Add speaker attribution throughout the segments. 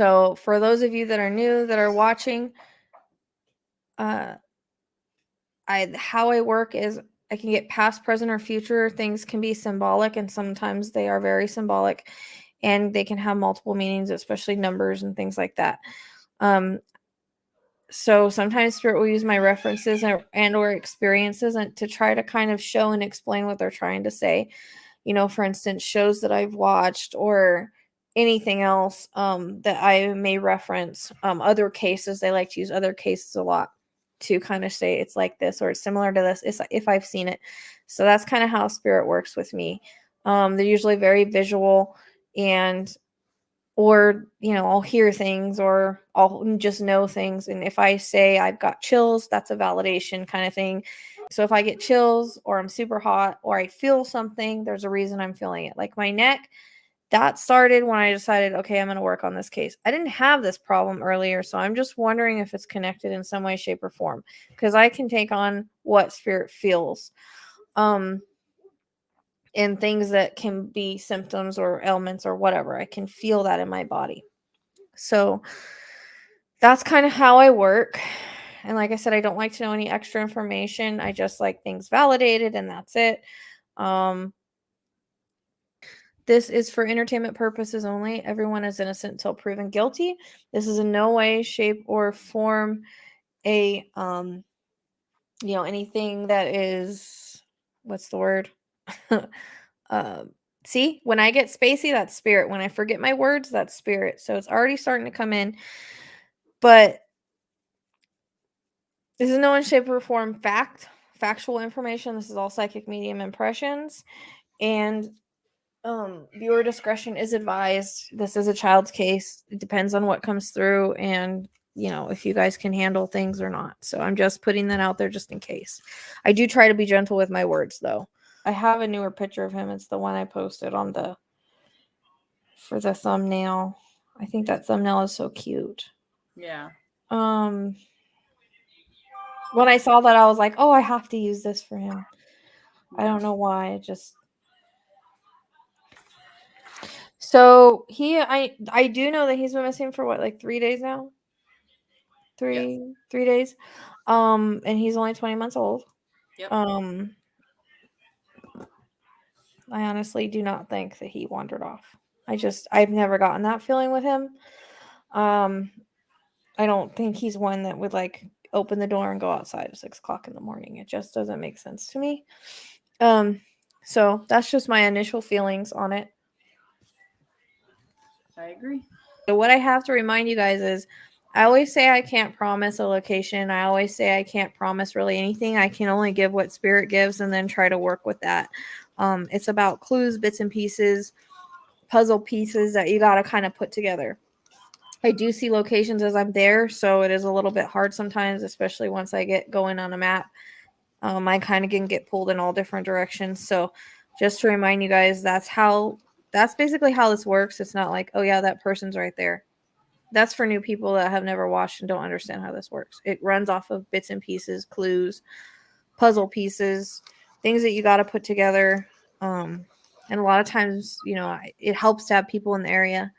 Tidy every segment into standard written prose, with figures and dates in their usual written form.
Speaker 1: So for those of you that are new, that are watching, how I work is I can get past, present, or future. Things can be symbolic, and sometimes they are very symbolic, and they can have multiple meanings, especially numbers and things like that. So sometimes Spirit will use my references and or experiences and to try to kind of show and explain what they're trying to say. For instance, shows that I've watched or anything else that I may reference. Other cases, they like to use other cases a lot to kind of say it's like this or it's similar to this if I've seen it. So that's kind of how Spirit works with me. They're usually very visual or I'll hear things or I'll just know things. And if I say I've got chills, that's a validation kind of thing. So if I get chills or I'm super hot or I feel something, there's a reason I'm feeling it. Like my neck, that started when I decided, okay, I'm going to work on this case. I didn't have this problem earlier, so I'm just wondering if it's connected in some way, shape, or form, because I can take on what Spirit feels. And things that can be symptoms or ailments or whatever. I can feel that in my body. So that's kind of how I work. And like I said, I don't like to know any extra information. I just like things validated, and that's it. This is for entertainment purposes only. Everyone is innocent until proven guilty. This is in no way, shape, or form anything that is, what's the word? See, when I get spacey, that's Spirit. When I forget my words, that's Spirit. So it's already starting to come in. But this is no way, shape, or form factual information. This is all psychic medium impressions. And viewer discretion is advised. This is a child's case. It depends on what comes through and if you guys can handle things or not. So I'm just putting that out there just in case. I do try to be gentle with my words, though. I have a newer picture of him. It's the one I posted for the thumbnail. I think that thumbnail is so cute.
Speaker 2: Yeah.
Speaker 1: When I saw that, I was like, oh, I have to use this for him. I don't know why. So I do know that he's been missing for what, like 3 days now? Three days. And he's only 20 months old.
Speaker 2: Yep.
Speaker 1: I honestly do not think that he wandered off. I've never gotten that feeling with him. I don't think he's one that would like open the door and go outside at 6 o'clock in the morning. It just doesn't make sense to me. So that's just my initial feelings on it.
Speaker 2: I agree.
Speaker 1: So what I have to remind you guys is I always say I can't promise a location. I always say I can't promise really anything. I can only give what Spirit gives and then try to work with that. It's about clues, bits and pieces, puzzle pieces that you got to kind of put together. I do see locations as I'm there, so it is a little bit hard sometimes, especially once I get going on a map. I kind of can get pulled in all different directions. So just to remind you guys, that's basically how this works. It's not like, oh yeah, that person's right there. That's for new people that have never watched and don't understand how this works. It runs off of bits and pieces, clues, puzzle pieces, things that you got to put together. And a lot of times, it helps to have people in the area.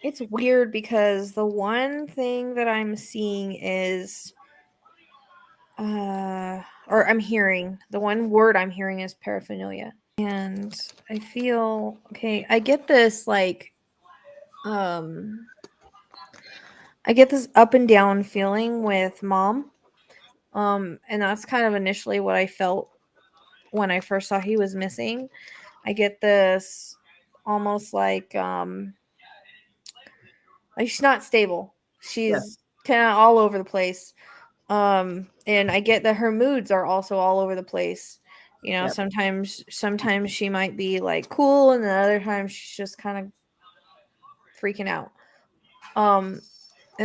Speaker 1: It's weird because the one thing that I'm seeing is, or I'm hearing, the one word I'm hearing is paraphernalia. And I feel, okay, I get this up and down feeling with Mom. And that's kind of initially what I felt when I first saw he was missing. I get this almost like she's not stable. She's kind of all over the place. And I get that her moods are also all over the place. Sometimes she might be like cool, and the other time she's just kind of freaking out. And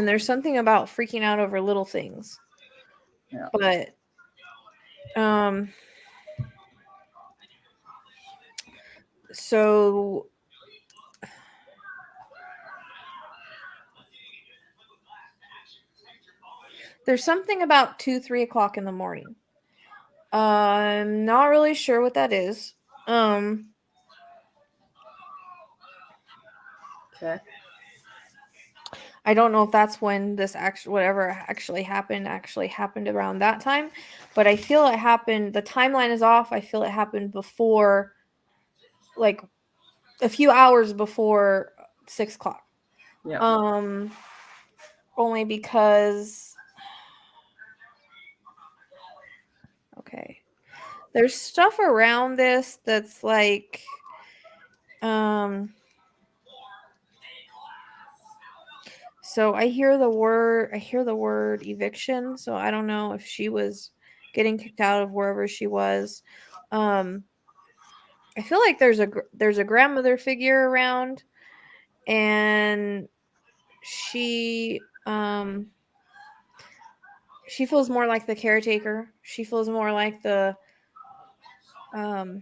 Speaker 1: there's something about freaking out over little things.
Speaker 2: Yeah.
Speaker 1: But so there's something about 2-3 o'clock in the morning. I'm not really sure what that is.
Speaker 2: Okay.
Speaker 1: I don't know if that's when this whatever actually happened around that time, but I feel it happened. The timeline is off. I feel it happened before, like a few hours before 6 o'clock.
Speaker 2: Yep.
Speaker 1: Only because, okay, there's stuff around this that's like, so I hear the word eviction, so I don't know if she was getting kicked out of wherever she was. I feel like there's a grandmother figure around, and she feels more like the caretaker. She feels more like the I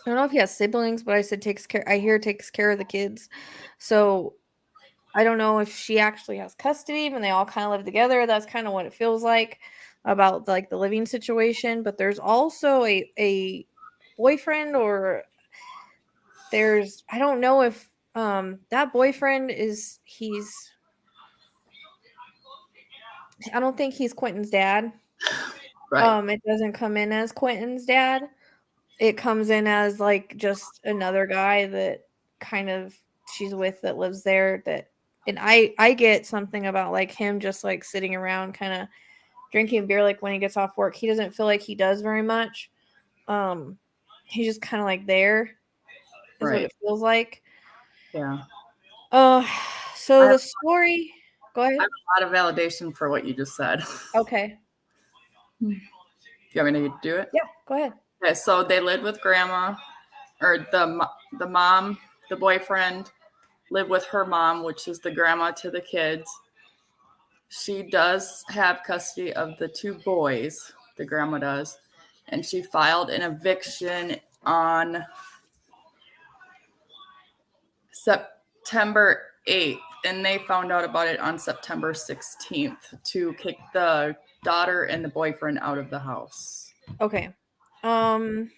Speaker 1: don't know if he has siblings, but I said takes care. I hear takes care of the kids, so I don't know if she actually has custody when they all kind of live together. That's kind of what it feels like about like the living situation. But there's also a boyfriend, or there's, I don't know if that boyfriend is he's I don't think he's Quinton's dad.
Speaker 2: Right.
Speaker 1: It doesn't come in as Quinton's dad. It comes in as like just another guy that kind of she's with that lives there, that, and I get something about like him just like sitting around kind of drinking beer, like when he gets off work. He doesn't feel like he does very much. Um he's just kind of like there is what
Speaker 2: Right.
Speaker 1: it feels like.
Speaker 2: Yeah.
Speaker 1: Uh
Speaker 2: I
Speaker 1: so
Speaker 2: have,
Speaker 1: the story, go
Speaker 2: I
Speaker 1: ahead.
Speaker 2: have a lot of validation for what you just said.
Speaker 1: Okay.
Speaker 2: You want me to do it?
Speaker 1: Yeah, go ahead.
Speaker 2: Okay, so they lived with grandma, or the mom, the boyfriend lived with her mom, which is the grandma to the kids. She does have custody of the two boys, the grandma does, and she filed an eviction on September 8th, and they found out about it on September 16th to kick the daughter and the boyfriend out of the house.
Speaker 1: Okay. Um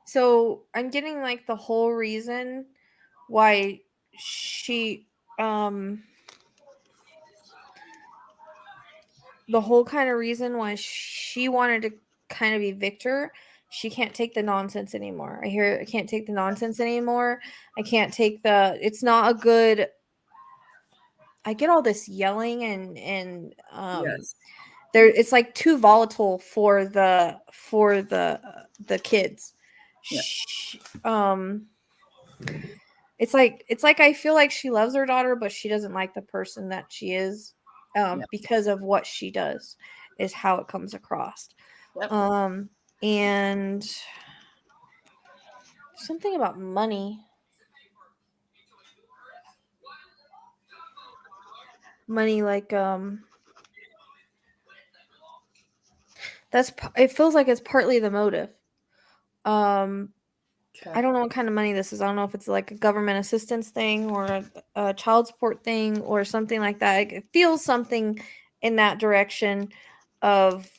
Speaker 1: so I'm getting like the whole reason why she um the whole kind of reason why she wanted to kind of be Victor. She can't take the nonsense anymore. I can't take the nonsense anymore. I can't take the, it's not a good, I get all this yelling and
Speaker 2: Yes.
Speaker 1: there, it's like too volatile for the kids.
Speaker 2: Yeah.
Speaker 1: Um it's like I feel like she loves her daughter, but she doesn't like the person that she is,
Speaker 2: Yeah.
Speaker 1: because of what she does, is how it comes across.
Speaker 2: Yep.
Speaker 1: Um, and something about money. Money, like it feels like it's partly the motive. Um,
Speaker 2: Okay.
Speaker 1: I don't know what kind of money this is. I don't know if it's like a government assistance thing or a child support thing or something like that. It feels something in that direction of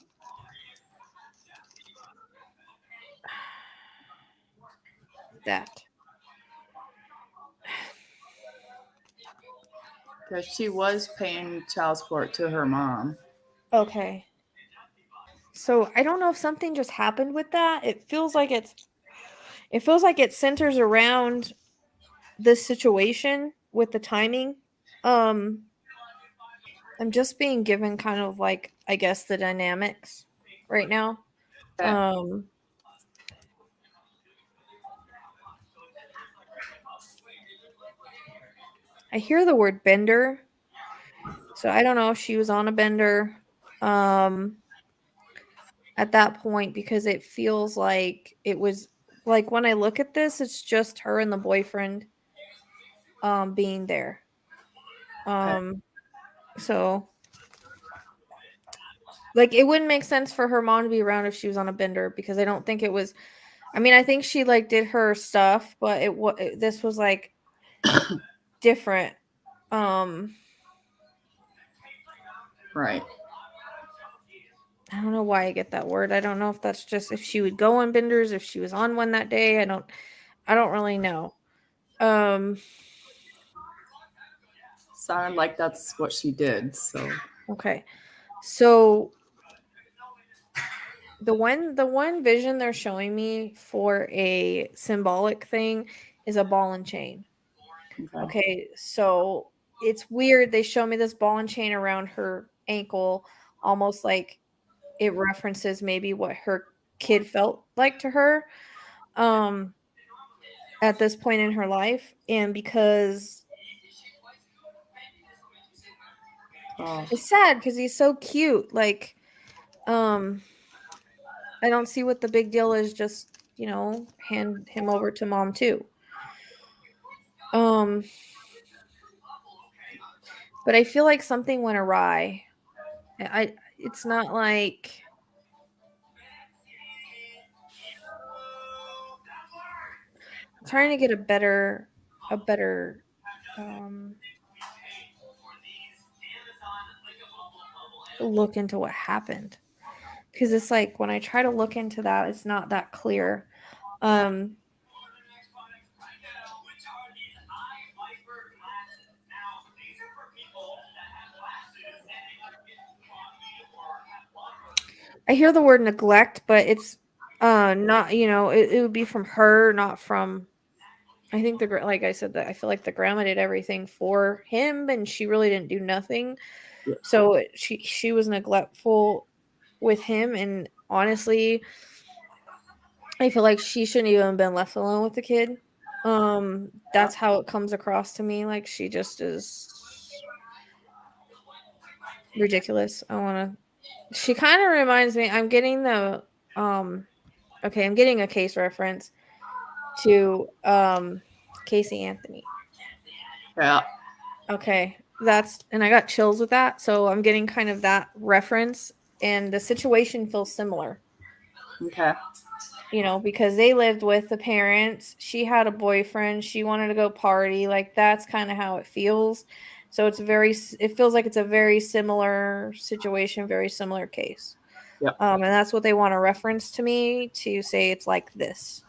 Speaker 1: that.
Speaker 2: Because she was paying child support to her mom.
Speaker 1: Okay. So I don't know if something just happened with that. It feels like it centers around this situation with the timing. Um I'm just being given kind of like, I guess, the dynamics right now.
Speaker 2: Okay.
Speaker 1: Um I hear the word bender. So I don't know if she was on a bender um at that point, because it feels like it was, like when I look at this, it's just her and the boyfriend being there.
Speaker 2: Okay.
Speaker 1: Um so like it wouldn't make sense for her mom to be around if she was on a bender, because I don't think it was, I mean, I think she like did her stuff, but this was like different. Um
Speaker 2: Right.
Speaker 1: I don't know why I get that word. I don't know if that's just if she would go on benders, if she was on one that day. I don't really know. Um
Speaker 2: sounded like that's what she did. So
Speaker 1: Okay. So the one vision they're showing me for a symbolic thing is a ball and chain. Okay, so it's weird. They show me this ball and chain around her ankle, almost like it references maybe what her kid felt like to her um at this point in her life. And because
Speaker 2: oh,
Speaker 1: it's sad because he's so cute. Like, I don't see what the big deal is, just, hand him over to mom too. Um, but I feel like something went awry. It's not like I'm trying to get a better um look into what happened, because it's like when I try to look into that, it's not that clear. Um, I hear the word neglect, but it's not, it would be from her, not from. I think like I said, that I feel like the grandma did everything for him, and she really didn't do nothing.
Speaker 2: yeah,
Speaker 1: So she was neglectful with him, and honestly, I feel like she shouldn't even have been left alone with the kid. That's how it comes across to me. Like, she just is ridiculous. She kind of reminds me. I'm getting a case reference to Casey Anthony.
Speaker 2: yeah.
Speaker 1: Okay, and I got chills with that. So I'm getting kind of that reference, and the situation feels similar.
Speaker 2: Okay.
Speaker 1: Because they lived with the parents. She had a boyfriend. She wanted to go party. Like, that's kind of how it feels. So it feels like it's a very similar situation, very similar case.
Speaker 2: Yep.
Speaker 1: And that's what they want to reference to me to say it's like this,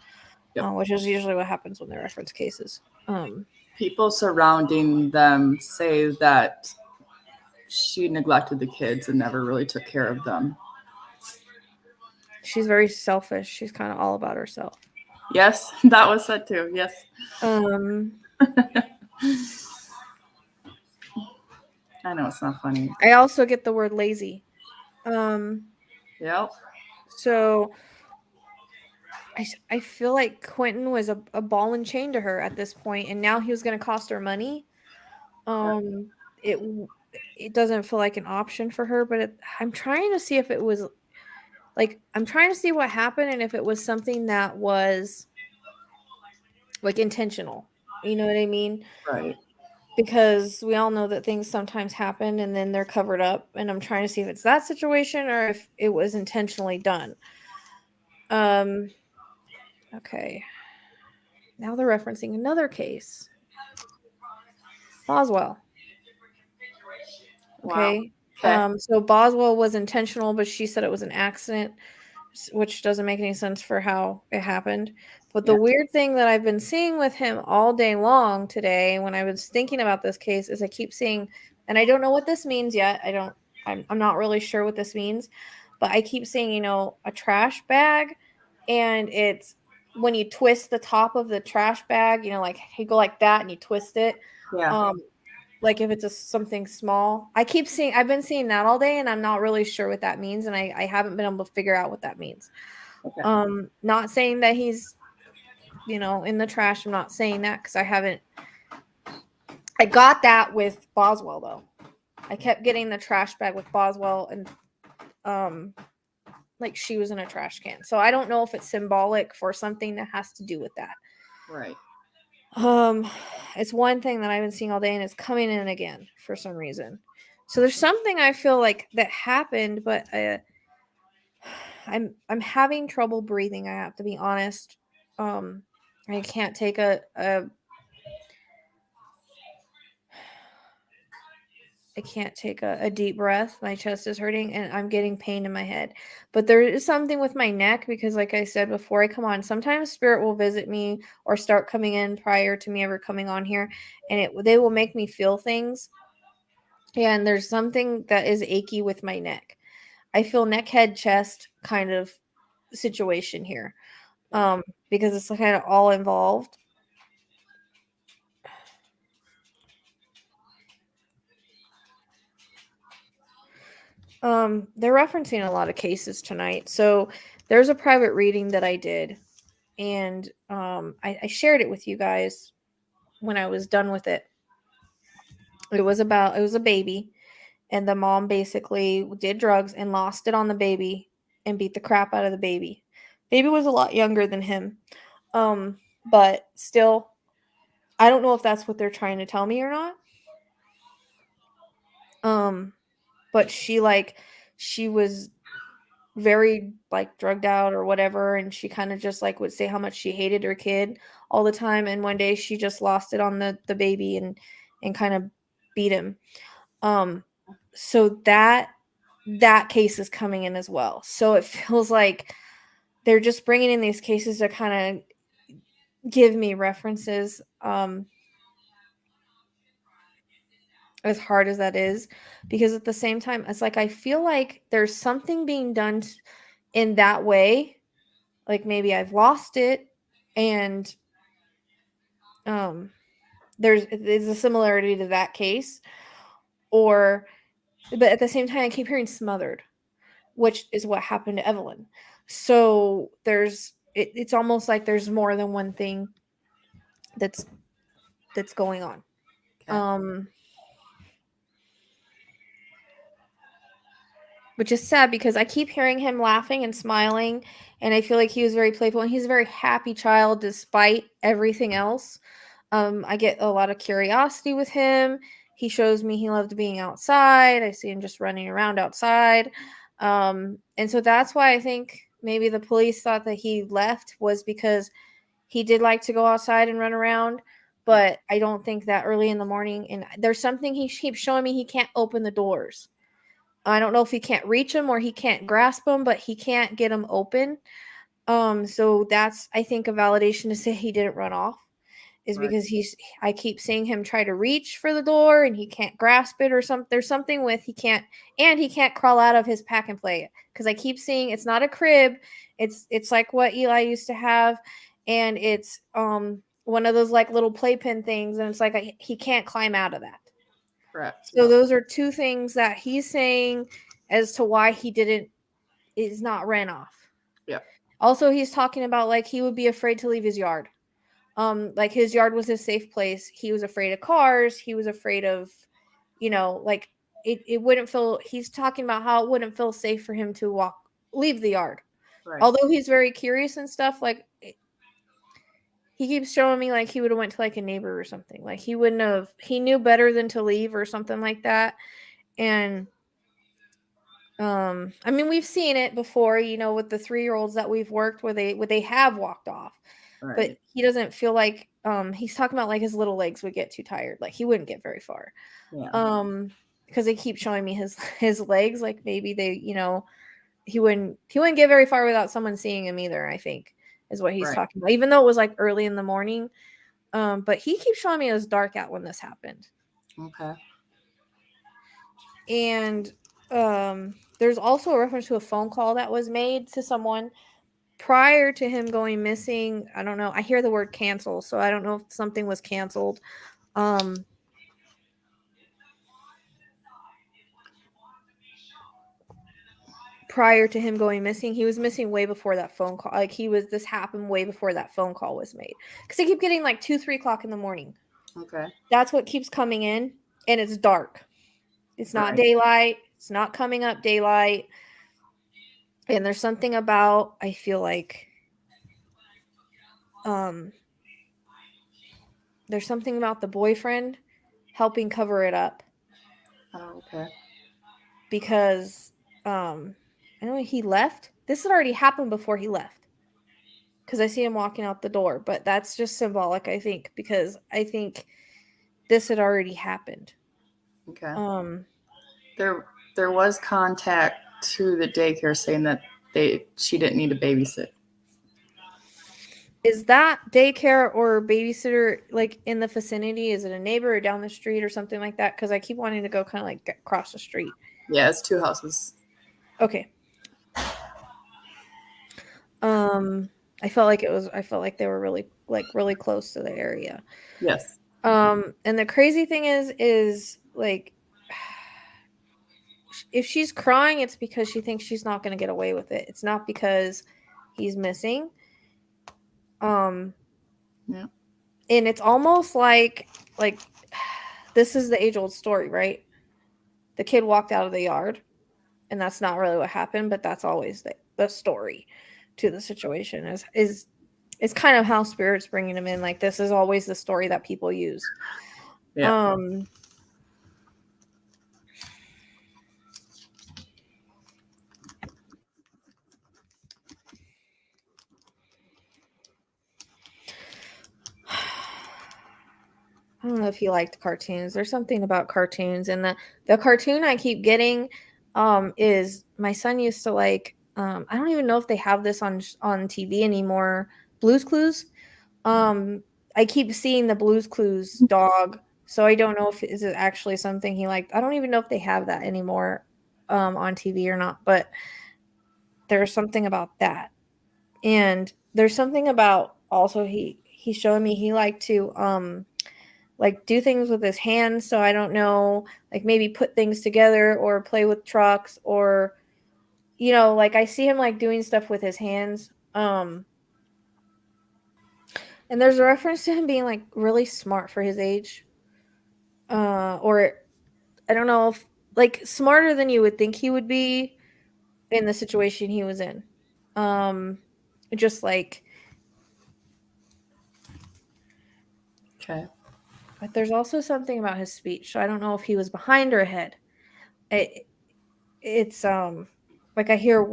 Speaker 2: Yep.
Speaker 1: which is usually what happens when they reference cases.
Speaker 2: People surrounding them say that she neglected the kids and never really took care of them.
Speaker 1: She's very selfish. She's kind of all about herself.
Speaker 2: Yes, that was said too. Yes. I know it's not funny.
Speaker 1: I also get the word lazy.
Speaker 2: Yep.
Speaker 1: So I feel like Quinton was a ball and chain to her at this point, and now he was going to cost her money. It it doesn't feel like an option for her, but I'm trying to see if it was I'm trying to see what happened and if it was something that was like intentional. You know what I mean?
Speaker 2: Right.
Speaker 1: Because we all know that things sometimes happen and then they're covered up, and I'm trying to see if it's that situation or if it was intentionally done. Okay. Now they're referencing another case. Boswell.
Speaker 2: Wow.
Speaker 1: Okay.
Speaker 2: Okay.
Speaker 1: So Boswell was intentional, but she said it was an accident, which doesn't make any sense for how it happened. But the
Speaker 2: Yeah.
Speaker 1: weird thing that I've been seeing with him all day long today, when I was thinking about this case, is I keep seeing, and I don't know what this means yet. I'm not really sure what this means, but I keep seeing, a trash bag, and it's when you twist the top of the trash bag, like you go like that and you twist it.
Speaker 2: Yeah.
Speaker 1: Like if it's something small. I've been seeing that all day, and I'm not really sure what that means, and I haven't been able to figure out what that means.
Speaker 2: Okay.
Speaker 1: Not saying that he's, in the trash. I'm not saying that because I got that with Boswell though. I kept getting the trash bag with Boswell, and like she was in a trash can. So I don't know if it's symbolic for something that has to do with that.
Speaker 2: Right.
Speaker 1: It's one thing that I've been seeing all day, and it's coming in again for some reason. So there's something I feel like that happened, but I'm having trouble breathing. I have to be honest. I can't take I can't take a deep breath. My chest is hurting and I'm getting pain in my head. But there is something with my neck because, like I said before I come on, sometimes spirit will visit me or start coming in prior to me ever coming on here, and they will make me feel things. and there's something that is achy with my neck. I feel neck, head, chest kind of situation here, because it's kind of all involved. They're referencing a lot of cases tonight. So there's a private reading that I did, and I shared it with you guys when I was done with it. It was a baby, and the mom basically did drugs and lost it on the baby and beat the crap out of the baby. Baby was a lot younger than him. But still, I don't know if that's what they're trying to tell me or not. But she was very like drugged out or whatever, and she kind of just like would say how much she hated her kid all the time, and one day she just lost it on the baby and kind of beat him. So that case is coming in as well. So it feels like they're just bringing in these cases to kind of give me references, as hard as that is, because at the same time it's like I feel like there's something being done in that way, like maybe I've lost it, and there's a similarity to that case, or but at the same time I keep hearing smothered, which is what happened to Evelyn. So it's almost like there's more than one thing that's going on.
Speaker 2: Okay.
Speaker 1: Which is sad because I keep hearing him laughing and smiling, and I feel like he was very playful and he's a very happy child despite everything else. I get a lot of curiosity with him. He shows me he loved being outside. I see him just running around outside. And so that's why I think maybe the police thought that he left was because he did like to go outside and run around. But I don't think that early in the morning. And there's something he keeps showing me, he can't open the doors. I don't know if he can't reach them or he can't grasp them, but he can't get them open. So that's, I think, a validation to say he didn't run off, is
Speaker 2: Right.
Speaker 1: because I keep seeing him try to reach for the door and he can't grasp it, or there's something with he can't crawl out of his pack and play it, because I keep seeing it's not a crib, it's like what Eli used to have, and it's one of those like little playpen things, and it's like he can't climb out of that.
Speaker 2: Correct.
Speaker 1: So
Speaker 2: Yeah.
Speaker 1: those are two things that he's saying as to why he is not ran off.
Speaker 2: Yeah.
Speaker 1: Also, he's talking about like he would be afraid to leave his yard. Like his yard was his safe place. He was afraid of cars. He was afraid of, like it wouldn't feel. He's talking about how it wouldn't feel safe for him to leave the yard.
Speaker 2: Right.
Speaker 1: Although he's very curious and stuff, like he keeps showing me like he would have went to like a neighbor or something. Like he wouldn't have. He knew better than to leave or something like that. And I mean, we've seen it before, with the 3-year-olds that we've worked where they have walked off,
Speaker 2: Right.
Speaker 1: but he doesn't feel like, he's talking about like his little legs would get too tired. Like he wouldn't get very far.
Speaker 2: Yeah.
Speaker 1: Because they keep showing me his legs, like maybe they, he wouldn't get very far without someone seeing him either, I think is what he's
Speaker 2: Right.
Speaker 1: talking about, even though it was like early in the morning. But he keeps showing me it was dark out when this happened.
Speaker 2: Okay.
Speaker 1: And there's also a reference to a phone call that was made to someone prior to him going missing. I don't know. I hear the word cancel, so I don't know if something was canceled. Prior to him going missing, he was missing way before that phone call. Like this happened way before that phone call was made. Because they keep getting like 2-3 o'clock in the morning.
Speaker 2: Okay.
Speaker 1: That's what keeps coming in, and it's dark. It's not
Speaker 2: Right.
Speaker 1: daylight. It's not coming up daylight. And there's something about, I feel like, there's something about the boyfriend helping cover it up.
Speaker 2: Oh, okay.
Speaker 1: Because I know he left. This had already happened before he left. Because I see him walking out the door, but that's just symbolic, I think, because I think this had already happened.
Speaker 2: Okay. There was contact to the daycare saying that she didn't need a babysit.
Speaker 1: Is that daycare or babysitter like in the vicinity? Is it a neighbor or down the street or something like that? Because I keep wanting to go kind of like across the street.
Speaker 2: Yeah, it's 2 houses.
Speaker 1: Okay. I felt like they were really close to the area.
Speaker 2: Yes.
Speaker 1: And the crazy thing is like if she's crying, it's because she thinks she's not going to get away with it. It's not because he's missing.
Speaker 2: Yeah.
Speaker 1: And it's almost like this is the age-old story, right? The kid walked out of the yard, and that's not really what happened, but that's always the story to the situation is kind of how spirit's bringing them in. Like this is always the story that people use.
Speaker 2: Yeah.
Speaker 1: I don't know if you liked cartoons. There's something about cartoons, and the cartoon I keep getting is my son used to like. I don't even know if they have this on TV anymore. Blue's Clues. I keep seeing the Blue's Clues dog, so I don't know if is it actually something he liked. I don't even know if they have that anymore on TV or not. But there's something about that, and there's something about also he's showing me he liked to like do things with his hands. So I don't know, like maybe put things together or play with trucks or, like I see him like doing stuff with his hands. And there's a reference to him being like really smart for his age. Or I don't know if like smarter than you would think he would be in the situation he was in. Um, just like,
Speaker 2: Okay.
Speaker 1: but there's also something about his speech. So I don't know if he was behind or ahead. It's like I hear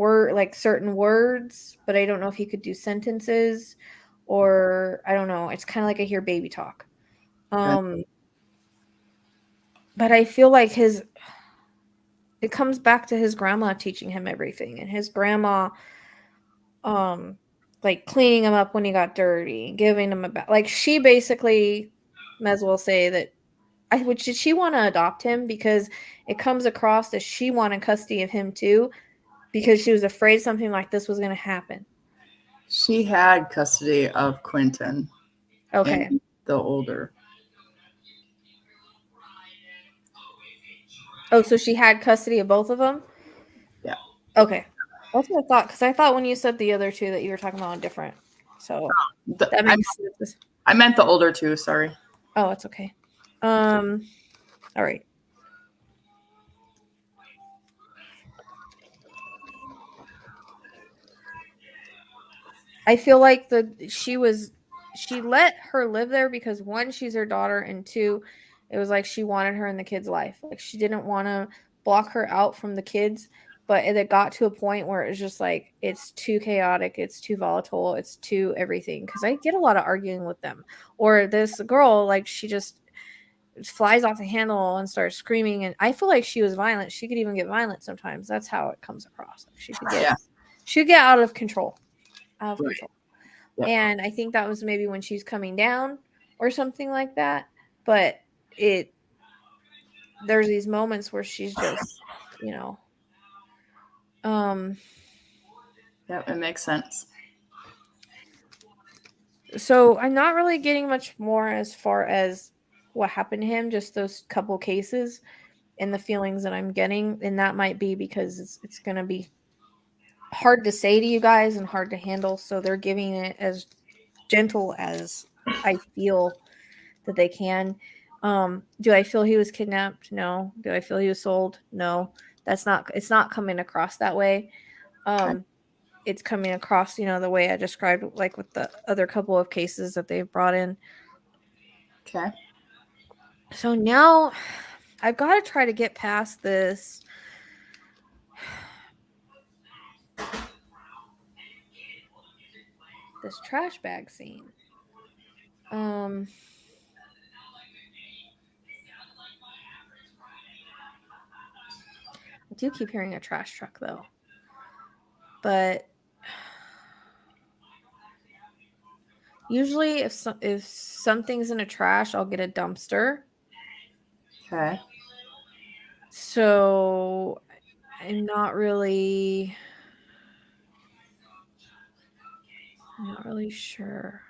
Speaker 1: certain words, but I don't know if he could do sentences or I don't know. It's kind of like I hear baby talk.
Speaker 2: Okay.
Speaker 1: But I feel like it comes back to his grandma teaching him everything and his grandma like cleaning him up when he got dirty, giving him a bath. Like she basically might as well say that did she want to adopt him because it comes across that she wanted custody of him too because she was afraid something like this was going to happen.
Speaker 2: She had custody of Quinton.
Speaker 1: Okay.
Speaker 2: And the older.
Speaker 1: Oh, so she had custody of both of them?
Speaker 2: Yeah.
Speaker 1: Okay. That's what I thought, because I thought when you said the other two that you were talking about different. So that makes sense.
Speaker 2: I meant the older two, sorry.
Speaker 1: Oh, it's okay. All right. I feel like she let her live there because one, she's her daughter, and two, it was like she wanted her in the kid's life. Like she didn't want to block her out from the kids, but it got to a point where it was just like it's too chaotic, it's too volatile, it's too everything. Because I get a lot of arguing with them, or this girl like she just flies off the handle and starts screaming, and I feel like she was violent. She could even get violent sometimes. That's how it comes across. Like she could get out of control. Out of control.
Speaker 2: Yep.
Speaker 1: And I think that was maybe when she's coming down or something like that. But there's these moments where she's just,
Speaker 2: Yeah, it makes sense.
Speaker 1: So I'm not really getting much more as far as what happened to him, just those couple cases and the feelings that I'm getting. And that might be because it's going to be hard to say to you guys and hard to handle. So they're giving it as gentle as I feel that they can. Do I feel he was kidnapped? No. Do I feel he was sold? No. It's not coming across that way. It's coming across, the way I described, like with the other couple of cases that they've brought in.
Speaker 2: Okay.
Speaker 1: So now I've got to try to get past this. This trash bag scene. I do keep hearing a trash truck though. But Usually, if something's in a trash, I'll get a dumpster.
Speaker 2: Okay.
Speaker 1: So I'm not really sure.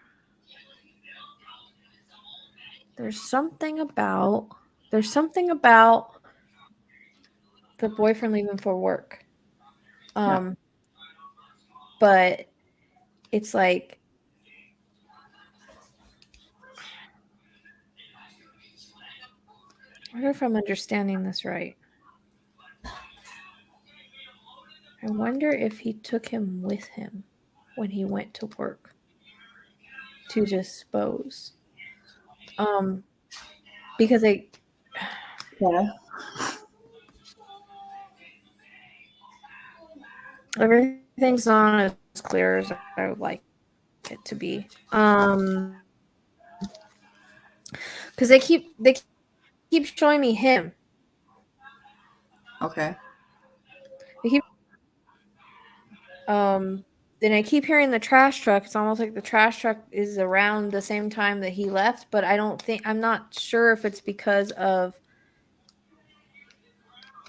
Speaker 1: There's something about the boyfriend leaving for work.
Speaker 2: Yeah.
Speaker 1: But it's like I wonder if I'm understanding this right. I wonder if he took him with him when he went to work to dispose. Because
Speaker 2: Okay.
Speaker 1: everything's not as clear as I would like it to be. Because they keep showing me him.
Speaker 2: Okay.
Speaker 1: They keep then I keep hearing the trash truck. It's almost like the trash truck is around the same time that he left, but I'm not sure if it's because of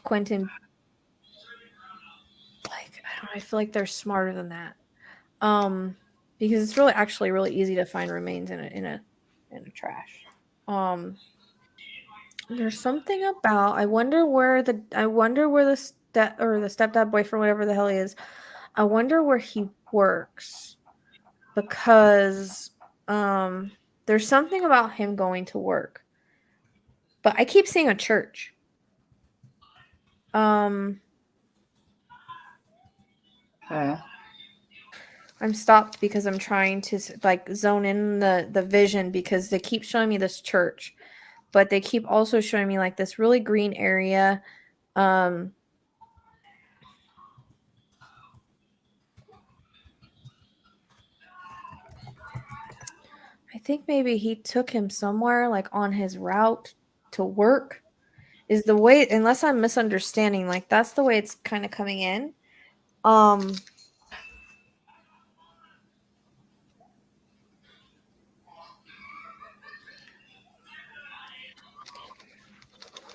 Speaker 1: Quinton. Like I feel like they're smarter than that. Because it's actually really easy to find remains in a trash. There's something about I wonder where the stepdad boyfriend, whatever the hell he is. I wonder where he works because there's something about him going to work. But I keep seeing a church. Um
Speaker 2: Okay.
Speaker 1: I'm stopped because I'm trying to like zone in the vision because they keep showing me this church, but they keep also showing me like this really green area. Um I think maybe he took him somewhere like on his route to work is the way, unless I'm misunderstanding, like that's the way it's kind of coming in. Um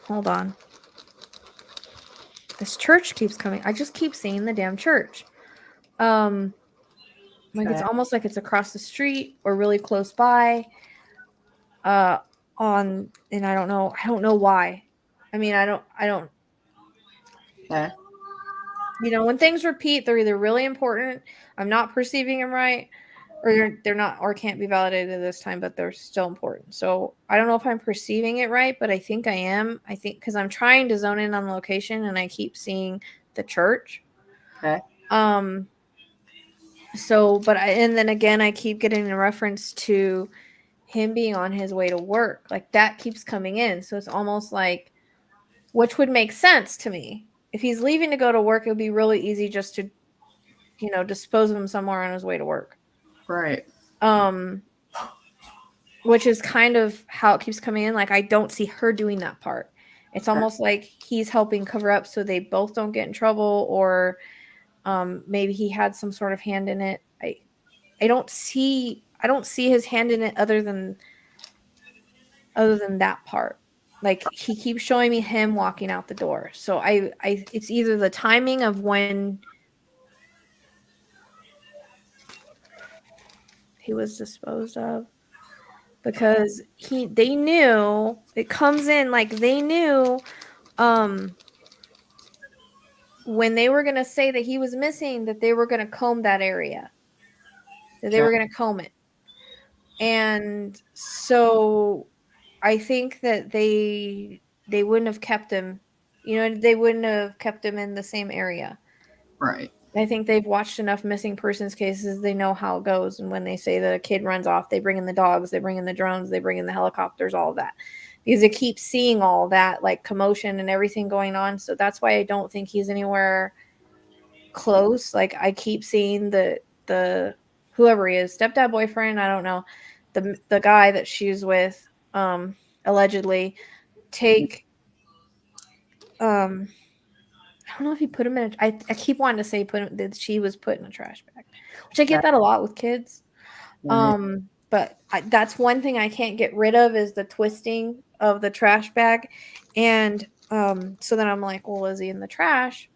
Speaker 1: Hold on. This church keeps coming. I just keep seeing the damn church. Like it's
Speaker 2: Okay.
Speaker 1: almost like it's across the street or really close by. Uh and I don't know why. I mean, I don't
Speaker 2: Okay.
Speaker 1: when things repeat, they're either really important, I'm not perceiving them right, or they're not or can't be validated this time, but they're still important. So I don't know if I'm perceiving it right, but I think I am. I think because I'm trying to zone in on the location and I keep seeing the church.
Speaker 2: Okay.
Speaker 1: So and then again I keep getting a reference to him being on his way to work. Like that keeps coming in. So it's almost like, which would make sense to me. If he's leaving to go to work, it would be really easy just to, dispose of him somewhere on his way to work.
Speaker 2: Right.
Speaker 1: Um, which is kind of how it keeps coming in. Like I don't see her doing that part. It's
Speaker 2: Okay.
Speaker 1: almost like he's helping cover up so they both don't get in trouble, or maybe he had some sort of hand in it. I don't see his hand in it other than that part. Like he keeps showing me him walking out the door. So I it's either the timing of when he was disposed of, because they knew it comes in like they knew when they were going to say that he was missing, that they were going to comb that area, that they
Speaker 2: Okay.
Speaker 1: were going to comb it. And so I think that they wouldn't have kept him, they wouldn't have kept him in the same area.
Speaker 2: Right.
Speaker 1: I think they've watched enough missing persons cases. They know how it goes. And when they say that a kid runs off, they bring in the dogs, they bring in the drones, they bring in the helicopters, all of that. Because they keep seeing all that, like commotion and everything going on. So that's why I don't think he's anywhere close. Like I keep seeing the whoever he is, stepdad, boyfriend, I don't know, the guy that she's with, allegedly take I don't know if he put him in I keep wanting to say that she was put in a trash bag, which I
Speaker 2: Okay.
Speaker 1: get that a lot with kids.
Speaker 2: Right.
Speaker 1: but that's one thing I can't get rid of is the twisting of the trash bag. And so then I'm like, well, is he in the trash?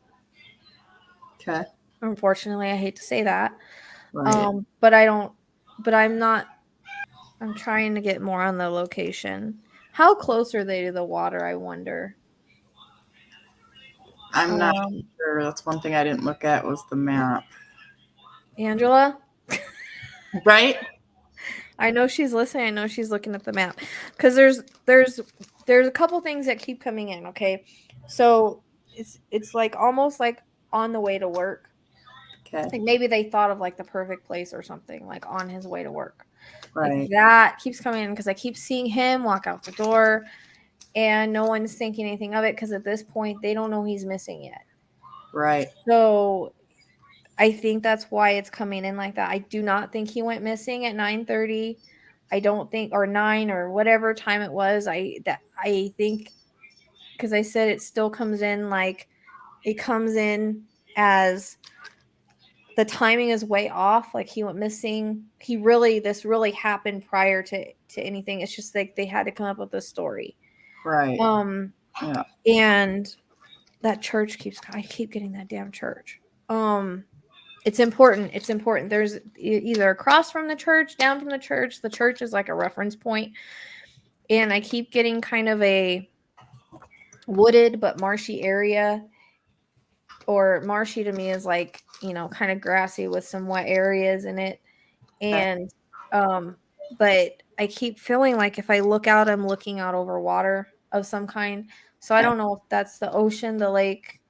Speaker 2: Okay.
Speaker 1: Unfortunately, I hate to say that.
Speaker 2: Right.
Speaker 1: But I'm not, I'm trying to get more on the location. How close are they to the water, I wonder?
Speaker 2: I'm not sure. That's one thing I didn't look at was the map.
Speaker 1: Angela?
Speaker 2: Right?
Speaker 1: I know she's listening. I know she's looking at the map. Because there's a couple things that keep coming in, okay? So it's like almost like on the way to work.
Speaker 2: Okay.
Speaker 1: Like maybe they thought of like the perfect place or something, like on his way to work.
Speaker 2: Right.
Speaker 1: Like that keeps coming in because I keep seeing him walk out the door and no one's thinking anything of it because at this point they don't know he's missing yet.
Speaker 2: Right.
Speaker 1: So I think that's why it's coming in like that. I do not think he went missing at 9:30. I don't think, or 9 or whatever time it was. I think because I said it still comes in like it comes in as the timing is way off. Like he went missing. This really happened prior to anything. It's just like they had to come up with a story.
Speaker 2: Right.
Speaker 1: Yeah. And that church I keep getting that damn church. It's important. It's important. There's either across from the church, down from the church. The church is like a reference point. And I keep getting kind of a wooded but marshy area. Or marshy to me is like, kind of grassy with some wet areas in it. And but I keep feeling like if I look out, I'm looking out over water of some kind. So I don't know if that's the ocean, the lake.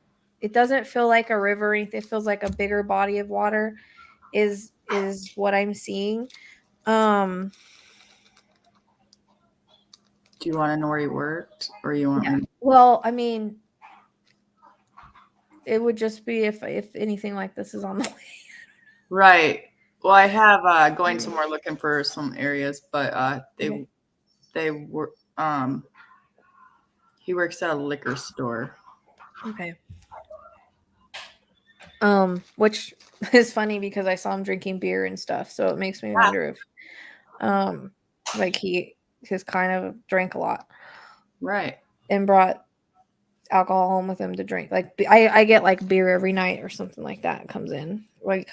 Speaker 1: It doesn't feel like a river. It feels like a bigger body of water is what I'm seeing.
Speaker 2: Do you want to know where he worked, or you want me?
Speaker 1: Well, I mean, it would just be if anything like this is on the way.
Speaker 2: Right. Well, I have going somewhere looking for some areas, but they were he works at a liquor store.
Speaker 1: Okay. Which is funny because I saw him drinking beer and stuff, so it makes me wonder if like he's kind of drank a lot.
Speaker 2: Right.
Speaker 1: And brought alcohol home with him to drink. Like I get like beer every night or something like that comes in. Like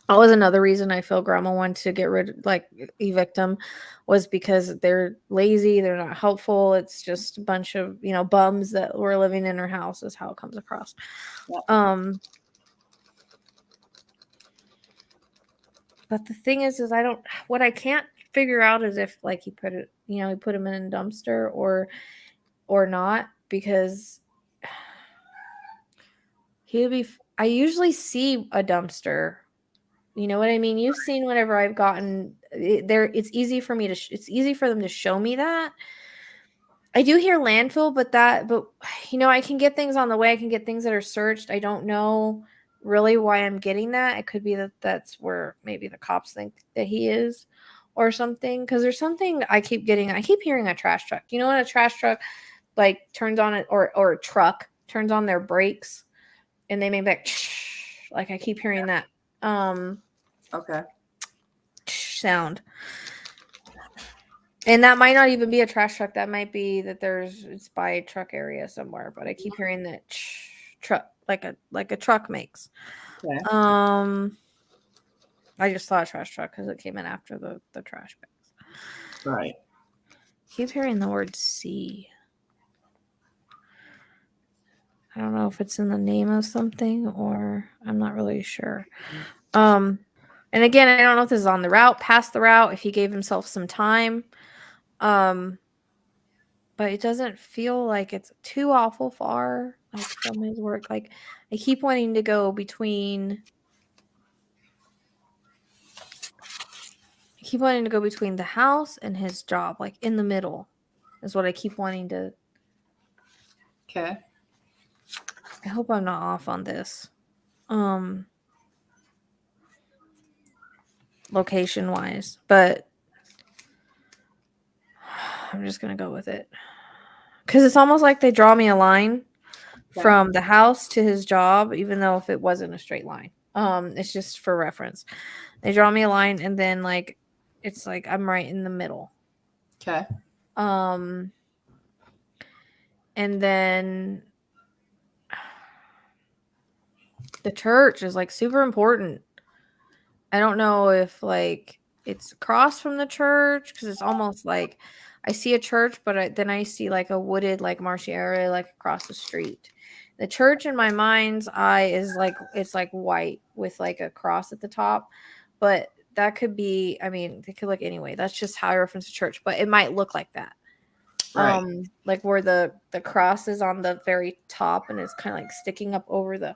Speaker 1: that was another reason I feel grandma wanted to get rid, like evict them, was because they're lazy, they're not helpful. It's just a bunch of bums that were living in her house is how it comes across. Yep. But the thing is what I can't figure out is if like he put it, he put him in a dumpster or not, because I usually see a dumpster. You know what I mean? You've seen whenever I've gotten there. It's easy for me it's easy for them to show me that. I do hear landfill, but I can get things on the way. I can get things that are searched. I don't know really why I'm getting that. It could be that that's where maybe the cops think that he is or something. Because there's something I keep hearing a trash truck. You know when a trash truck like turns on it, or a truck turns on their brakes and they make like I keep hearing that
Speaker 2: Okay.
Speaker 1: sound. And that might not even be a trash truck. That might be that it's by a truck area somewhere. But I keep hearing that truck, like a truck makes.
Speaker 2: Okay.
Speaker 1: I just saw a trash truck because it came in after the trash bags.
Speaker 2: Right.
Speaker 1: I keep hearing the word sea. I don't know if it's in the name of something or I'm not really sure. And again, I don't know if this is on the route, past the route, if he gave himself some time. But it doesn't feel like it's too awful far, like from his work. Like I keep wanting to go between the house and his job, like in the middle is what I keep wanting to.
Speaker 2: Okay.
Speaker 1: I hope I'm not off on this. Location wise, but I'm just going to go with it. Cuz it's almost like they draw me a line from the house to his job, even though if it wasn't a straight line. It's just for reference. They draw me a line and then like It's like I'm right in the middle.
Speaker 2: Okay.
Speaker 1: And then the church is like super important. I don't know if like it's across from the church because it's almost like I see a church, but then I see like a wooded like marshy area like across the street. The church in my mind's eye is like it's like white with like a cross at the top, but that could be. I mean, it could look anyway. That's just how I reference the church, but it might look like that.
Speaker 2: Right.
Speaker 1: Like where the cross is on the very top and it's kind of like sticking up over the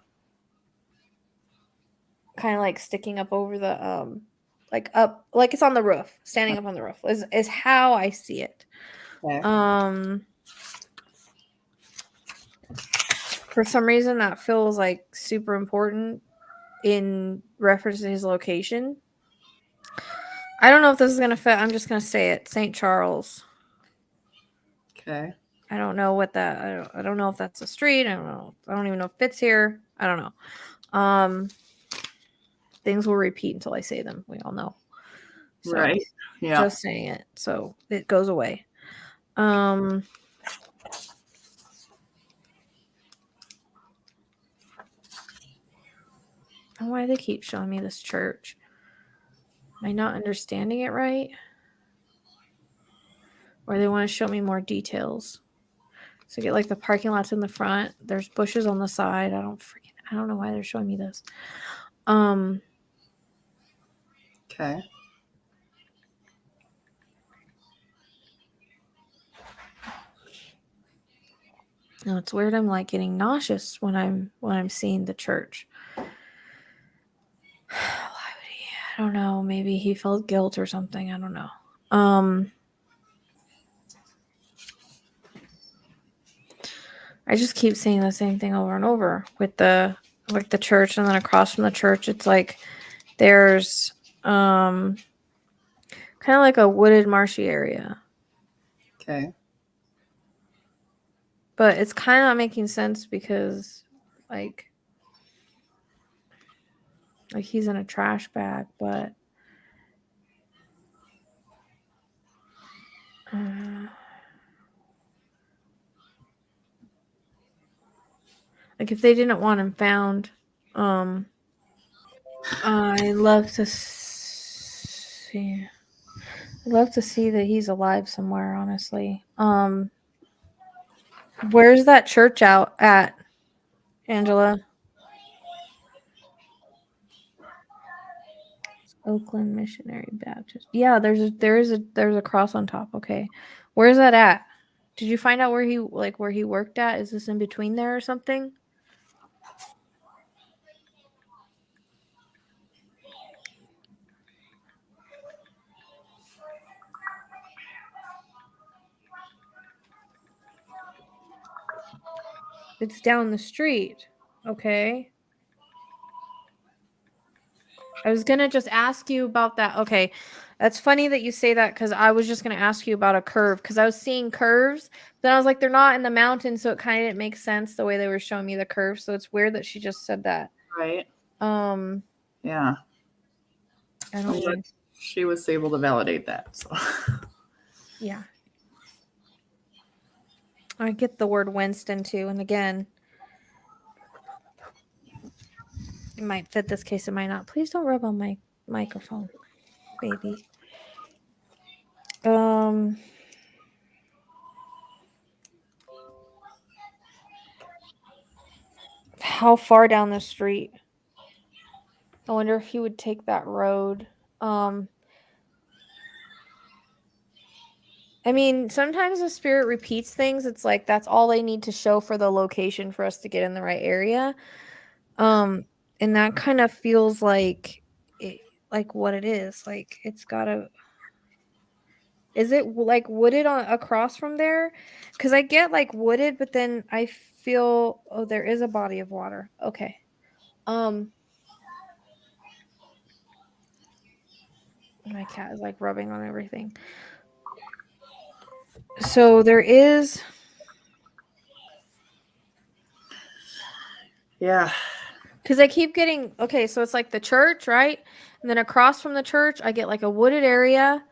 Speaker 1: like up like it's on the roof, standing up on the roof is how I see it.
Speaker 2: Okay.
Speaker 1: For some reason that feels like super important in reference to his location. I don't know if this is gonna fit. I'm just gonna say it. St. Charles.
Speaker 2: Okay.
Speaker 1: I don't know what that I don't know if that's a street. I don't know. I don't even know if it fits here. I don't know. Things will repeat until I say them. We all know. So,
Speaker 2: Right. Yeah.
Speaker 1: just saying it so it goes away. Why do they keep showing me this church? Am I not understanding it right? Or they want to show me more details? So get like the parking lots in the front. There's bushes on the side. I don't know why they're showing me this.
Speaker 2: Okay.
Speaker 1: No, it's weird. I'm like getting nauseous when I'm seeing the church. Why would he? I don't know. Maybe he felt guilt or something. I don't know. I just keep saying the same thing over and over with the church, and then across from the church, it's like there's kind of like a wooded marshy area.
Speaker 2: Okay.
Speaker 1: But it's kind of not making sense because like he's in a trash bag, but like if they didn't want him found, I love to see. I'd love to see that he's alive somewhere, honestly. Where's that church out at, Angela? Oakland Missionary Baptist. Yeah, there's a cross on top. Okay. Where's that at? Did you find out where he worked at? Is this in between there or something? It's down the street. Okay. I was going to just ask you about that. Okay. That's funny that you say that because I was just going to ask you about a curve because I was seeing curves. Then I was like, they're not in the mountains, so it kind of didn't make sense the way they were showing me the curve. So it's weird that she just said that.
Speaker 2: Right. Yeah.
Speaker 1: I don't know.
Speaker 2: She was able to validate that. So.
Speaker 1: Yeah. I get the word Winston too. And again, it might fit this case, it might not. Please don't rub on my microphone, baby. How far down the street? I wonder if he would take that road. I mean, sometimes the spirit repeats things. It's like that's all they need to show for the location for us to get in the right area. And that kind of feels like like what it is. Like it's gotta. Is it like wooded on across from there? Because I get like wooded, but then I feel there is a body of water. Okay. My cat is like rubbing on everything. So there is.
Speaker 2: Yeah.
Speaker 1: Because I keep getting okay, so it's like the church, right? And then across from the church, I get like a wooded area.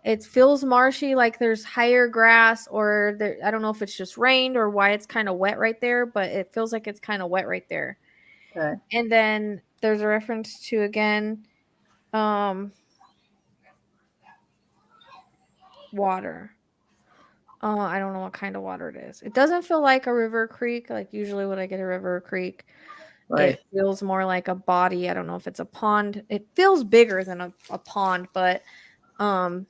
Speaker 1: It feels marshy, like there's higher grass, or there, I don't know if it's just rained or why it's kind of wet right there, but it feels like it's kind of wet right there.
Speaker 2: Okay.
Speaker 1: And then there's a reference to again water. I don't know what kind of water it is. It doesn't feel like a river or creek. Like usually when I get a river or creek,
Speaker 2: Right.
Speaker 1: it feels more like a body. I don't know if it's a pond. It feels bigger than a pond, but um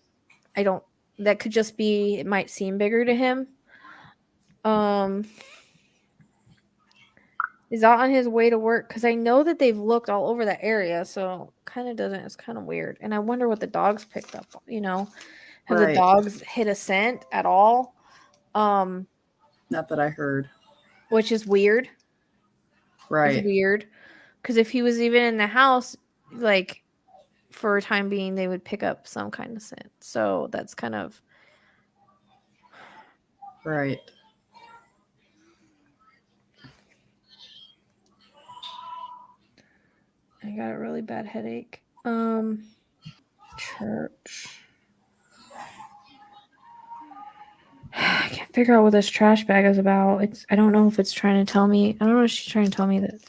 Speaker 1: I don't, that could just be, it might seem bigger to him. Um is out on his way to work because I know that they've looked all over that area, so kind of doesn't, it's kind of weird. And I wonder what the dogs picked up, have the
Speaker 2: Right.
Speaker 1: dogs hit a scent at all?
Speaker 2: Not that I heard.
Speaker 1: Which is weird. It's
Speaker 2: Right.
Speaker 1: weird because if he was even in the house, like for a time being, they would pick up some kind of scent. So that's kind of,
Speaker 2: Right.
Speaker 1: I got a really bad headache. Church. I can't figure out what this trash bag is about. I don't know if it's trying to tell me. I don't know if she's trying to tell me that,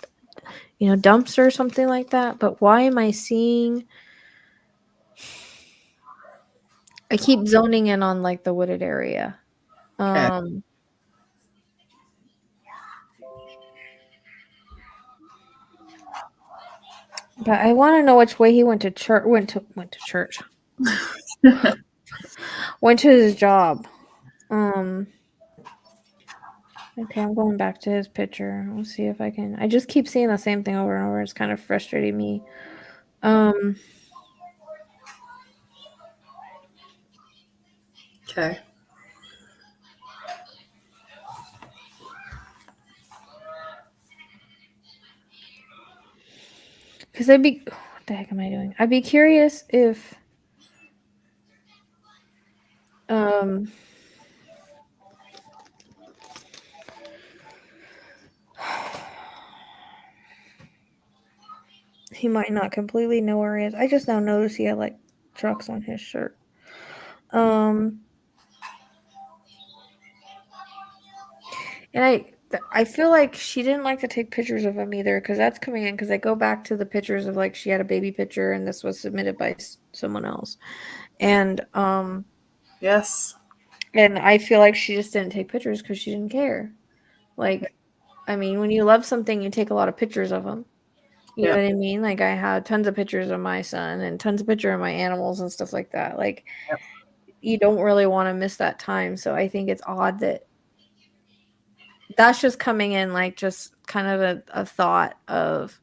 Speaker 1: dumpster or something like that. But why am I seeing? I keep zoning in on like the wooded area.
Speaker 2: Okay.
Speaker 1: But I want to know which way he went to church. Went to church. Went to his job. Okay, I'm going back to his picture. We'll see if I can. I just keep seeing the same thing over and over. It's kind of frustrating me.
Speaker 2: Okay.
Speaker 1: Because I'd be, what the heck am I doing? I'd be curious if, he might not completely know where he is. I just now noticed he had like trucks on his shirt. And I feel like she didn't like to take pictures of him either, because that's coming in, because I go back to the pictures of like she had a baby picture and this was submitted by someone else. And
Speaker 2: Yes.
Speaker 1: and I feel like she just didn't take pictures because she didn't care. Like, I mean, when you love something, you take a lot of pictures of them. You know
Speaker 2: Yep.
Speaker 1: what I mean? Like I had tons of pictures of my son and tons of pictures of my animals and stuff like that. Like
Speaker 2: Yep.
Speaker 1: you don't really want to miss that time. So I think it's odd that that's just coming in like just kind of a thought of,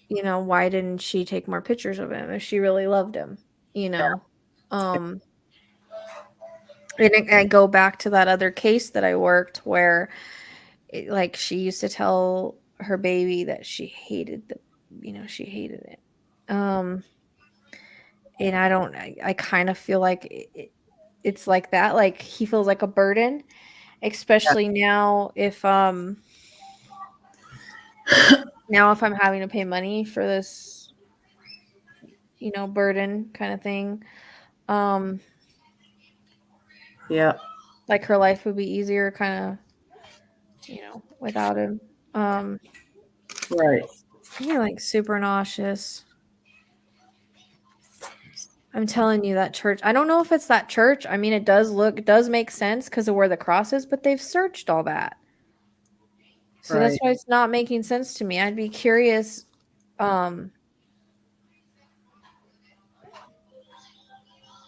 Speaker 1: why didn't she take more pictures of him if she really loved him, you know? Um and I go back to that other case that I worked where like she used to tell her baby that she hated she hated it. And I kind of feel like it's like that, like he feels like a burden,
Speaker 2: Yeah.
Speaker 1: especially now if I'm having to pay money for this, burden kind of thing. Um
Speaker 2: Yeah.
Speaker 1: like her life would be easier kind of, without him.
Speaker 2: Right.
Speaker 1: I'm getting like super nauseous. I'm telling you that church. I don't know if it's that church. I mean, it does make sense because of where the cross is, but they've searched all that. So that's
Speaker 2: Right.
Speaker 1: why it's not making sense to me. I'd be curious,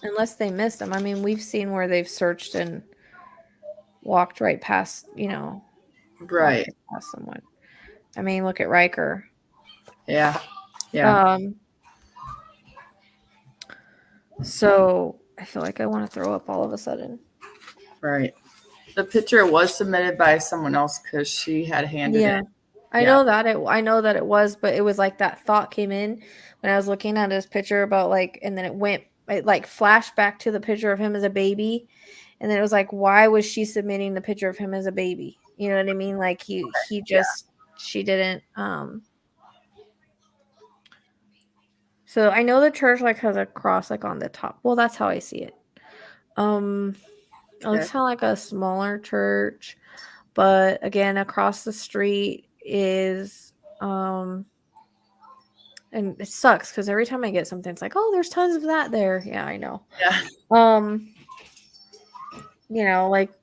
Speaker 1: unless they missed them. I mean, we've seen where they've searched and walked right past, walked
Speaker 2: Right.
Speaker 1: right past someone. I mean, look at Riker.
Speaker 2: Yeah. Yeah.
Speaker 1: Um, so I feel like I want to throw up all of a sudden.
Speaker 2: Right. The picture was submitted by someone else because she had handed
Speaker 1: Yeah.
Speaker 2: it.
Speaker 1: I
Speaker 2: Yeah.
Speaker 1: know that it was, but it was like that thought came in when I was looking at his picture about like, and then it like flashed back to the picture of him as a baby. And then it was like, why was she submitting the picture of him as a baby? You know what I mean? Like he
Speaker 2: Yeah.
Speaker 1: just, she didn't, So I know the church like has a cross like on the top. Well, that's how I see it. It looks kind of like a smaller church, but again, across the street is and it sucks because every time I get something, it's like, oh, there's tons of that there. Yeah, I know.
Speaker 2: Yeah.
Speaker 1: You know, like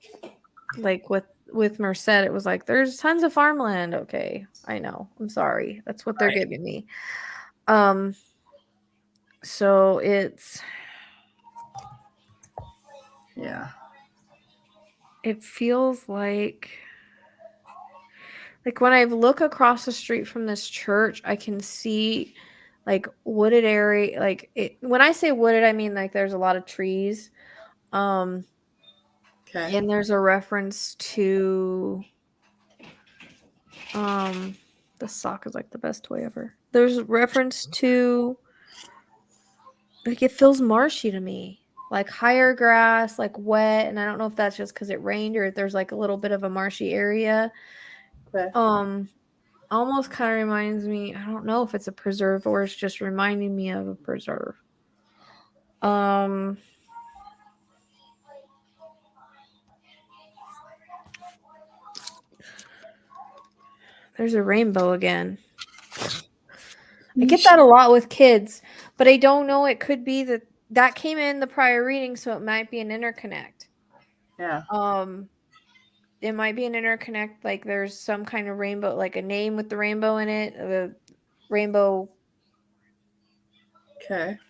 Speaker 1: with Merced, it was like there's tons of farmland. Okay, I know. I'm sorry. That's what they're giving me. So it's
Speaker 2: Yeah.
Speaker 1: it feels like when I look across the street from this church, I can see like wooded area. Like when I say wooded, I mean like there's a lot of trees. And there's a reference to the sock is like the best toy ever. There's a reference to like it feels marshy to me. Like higher grass, like wet, and I don't know if that's just because it rained or if there's like a little bit of a marshy area. Almost kind of reminds me, I don't know if it's a preserve or it's just reminding me of a preserve. There's a rainbow again. I get that a lot with kids, but I don't know. It could be that came in the prior reading, so it might be an interconnect.
Speaker 2: Yeah.
Speaker 1: It might be an interconnect. Like there's some kind of rainbow, like a name with the rainbow in it, the rainbow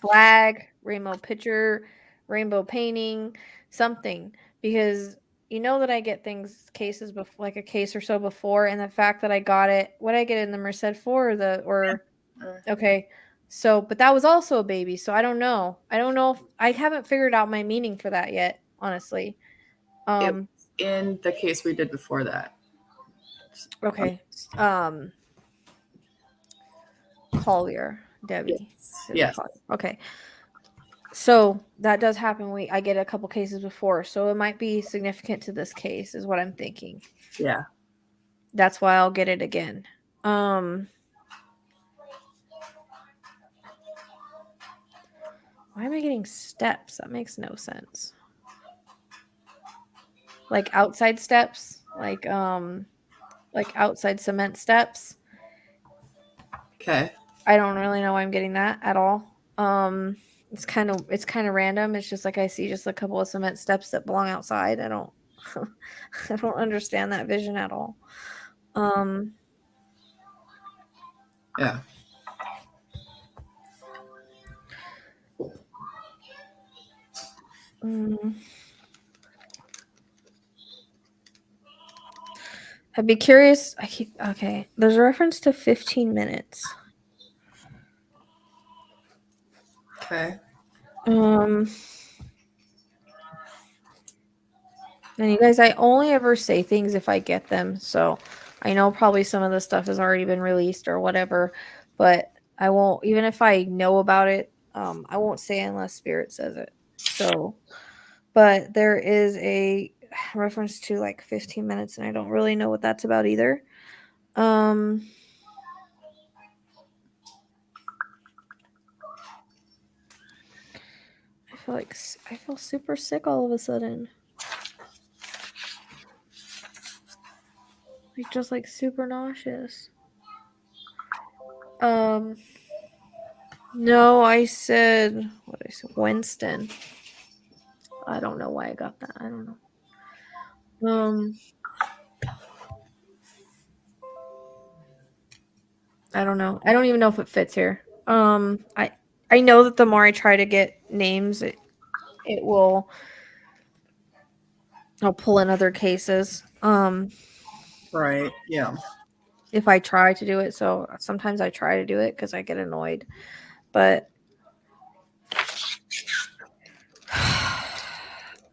Speaker 1: flag, rainbow picture, rainbow painting, something. Because you know that I get cases before, like a case or so before, and the fact that I got it, what I get in the Merced for, okay. So, but that was also a baby, so I don't know. I haven't figured out my meaning for that yet, honestly.
Speaker 2: It was in the case we did before that.
Speaker 1: Okay. Collier, Debbie.
Speaker 2: Yes.
Speaker 1: Okay. So that does happen. I get a couple cases before, so it might be significant to this case, is what I'm thinking.
Speaker 2: Yeah.
Speaker 1: That's why I'll get it again. Why am I getting steps? That makes no sense. Like outside steps, like outside cement steps.
Speaker 2: Okay.
Speaker 1: I don't really know why I'm getting that at all. It's kind of random. It's just like I see just a couple of cement steps that belong outside. I don't I don't understand that vision at all.
Speaker 2: Yeah.
Speaker 1: I'd be curious. Okay. There's a reference to 15 minutes.
Speaker 2: Okay.
Speaker 1: And you guys, I only ever say things if I get them. So I know probably some of the stuff has already been released or whatever, but I won't, even if I know about it, I won't say unless Spirit says it. So, but there is a reference to like 15 minutes, and I don't really know what that's about either. I feel super sick all of a sudden. Like just like super nauseous. No, I said Winston. I don't know why I got that. I don't know. I don't know. I don't even know if it fits here. I know that the more I try to get names, I'll pull in other cases.
Speaker 2: Right. Yeah.
Speaker 1: If I try to do it, so sometimes I try to do it because I get annoyed, but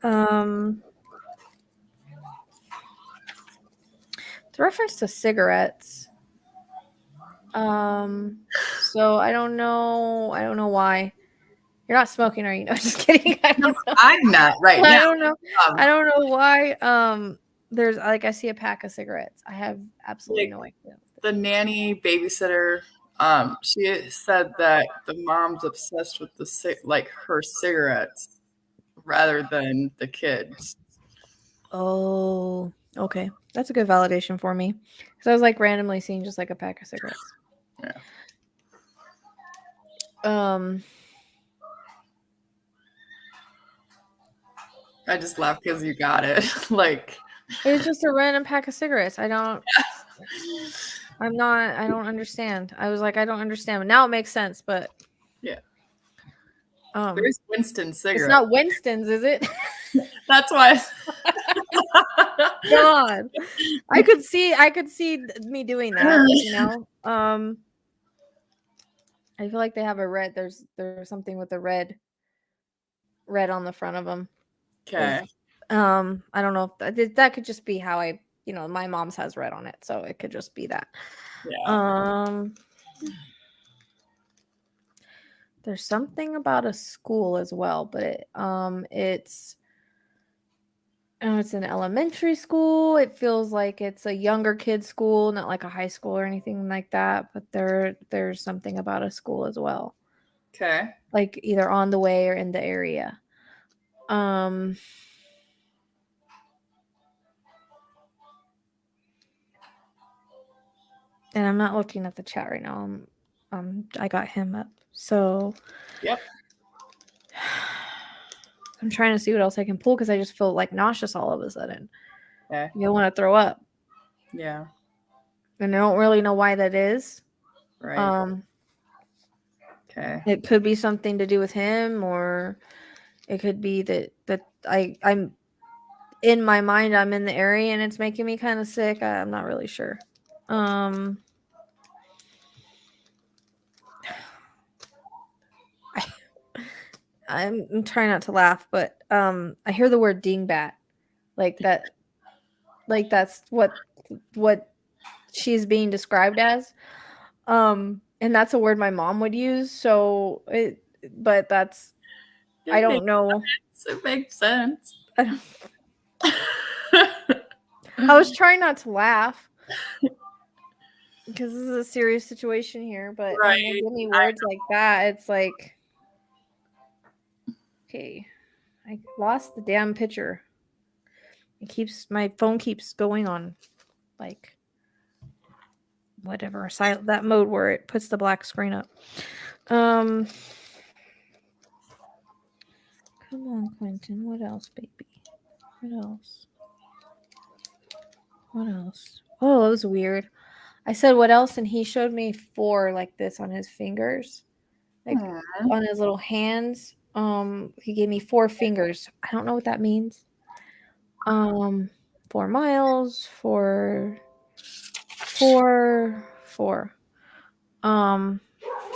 Speaker 1: the reference to cigarettes. So I don't know why. You're not smoking, are you? No, just kidding.
Speaker 2: I'm not right now.
Speaker 1: I don't know. I don't know why. There's like I see a pack of cigarettes. I have absolutely no idea.
Speaker 2: The nanny babysitter She said that the mom's obsessed with her cigarettes rather than the kids.
Speaker 1: Oh, okay. That's a good validation for me. Because I was like randomly seeing just like a pack of cigarettes.
Speaker 2: Yeah. I just laughed because you got it. Like,
Speaker 1: it was just a random pack of cigarettes. I don't understand. I was like, I don't understand. Now it makes sense, but
Speaker 2: yeah.
Speaker 1: um
Speaker 2: There's Winston cigarettes.
Speaker 1: it's not Winston's, is it?
Speaker 2: That's why.
Speaker 1: God. I could see me doing that, you know. I feel like they have a red. There's something with a red on the front of them.
Speaker 2: Okay.
Speaker 1: I don't know if that could just be how my mom's has red on it, so it could just be that.
Speaker 2: Yeah.
Speaker 1: There's something about a school as well, but it's an elementary school. It feels like it's a younger kid's school, not like a high school or anything like that. But there's something about a school as well.
Speaker 2: Okay.
Speaker 1: Like either on the way or in the area. And I'm not looking at the chat right now. I got him up. So
Speaker 2: Yep.
Speaker 1: I'm trying to see what else I can pull because I just feel like nauseous all of a sudden.
Speaker 2: Okay.
Speaker 1: You want to throw up.
Speaker 2: Yeah.
Speaker 1: And I don't really know why that is.
Speaker 2: Right. Okay.
Speaker 1: It could be something to do with him, or it could be that I'm in my mind, I'm in the area and it's making me kind of sick. I'm not really sure. I'm trying not to laugh, but I hear the word dingbat, like that, like that's what she's being described as, and that's a word my mom would use. So but that's I don't know.
Speaker 2: It makes sense.
Speaker 1: I was trying not to laugh because this is a serious situation here, but
Speaker 2: Right.
Speaker 1: when they give me words like that, it's like, okay, I lost the damn picture. My phone keeps going on like whatever that mode where it puts the black screen up. Come on, Quinton. What else, baby? What else? Oh, that was weird. I said what else, and he showed me 4 like this on his fingers, like on his little hands. He gave me 4 fingers. I don't know what that means. 4 miles, 4.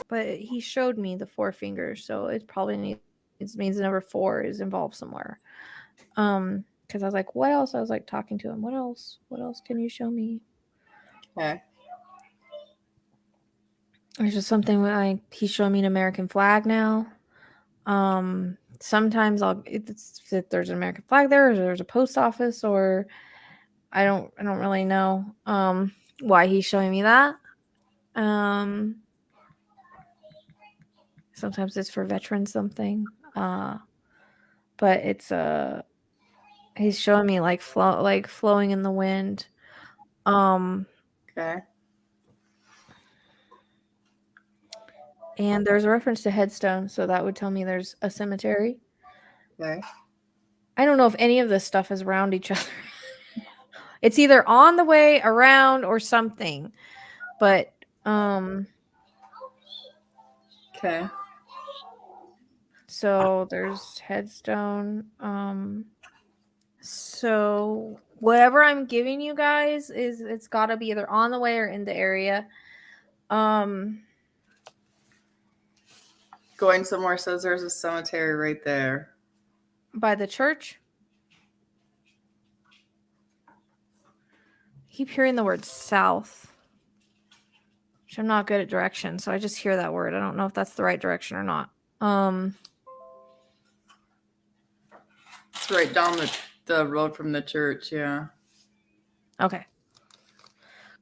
Speaker 1: But he showed me the 4 fingers, so it probably means the number 4 is involved somewhere. Because I was like, what else? I was like talking to him. What else? What else can you show me?
Speaker 2: Okay.
Speaker 1: There's just something he's showing me an American flag now. Sometimes if there's an American flag there, or there's a post office, or I don't really know why he's showing me that. Sometimes it's for veterans something. But it's he's showing me like flowing in the wind.
Speaker 2: Okay.
Speaker 1: And there's a reference to headstone, so that would tell me there's a cemetery.
Speaker 2: Okay.
Speaker 1: I don't know if any of this stuff is around each other. It's either on the way, around, or something. But
Speaker 2: Okay.
Speaker 1: So there's headstone. So whatever I'm giving you guys it's got to be either on the way or in the area.
Speaker 2: Going somewhere says there's a cemetery right there.
Speaker 1: By the church. I keep hearing the word south, which I'm not good at direction, so I just hear that word. I don't know if that's the right direction or not.
Speaker 2: It's right down the road from the church, yeah.
Speaker 1: Okay.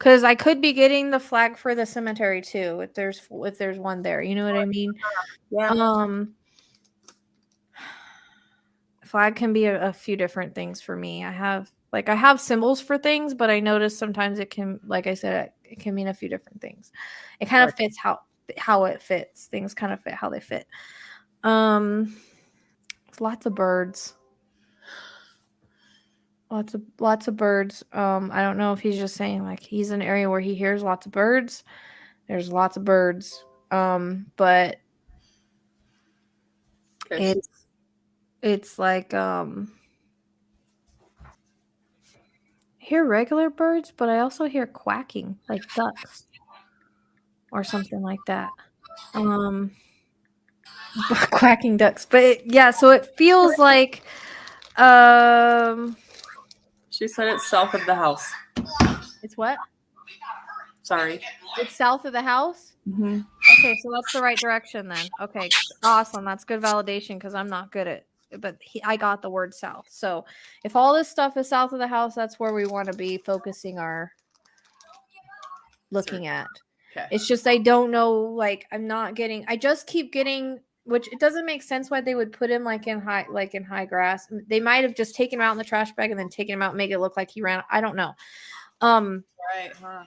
Speaker 1: Because I could be getting the flag for the cemetery too, if there's one there. You know what I mean?
Speaker 2: Yeah.
Speaker 1: Flag can be a few different things for me. I have symbols for things, but I notice sometimes it can, like I said, it can mean a few different things. It kind of fits how it fits. Things kind of fit how they fit. Lots of birds. Lots of birds. I don't know if he's just saying like he's in an area where he hears lots of birds. There's lots of birds. But it's like I hear regular birds, but I also hear quacking like ducks or something like that. Quacking ducks. But yeah, so it feels like
Speaker 2: She said it's south of the house.
Speaker 1: it's what?
Speaker 2: Sorry.
Speaker 1: It's south of the house?
Speaker 2: Mm-hmm.
Speaker 1: Okay, so that's the right direction then. Okay, awesome. That's good validation because I'm not good at but I got the word south. So if all this stuff is south of the house, that's where we want to be focusing our looking at.
Speaker 2: Okay.
Speaker 1: It's just I don't know, like I just keep getting, which it doesn't make sense why they would put him like in high grass. They might have just taken him out in the trash bag and then taken him out and make it look like he ran. I don't know.
Speaker 2: Right, huh?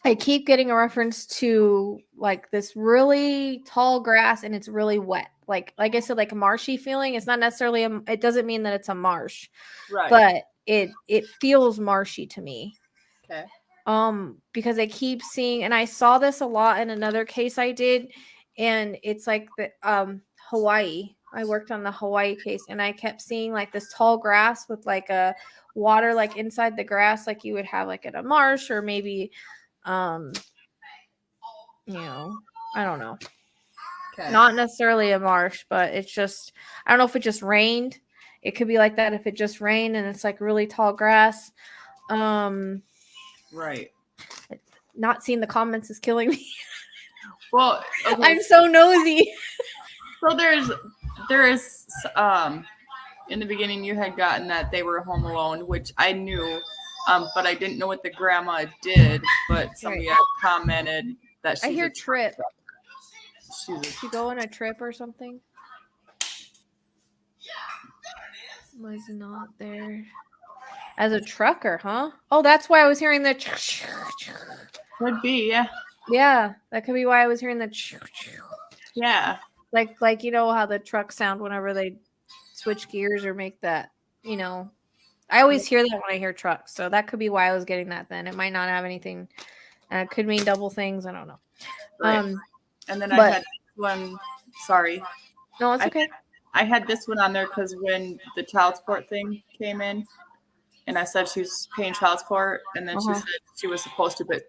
Speaker 1: I keep getting a reference to like this really tall grass and it's really wet. Like I said, like a marshy feeling. It's not necessarily it doesn't mean that it's a marsh.
Speaker 2: Right.
Speaker 1: But it feels marshy to me.
Speaker 2: Okay.
Speaker 1: Because I keep seeing, and I saw this a lot in another case I did, and it's like the Hawaii. I worked on the Hawaii case and I kept seeing like this tall grass with like a water like inside the grass like you would have like at a marsh or maybe you know, I don't know. Okay. Not necessarily a marsh, but it's just I don't know if it just rained. It could be like that if it just rained and it's like really tall grass.
Speaker 2: Right.
Speaker 1: Not seeing the comments is killing me.
Speaker 2: Well, okay.
Speaker 1: I'm so nosy.
Speaker 2: So there is in the beginning you had gotten that they were home alone, which I knew, but I didn't know what the grandma did. But somebody had commented that she's
Speaker 1: I hear trip.
Speaker 2: She
Speaker 1: go on a trip or something. Was not there as a trucker, huh? Oh, that's why I was hearing the.
Speaker 2: Could be, yeah.
Speaker 1: Yeah, that could be why I was hearing the.
Speaker 2: Yeah.
Speaker 1: Like you know how the trucks sound whenever they switch gears or make that, you know. I always hear that when I hear trucks, so that could be why I was getting that. Then it might not have anything. It could mean double things. I don't know.
Speaker 2: Right. And then I had one. Sorry.
Speaker 1: No, it's okay.
Speaker 2: I had this one on there because when the child support thing came in, and I said she was paying child support, and then she said she was supposed to, but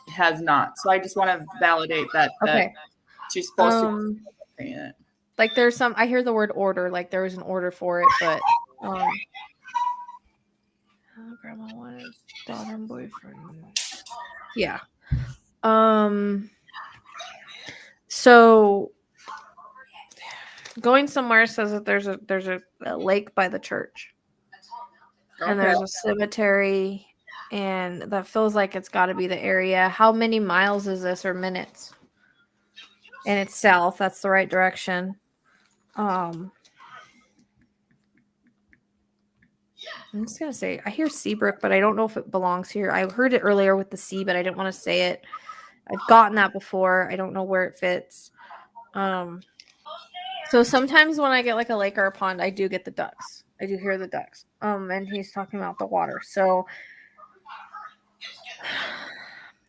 Speaker 2: has not. So I just want to validate that.
Speaker 1: Okay.
Speaker 2: That she's supposed to be paying it.
Speaker 1: Like there's some. I hear the word order. Like there was an order for it, but. Grandma wanted daughter and boyfriend. Yeah. So going somewhere says that there's a lake by the church. Okay. And there's a cemetery, and that feels like it's got to be the area. How many miles is this or minutes? And it's south. That's the right direction. I'm just going to say, I hear Seabrook, but I don't know if it belongs here. I heard it earlier with the C, but I didn't want to say it. I've gotten that before. I don't know where it fits. So sometimes when I get like a lake or a pond, I do get the ducks. I do hear the ducks. And he's talking about the water. So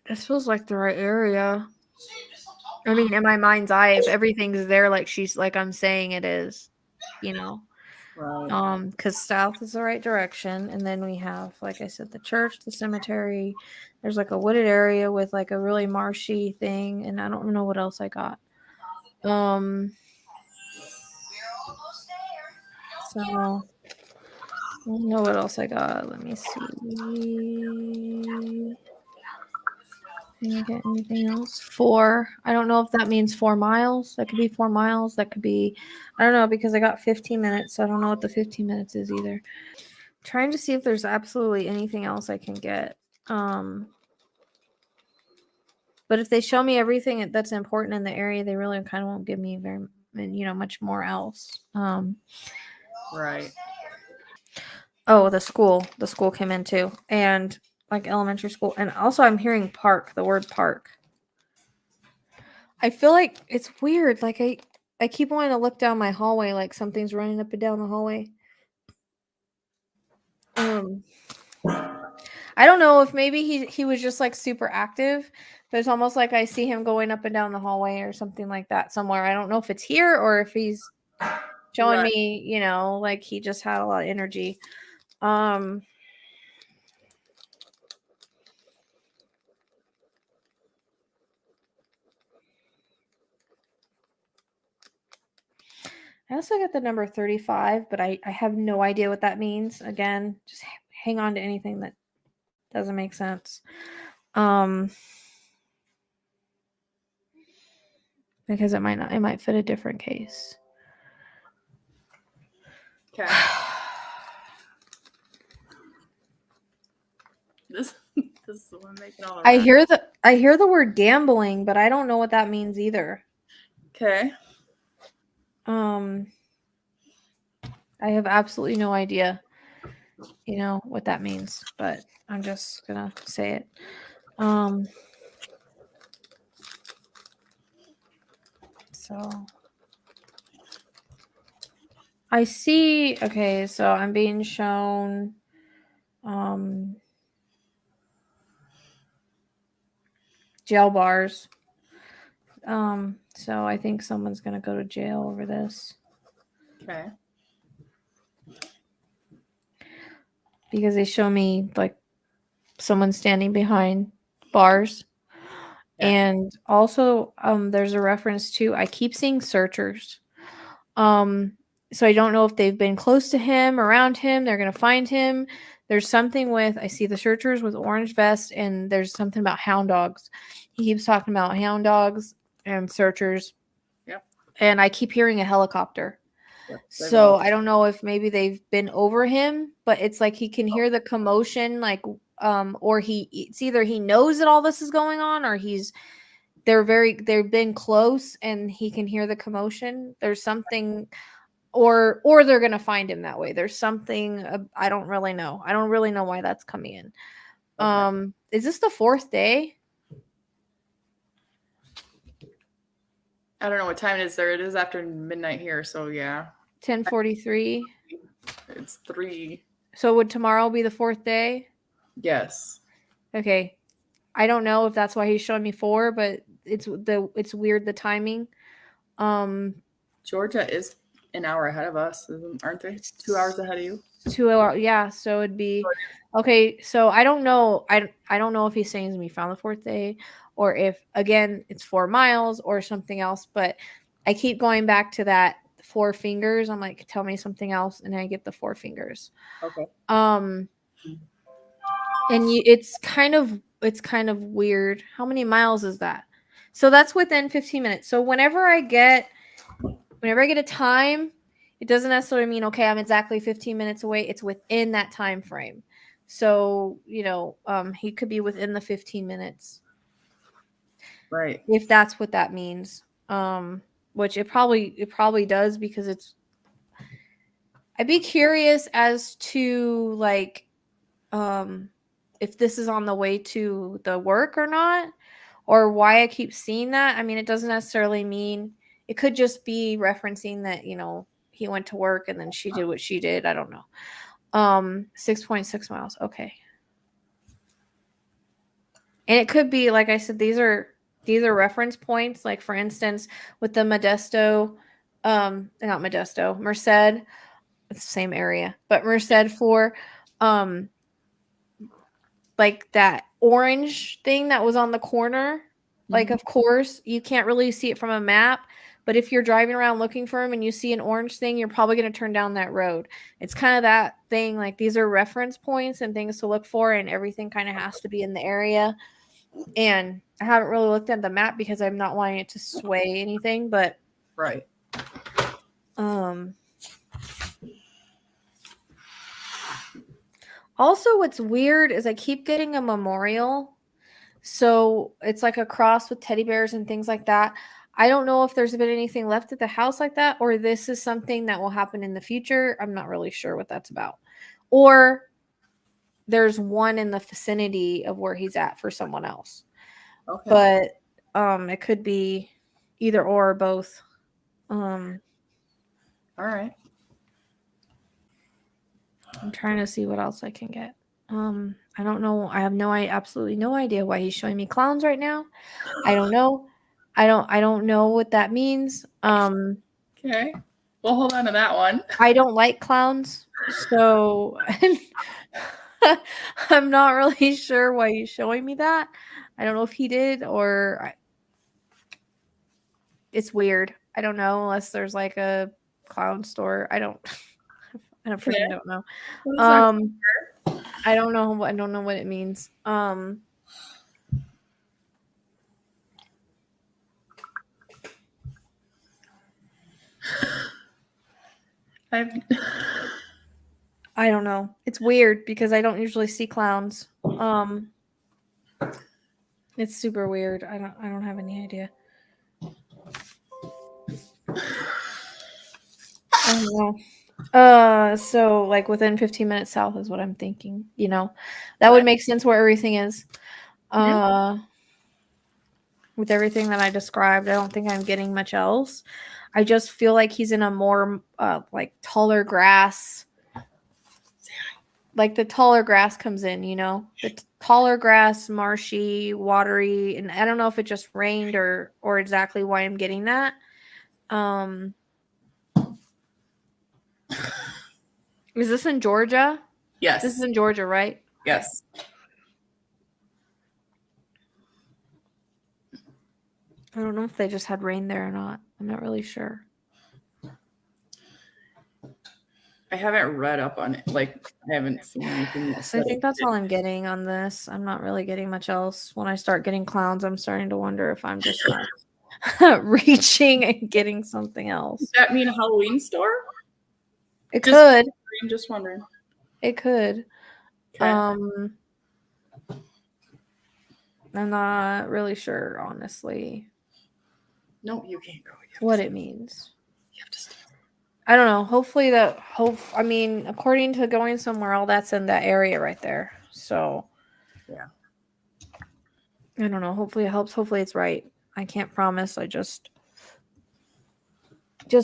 Speaker 1: this feels like the right area. I mean, in my mind's eye, if everything's there, like she's like I'm saying it is, you know. Right. Because south is the right direction, and then we have, like I said, the church, the cemetery. There's like a wooded area with like a really marshy thing, and I don't know what else I got. So I don't know what else I got. Let me see. Can I get anything else? 4. I don't know if that means 4 miles. That could be 4 miles. That could be, I don't know, because I got 15 minutes. So I don't know what the 15 minutes is either. Trying to see if there's absolutely anything else I can get. But if they show me everything that's important in the area, they really kind of won't give me very, much more else.
Speaker 2: Right.
Speaker 1: Oh, the school came in too, and like elementary school, and also I'm hearing park, the word park. I feel like it's weird. Like I keep wanting to look down my hallway, like something's running up and down the hallway. I don't know if maybe he was just like super active, but it's almost like I see him going up and down the hallway or something like that somewhere. I don't know if it's here or if he's showing
Speaker 2: Right.
Speaker 1: me, like he just had a lot of energy. I also got the number 35, but I have no idea what that means. Again, just hang on to anything that doesn't make sense. Because it might fit a different case.
Speaker 2: Okay. This is the one making all the
Speaker 1: I
Speaker 2: rest.
Speaker 1: hear the word gambling, but I don't know what that means either.
Speaker 2: Okay.
Speaker 1: I have absolutely no idea, what that means, but I'm just gonna say it. So I see. Okay, so I'm being shown. Jail bars. So I think someone's gonna go to jail over this.
Speaker 2: Okay.
Speaker 1: Because they show me like someone standing behind bars.
Speaker 2: Yeah.
Speaker 1: And also there's a reference to I keep seeing searchers. So I don't know if they've been close to him, around him, they're gonna find him. There's something with I see the searchers with orange vest, and there's something about hound dogs. He keeps talking about hound dogs and searchers.
Speaker 2: Yep.
Speaker 1: And I keep hearing a helicopter.
Speaker 2: Yep.
Speaker 1: So I don't know if maybe they've been over him, but it's like he can hear the commotion, like or it's either he knows that all this is going on, or they've been close and he can hear the commotion. There's something, or they're gonna find him that way. There's something I don't really know. I don't really know why that's coming in.
Speaker 2: Okay.
Speaker 1: Is this the fourth day?
Speaker 2: I don't know what time it is there. It is after midnight here, so yeah.
Speaker 1: 10:43.
Speaker 2: It's 3.
Speaker 1: So would tomorrow be the fourth day?
Speaker 2: Yes.
Speaker 1: Okay. I don't know if that's why he's showing me 4, but it's weird the timing.
Speaker 2: Georgia is an hour ahead of us, aren't they? 2 hours ahead of you.
Speaker 1: 2 hours, yeah. So it'd be okay. So I don't know. I don't know if he's saying we found the fourth day, or if again it's 4 miles or something else. But I keep going back to that 4 fingers. I'm like, tell me something else, and I get the 4 fingers.
Speaker 2: Okay.
Speaker 1: And it's kind of weird. How many miles is that? So that's within 15 minutes. So whenever I get a time, it doesn't necessarily mean okay, I'm exactly 15 minutes away. It's within that time frame. So, he could be within the 15 minutes.
Speaker 2: Right.
Speaker 1: If that's what that means. Which it probably does, because I'd be curious as to like if this is on the way to the work or not, or why I keep seeing that. I mean, it doesn't necessarily mean, it could just be referencing that, he went to work and then she did what she did. I don't know. 6.6 miles. Okay. And it could be, like I said, these are reference points. Like for instance, with the Modesto, not Modesto, Merced, it's the same area, but Merced for, like that orange thing that was on the corner. Like, of course, you can't really see it from a map, but if you're driving around looking for him and you see an orange thing, you're probably going to turn down that road. It's kind of that thing. Like, these are reference points and things to look for, and everything kind of has to be in the area. And I haven't really looked at the map because I'm not wanting it to sway anything, but
Speaker 2: Right.
Speaker 1: Also what's weird is I keep getting a memorial. So it's like a cross with teddy bears and things like that. I don't know if there's been anything left at the house like that, or this is something that will happen in the future. I'm not really sure what that's about. Or there's one in the vicinity of where he's at for someone else.
Speaker 2: Okay.
Speaker 1: But it could be either or both.
Speaker 2: All right.
Speaker 1: I'm trying to see what else I can get. I don't know. I have absolutely no idea why he's showing me clowns right now. I don't know. I don't know what that means.
Speaker 2: Okay. We'll hold on to that one.
Speaker 1: I don't like clowns, so I'm not really sure why he's showing me that. I don't know if he did or it's weird. I don't know unless there's like a clown store. I don't freaking don't know.
Speaker 2: What is that?
Speaker 1: I don't know. I don't know what it means. I don't know. It's weird because I don't usually see clowns. It's super weird. I don't have any idea. I don't know. So like within 15 minutes south is what I'm thinking, you know. That would make sense where everything is. With everything that I described, I don't think I'm getting much else. I just feel like he's in a more like taller grass. Like the taller grass comes in, you know, the taller grass, marshy, watery, and I don't know if it just rained or exactly why I'm getting that. Is this in Georgia?
Speaker 2: Yes.
Speaker 1: This is in Georgia, right?
Speaker 2: Yes.
Speaker 1: I don't know if they just had rain there or not. I'm not really sure.
Speaker 2: I haven't read up on it. Like, I haven't seen anything.
Speaker 1: So I think that's all I'm getting on this. I'm not really getting much else. When I start getting clowns, I'm starting to wonder if I'm just reaching and getting something else.
Speaker 2: Does that mean a Halloween store?
Speaker 1: It could.
Speaker 2: I'm just wondering.
Speaker 1: It could.
Speaker 2: Okay.
Speaker 1: I'm not really sure, honestly.
Speaker 2: No, you can't go.
Speaker 1: What it means.
Speaker 2: You have to stay.
Speaker 1: I don't know. Hopefully I mean, according to going somewhere, all that's in that area right there. So
Speaker 2: yeah.
Speaker 1: I don't know. Hopefully it helps. Hopefully it's right. I can't promise. I just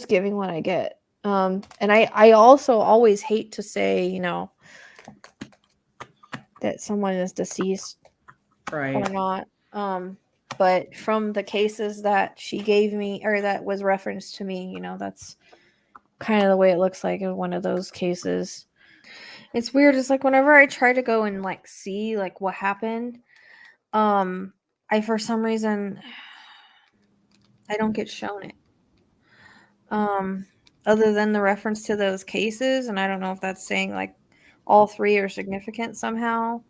Speaker 1: giving what I get. And I also always hate to say, you know, that someone is deceased
Speaker 2: Right.
Speaker 1: or not. But from the cases that she gave me or that was referenced to me, you know, that's kind of the way it looks like in one of those cases. It's weird. It's like whenever I try to go and like see like what happened, I for some reason I don't get shown it. Other than the reference to those cases, and I don't know if that's saying like all three are significant somehow.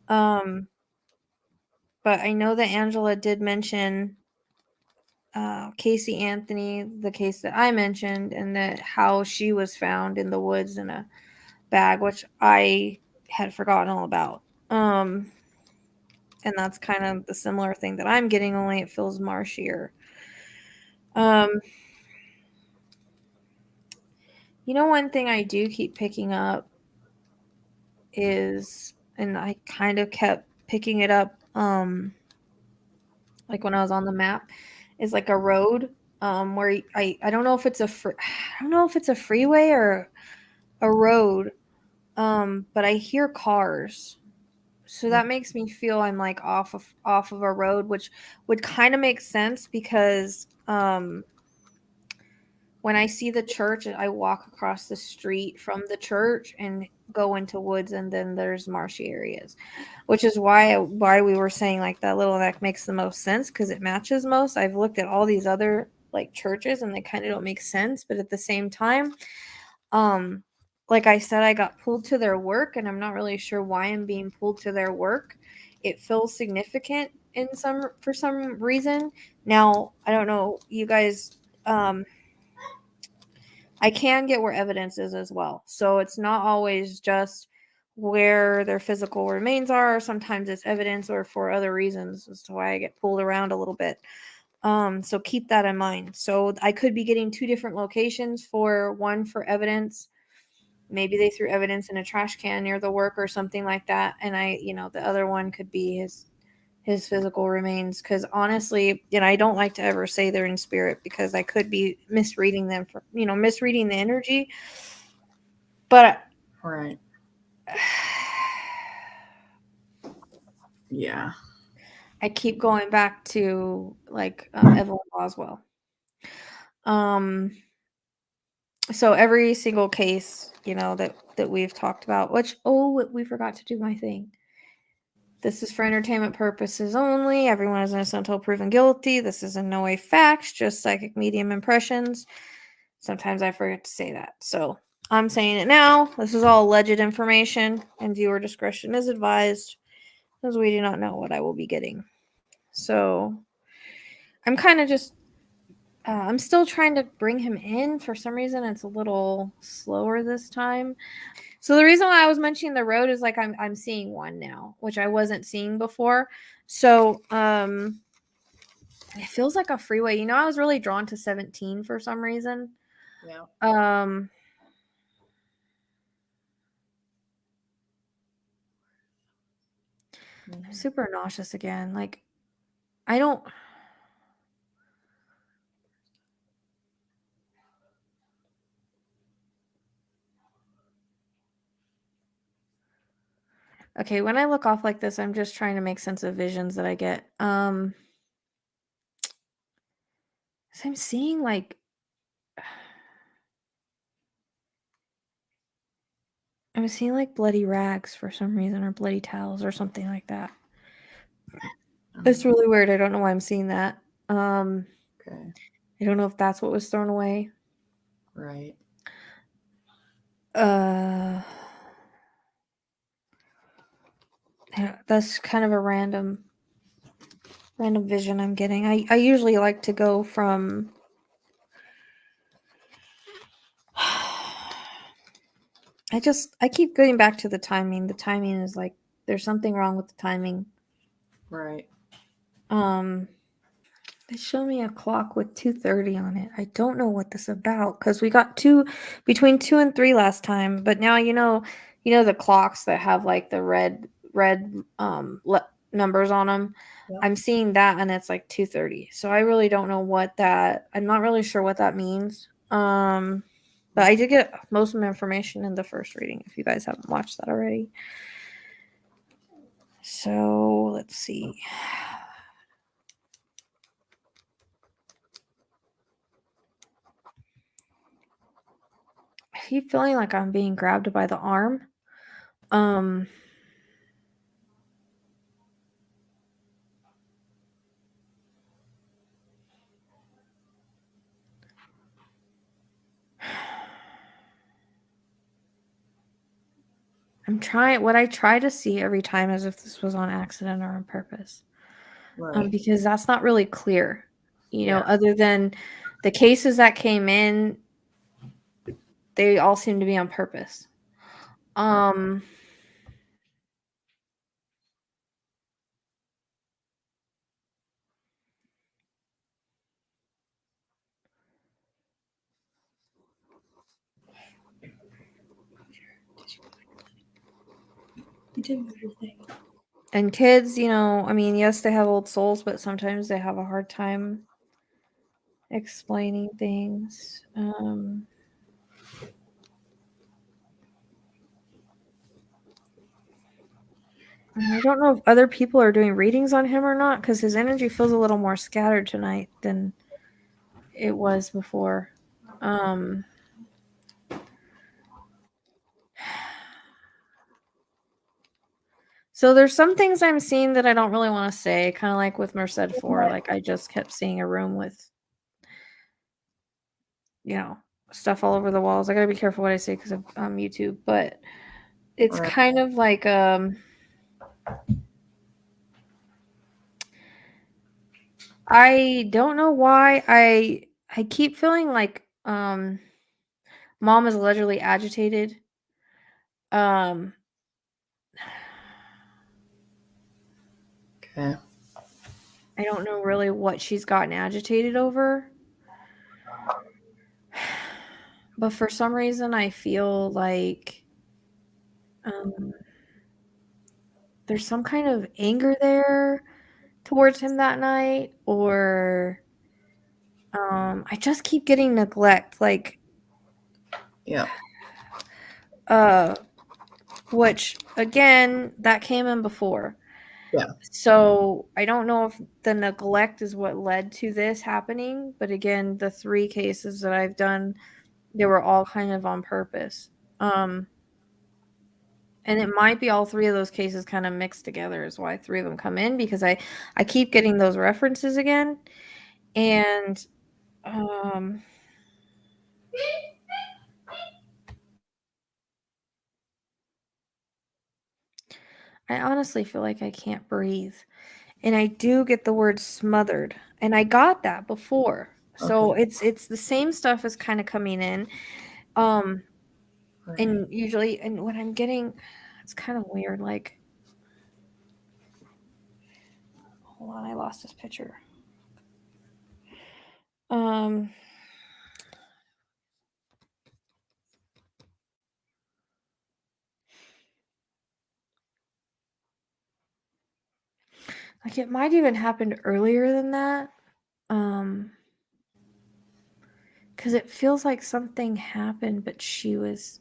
Speaker 1: But I know that Angela did mention Casey Anthony, the case that I mentioned, and that how she was found in the woods in a bag, which I had forgotten all about. And that's kind of the similar thing that I'm getting, only it feels marshier. You know, one thing I do keep picking up is, and I kind of kept picking it up, like when I was on the map, is like a road, where I don't know if it's I don't know if it's a freeway or a road, but I hear cars. So that makes me feel I'm like off of a road, which would kind of make sense because when I see the church, I walk across the street from the church and go into woods, and then there's marshy areas, which is why we were saying like that makes the most sense because it matches most. I've looked at all these other like churches and they kind of don't make sense, but at the same time, like I said, I got pulled to their work, and I'm not really sure why I'm being pulled to their work. It feels significant for some reason. Now, I don't know, you guys, I can get where evidence is as well. So it's not always just where their physical remains are. Sometimes it's evidence or for other reasons as to why I get pulled around a little bit. So keep that in mind. So I could be getting 2 different locations, for one for evidence. Maybe they threw evidence in a trash can near the work or something like that. And the other one could be his physical remains. Because honestly, I don't like to ever say they're in spirit, because I could be misreading them misreading the energy. But
Speaker 2: Right. Yeah.
Speaker 1: I keep going back to like Evelyn Boswell. So every single case, that we've talked about, which we forgot to do my thing. This is for entertainment purposes only. Everyone is innocent until proven guilty. This is in no way facts, just psychic medium impressions. Sometimes I forget to say that. So I'm saying it now. This is all alleged information, and viewer discretion is advised, because we do not know what I will be getting. So I'm kind of just I'm still trying to bring him in. For some reason, it's a little slower this time. So the reason why I was mentioning the road is like I'm seeing one now, which I wasn't seeing before. So it feels like a freeway. I was really drawn to 17 for some reason.
Speaker 2: Yeah.
Speaker 1: I'm super nauseous again. Like, I don't. Okay, when I look off like this, I'm just trying to make sense of visions that I get. So I'm seeing like bloody rags for some reason, or bloody towels or something like that. It's really weird. I don't know why I'm seeing that.
Speaker 2: Okay.
Speaker 1: I don't know if that's what was thrown away.
Speaker 2: Right.
Speaker 1: Yeah, that's kind of a random vision I'm getting. I usually like to go from I keep going back to the timing. The timing is like, there's something wrong with the timing.
Speaker 2: Right.
Speaker 1: They show me a clock with 2:30 on it. I don't know what this is about, because we got between 2 and 3 last time, but now the clocks that have like the red numbers on them.
Speaker 2: Yep.
Speaker 1: I'm seeing that, and it's like 2:30. So I really don't know I'm not really sure what that means. But I did get most of my information in the first reading, if you guys haven't watched that already. So let's see. I keep feeling like I'm being grabbed by the arm. I'm trying. What I try to see every time is if this was on accident or on purpose.
Speaker 2: Right.
Speaker 1: Because that's not really clear.
Speaker 2: Yeah.
Speaker 1: Other than the cases that came in, they all seem to be on purpose.
Speaker 2: You did everything.
Speaker 1: And kids, yes, they have old souls, but sometimes they have a hard time explaining things. I don't know if other people are doing readings on him or not, because his energy feels a little more scattered tonight than it was before. So there's some things I'm seeing that I don't really want to say, kind of like with Merced 4. Like, I just kept seeing a room with, stuff all over the walls. I gotta be careful what I say because of YouTube, but it's
Speaker 2: Right.
Speaker 1: kind of like I don't know why I keep feeling like mom is allegedly agitated.
Speaker 2: Okay.
Speaker 1: I don't know really what she's gotten agitated over. But for some reason, I feel like um, there's some kind of anger there towards him that night, or I just keep getting neglect, like,
Speaker 2: Yeah.
Speaker 1: uh, which again, that came in before.
Speaker 2: Yeah.
Speaker 1: So I don't know if the neglect is what led to this happening, but again, the 3 cases that I've done, they were all kind of on purpose. And it might be all 3 of those cases kind of mixed together is why 3 of them come in, because I keep getting those references again. And I honestly feel like I can't breathe. And I do get the word smothered. And I got that before. So
Speaker 2: Okay.
Speaker 1: it's the same stuff is kind of coming in. Um
Speaker 2: Right.
Speaker 1: and usually, and what I'm getting, it's kind of weird, like, hold on, I lost this picture. Um like, it might even happened earlier than that. Because it feels like something happened, but she was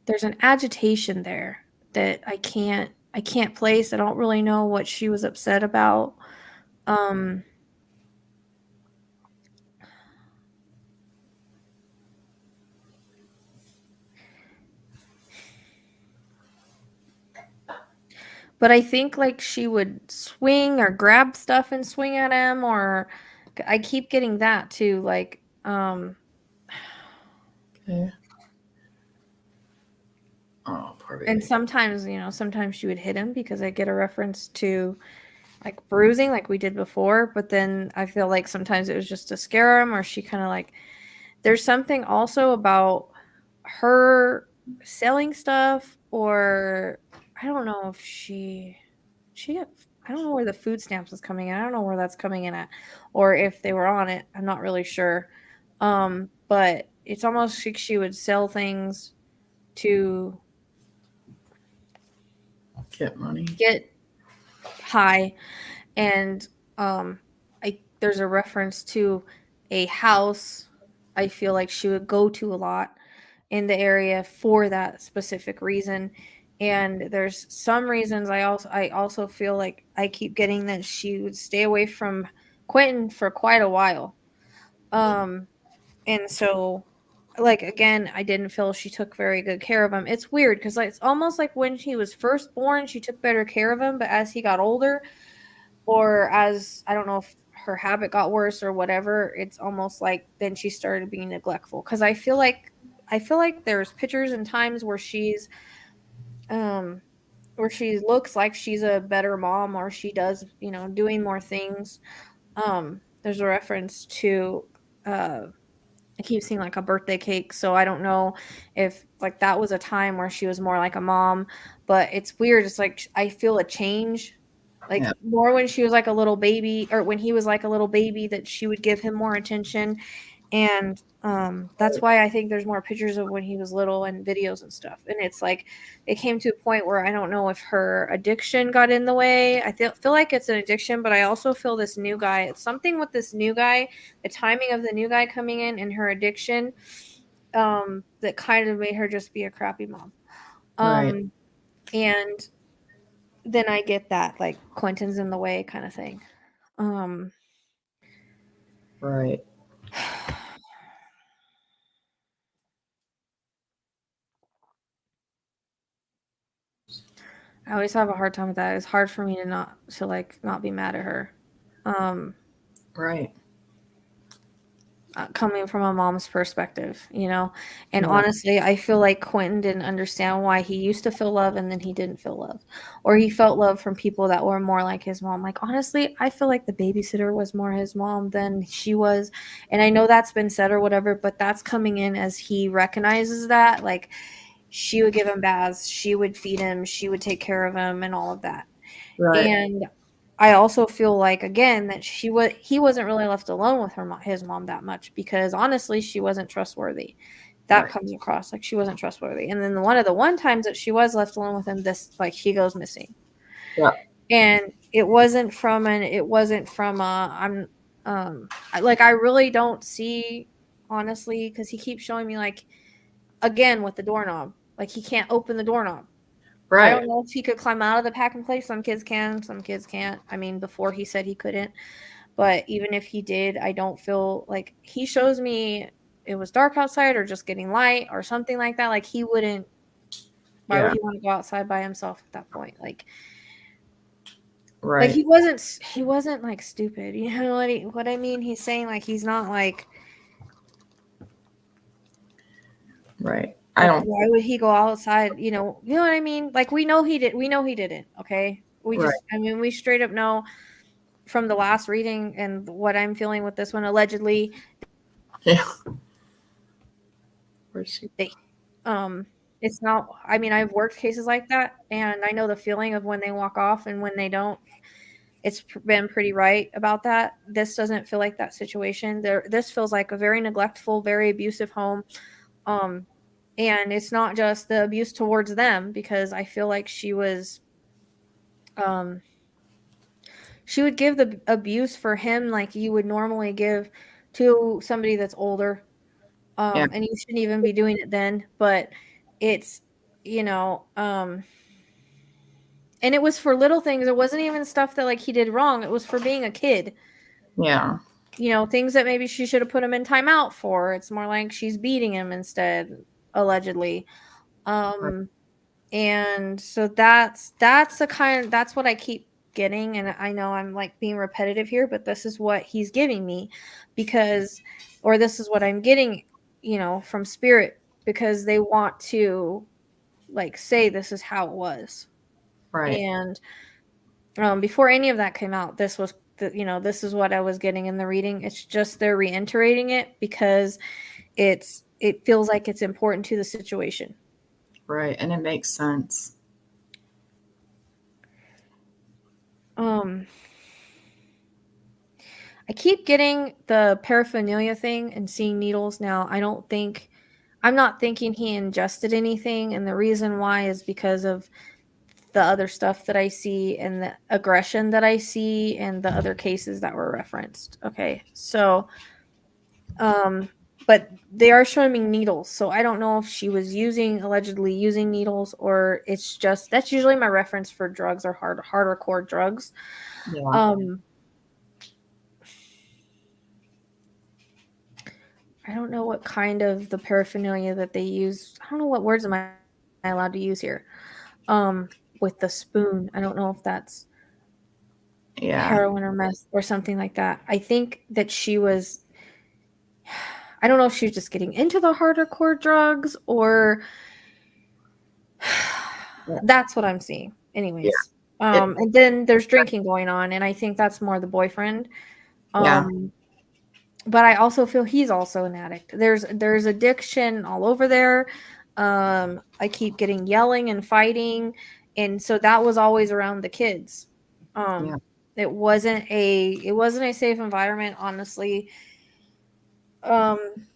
Speaker 1: there's an agitation there that I can't place. I don't really know what she was upset about. Um but I think, like, she would swing or grab stuff and swing at him, or I keep getting that too, like,
Speaker 2: Okay. Oh, poor
Speaker 1: and
Speaker 2: baby.
Speaker 1: sometimes she would hit him, because I get a reference to, like, bruising like we did before, but then I feel like sometimes it was just to scare him, or she kind of, like, there's something also about her selling stuff, or I don't know if she I don't know where the food stamps is coming in. I don't know where that's coming in at, or if they were on it. I'm not really sure. But it's almost like she would sell things to
Speaker 2: Get money.
Speaker 1: get high, and I there's a reference to a house I feel like she would go to a lot in the area for that specific reason. And there's some reasons I also feel like I keep getting that she would stay away from Quinton for quite a while. Um and so, like, again, I didn't feel she took very good care of him. It's weird because, like, it's almost like when he was first born, she took better care of him, but as he got older, or as I don't know if her habit got worse or whatever, it's almost like then she started being neglectful. Because I feel like there's pictures and times um where she looks like she's a better mom, or she does, doing more things. There's a reference to uh I keep seeing, like, a birthday cake, so I don't know if, like, that was a time where she was more like a mom, but it's weird. It's like I feel a change, like,
Speaker 2: Yeah.
Speaker 1: more when she was like a little baby, or when he was like a little baby, that she would give him more attention. And that's why I think there's more pictures of when he was little and videos and stuff. And it's like it came to a point where I don't know if her addiction got in the way. I feel like it's an addiction, but I also feel this new guy. It's something with this new guy, the timing of the new guy coming in and her addiction, that kind of made her just be a crappy mom.
Speaker 2: Right.
Speaker 1: And then I get that, like, Quentin's in the way kind of thing. Um,
Speaker 2: Right.
Speaker 1: I always have a hard time with that. It's hard for me to not be mad at her. Um,
Speaker 2: Right.
Speaker 1: Coming from a mom's perspective. And
Speaker 2: Yeah.
Speaker 1: honestly, I feel like Quentin didn't understand why he used to feel love and then he didn't feel love, or he felt love from people that were more like his mom. Like, honestly, I feel like the babysitter was more his mom than she was. And I know that's been said or whatever, but that's coming in as he recognizes that, like, she would give him baths, she would feed him, she would take care of him, and all of that.
Speaker 2: Right.
Speaker 1: And I also feel like, again, that he wasn't really left alone with his mom that much, because honestly, she wasn't trustworthy. That
Speaker 2: Right.
Speaker 1: comes across like she wasn't trustworthy. And then one of the one times that she was left alone with him, this, like, he goes missing.
Speaker 2: Yeah.
Speaker 1: And it wasn't from I really don't see, honestly, because he keeps showing me, like, again with the doorknob, like, he can't open the doorknob. I
Speaker 2: Right.
Speaker 1: don't know if he could climb out of the pack and play. Some kids can, some kids can't. I mean, before he said he couldn't, but even if he did, I don't feel like he shows me it was dark outside or just getting light or something like that. Like, he wouldn't. Why would
Speaker 2: Yeah.
Speaker 1: he want to go outside by himself at that point? Like
Speaker 2: Right.
Speaker 1: he wasn't like stupid. You know what I mean? He's saying, like, he's not like
Speaker 2: Right. I
Speaker 1: like
Speaker 2: don't.
Speaker 1: why would he go outside? You know what I mean? Like, we know he did. We know he didn't. Okay,
Speaker 2: Right.
Speaker 1: I mean, we straight up know from the last reading and what I'm feeling with this one, allegedly,
Speaker 2: Yeah. Where's she?
Speaker 1: they, it's not. I mean, I've worked cases like that, and I know the feeling of when they walk off and when they don't. It's been pretty right about that. This doesn't feel like that situation. This feels like a very neglectful, very abusive home. Um, and it's not just the abuse towards them, because I feel like um, she would give the abuse for him like you would normally give to somebody that's older.
Speaker 2: Yeah.
Speaker 1: And you shouldn't even be doing it then, but it's, you know, and it was for little things. It wasn't even stuff that, like, he did wrong. It was for being a kid.
Speaker 2: Yeah.
Speaker 1: Things that maybe she should have put him in timeout for. It's more like she's beating him instead, allegedly.
Speaker 2: Right.
Speaker 1: Um, and so that's what I keep getting. And I know I'm, like, being repetitive here, but this is what he's giving me, or this is what I'm getting, from spirit, because they want to, like, say this is how it was.
Speaker 2: Right.
Speaker 1: And before any of that came out, this is what I was getting in the reading. It's just they're reiterating it because it feels like it's important to the situation.
Speaker 2: Right. And it makes sense.
Speaker 1: Um, I keep getting the paraphernalia thing and seeing needles now. I'm not thinking he ingested anything, and the reason why is because of the other stuff that I see and the aggression that I see and the other cases that were referenced. Okay. So, but they are showing me needles. So I don't know if she was allegedly using needles, or it's just, that's usually my reference for drugs or harder core drugs.
Speaker 2: Yeah.
Speaker 1: Um, I don't know what kind of the paraphernalia that they use. I don't know what words am I allowed to use here. With the spoon, I don't know if that's
Speaker 2: Yeah.
Speaker 1: heroin or meth or something like that. I think that I don't know if she was just getting into the harder core drugs, or
Speaker 2: Yeah.
Speaker 1: that's what I'm seeing.
Speaker 2: Yeah.
Speaker 1: Anyways.
Speaker 2: It,
Speaker 1: And then there's drinking going on, and I think that's more the boyfriend.
Speaker 2: yeah.
Speaker 1: Um, but I also feel he's also an addict. There's addiction all over there. I keep getting yelling and fighting, and so that was always around the kids.
Speaker 2: Yeah.
Speaker 1: It wasn't a safe environment, honestly. Um,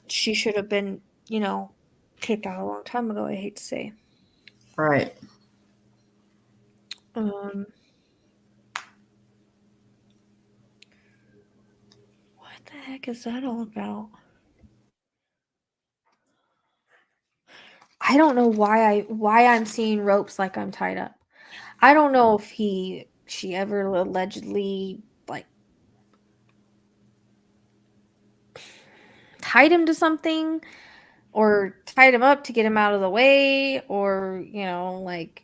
Speaker 1: she should have been, kicked out a long time ago, I hate to say.
Speaker 2: Right.
Speaker 1: Um, what the heck is that all about? I don't know why I'm seeing ropes like I'm tied up. I don't know if she ever allegedly, like, tied him to something or tied him up to get him out of the way, or like,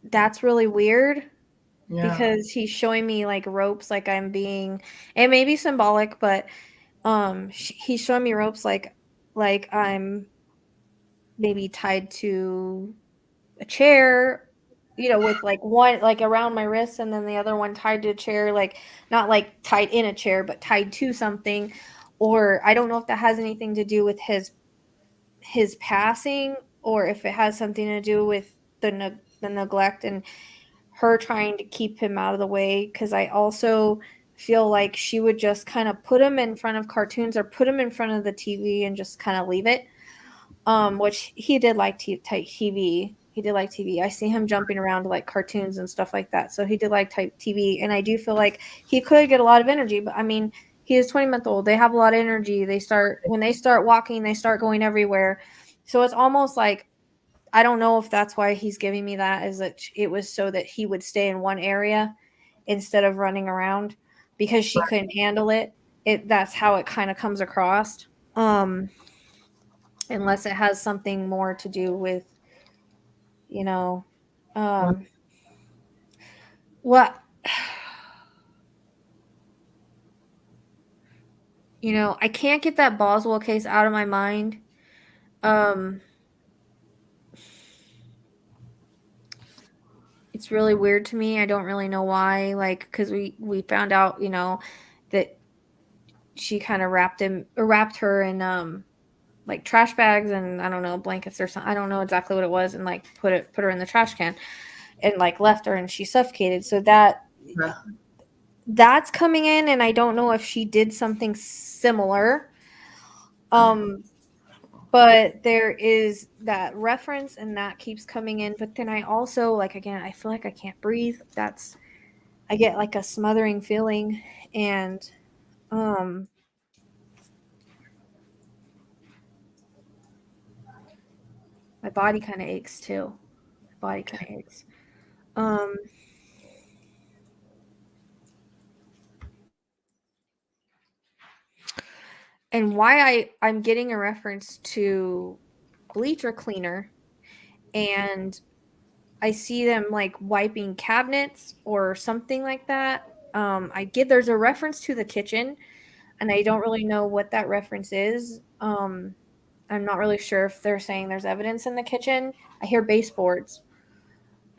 Speaker 1: that's really weird,
Speaker 2: Yeah.
Speaker 1: because he's showing me, like, ropes like I'm being, it may be symbolic, but he's showing me ropes like I'm maybe tied to a chair, with, like, one, like, around my wrist, and then the other one tied to a chair, like, not like tied in a chair, but tied to something. Or I don't know if that has anything to do with his passing, or if it has something to do with the neglect. And her trying to keep him out of the way, because I also feel like she would just kind of put him in front of cartoons or put him in front of the TV and just kind of leave it. Which he did like TV. He did like TV. I see him jumping around to like cartoons and stuff like that. So he did like type TV, and I do feel like he could get a lot of energy. But I mean, he is 20-month old. They have a lot of energy. When they start walking, they start going everywhere. So it's almost like, I don't know if that's why he's giving me that, is that it was so that he would stay in one area instead of running around, because she couldn't handle it. That's how it kind of comes across. Unless it has something more to do with, you know, what, I can't get that Boswell case out of my mind. It's really weird to me. I don't really know why, like, because we found out, that she kind of wrapped her in like trash bags and, I don't know, blankets or something. I don't know exactly what it was, and like put her in the trash can and like left her, and she suffocated. So that's coming in, and I don't know if she did something similar. But there is that reference, and that keeps coming in. But then I also, like, again, I feel like I can't breathe. I get like a smothering feeling, and my body kind of aches too. My body kind of aches. And why I'm getting a reference to bleacher cleaner, and I see them like wiping cabinets or something like that. There's a reference to the kitchen, and I don't really know what that reference is. I'm not really sure if they're saying there's evidence in the kitchen. I hear baseboards.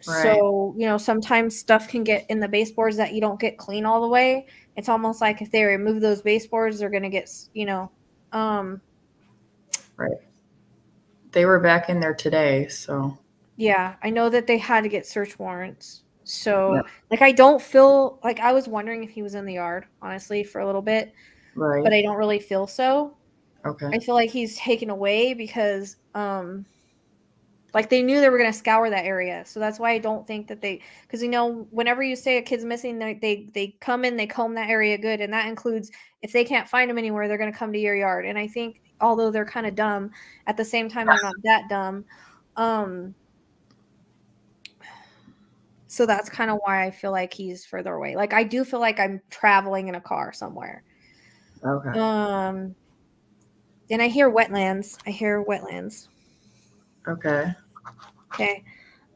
Speaker 2: Right.
Speaker 1: So, sometimes stuff can get in the baseboards that you don't get clean all the way. It's almost like if they remove those baseboards, they're going to get,
Speaker 2: Right. They were back in there today, so.
Speaker 1: yeah, I know that they had to get search warrants. So,
Speaker 2: Yeah.
Speaker 1: like, I don't feel like, I was wondering if he was in the yard, honestly, for a little bit,
Speaker 2: Right.
Speaker 1: but I don't really feel so.
Speaker 2: Okay.
Speaker 1: I feel like he's taken away because, like, they knew they were going to scour that area. So that's why I don't think that because, whenever you say a kid's missing, they come in, they comb that area good. And that includes, if they can't find him anywhere, they're going to come to your yard. And I think, although they're kind of dumb, at the same time, they're not that dumb. So that's kind of why I feel like he's further away. Like, I do feel like I'm traveling in a car somewhere.
Speaker 2: Okay.
Speaker 1: And I hear wetlands.
Speaker 2: Okay.
Speaker 1: Okay.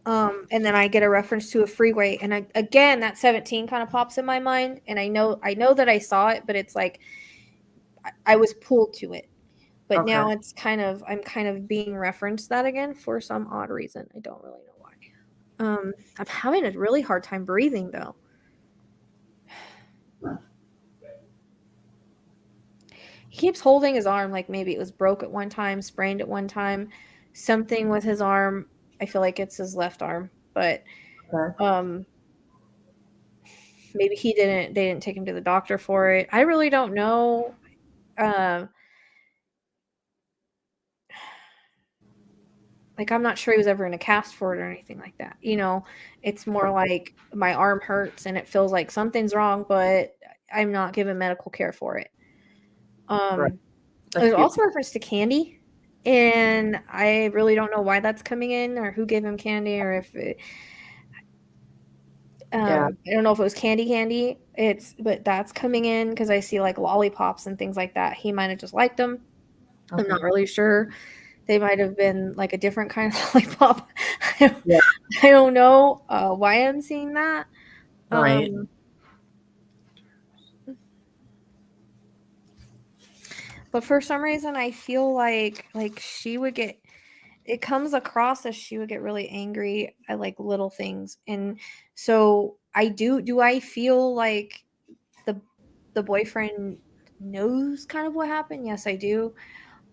Speaker 1: And then I get a reference to a freeway, and again, that 17 kind of pops in my mind, and I know that I saw it, but it's like I was pulled to it. But
Speaker 2: Okay.
Speaker 1: now I'm kind of being referenced that again for some odd reason. I don't really know why. I'm having a really hard time breathing though. He keeps holding his arm like maybe it was broke at one time, sprained at one time, something with his arm. I feel like it's his left arm, but
Speaker 2: Okay.
Speaker 1: maybe they didn't take him to the doctor for it. I really don't know. Like, I'm not sure he was ever in a cast for it or anything like that. It's more like my arm hurts and it feels like something's wrong, but I'm not given medical care for it.
Speaker 2: Right.
Speaker 1: There's also reference to candy, and I really don't know why that's coming in or who gave him candy, or if
Speaker 2: Yeah.
Speaker 1: I don't know if it was candy. But that's coming in because I see like lollipops and things like that. He might have just liked them.
Speaker 2: Okay.
Speaker 1: I'm not really sure. They might have been like a different kind of lollipop.
Speaker 2: Yeah.
Speaker 1: I don't know why I'm seeing that.
Speaker 2: Right.
Speaker 1: But for some reason, I feel like it comes across as she would get really angry at like little things. And so do I feel like the boyfriend knows kind of what happened? Yes, I do.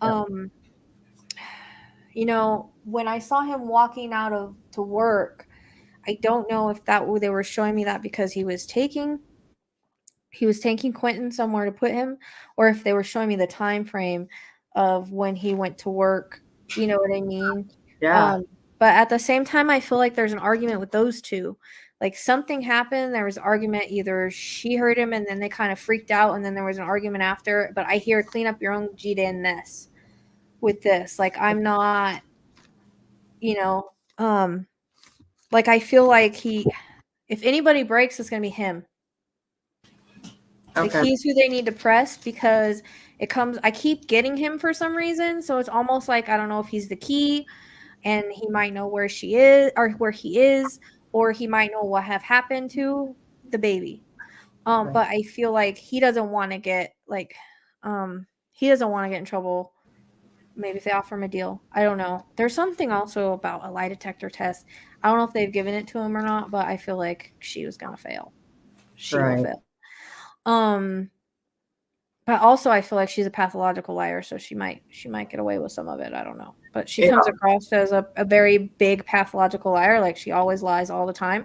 Speaker 2: Yep.
Speaker 1: When I saw him walking out of to work, I don't know if they were showing me that because he was taking Quinton somewhere to put him, or if they were showing me the time frame of when he went to work. You know what I mean?
Speaker 2: Yeah.
Speaker 1: But at the same time, I feel like there's an argument with those two. Like something happened, there was an argument. Either she heard him, and then they kind of freaked out, and then there was an argument after. But I hear clean up your own G-Dan mess with this. Like I'm not, you know, like I feel like if anybody breaks, it's gonna be him. Like
Speaker 2: Okay.
Speaker 1: he's who they need to press because I keep getting him for some reason. So it's almost like I don't know if he's the key and he might know where she is or where he is, or he might know what have happened to the baby. But I feel like he doesn't want to get he doesn't want to get in trouble. Maybe if they offer him a deal. I don't know. There's something also about a lie detector test. I don't know if they've given it to him or not, but I feel like she was gonna fail. She will fail. But also I feel like she's a pathological liar, so she might get away with some of it. I don't know. But she comes across as a very big pathological liar. Like she always lies all the time.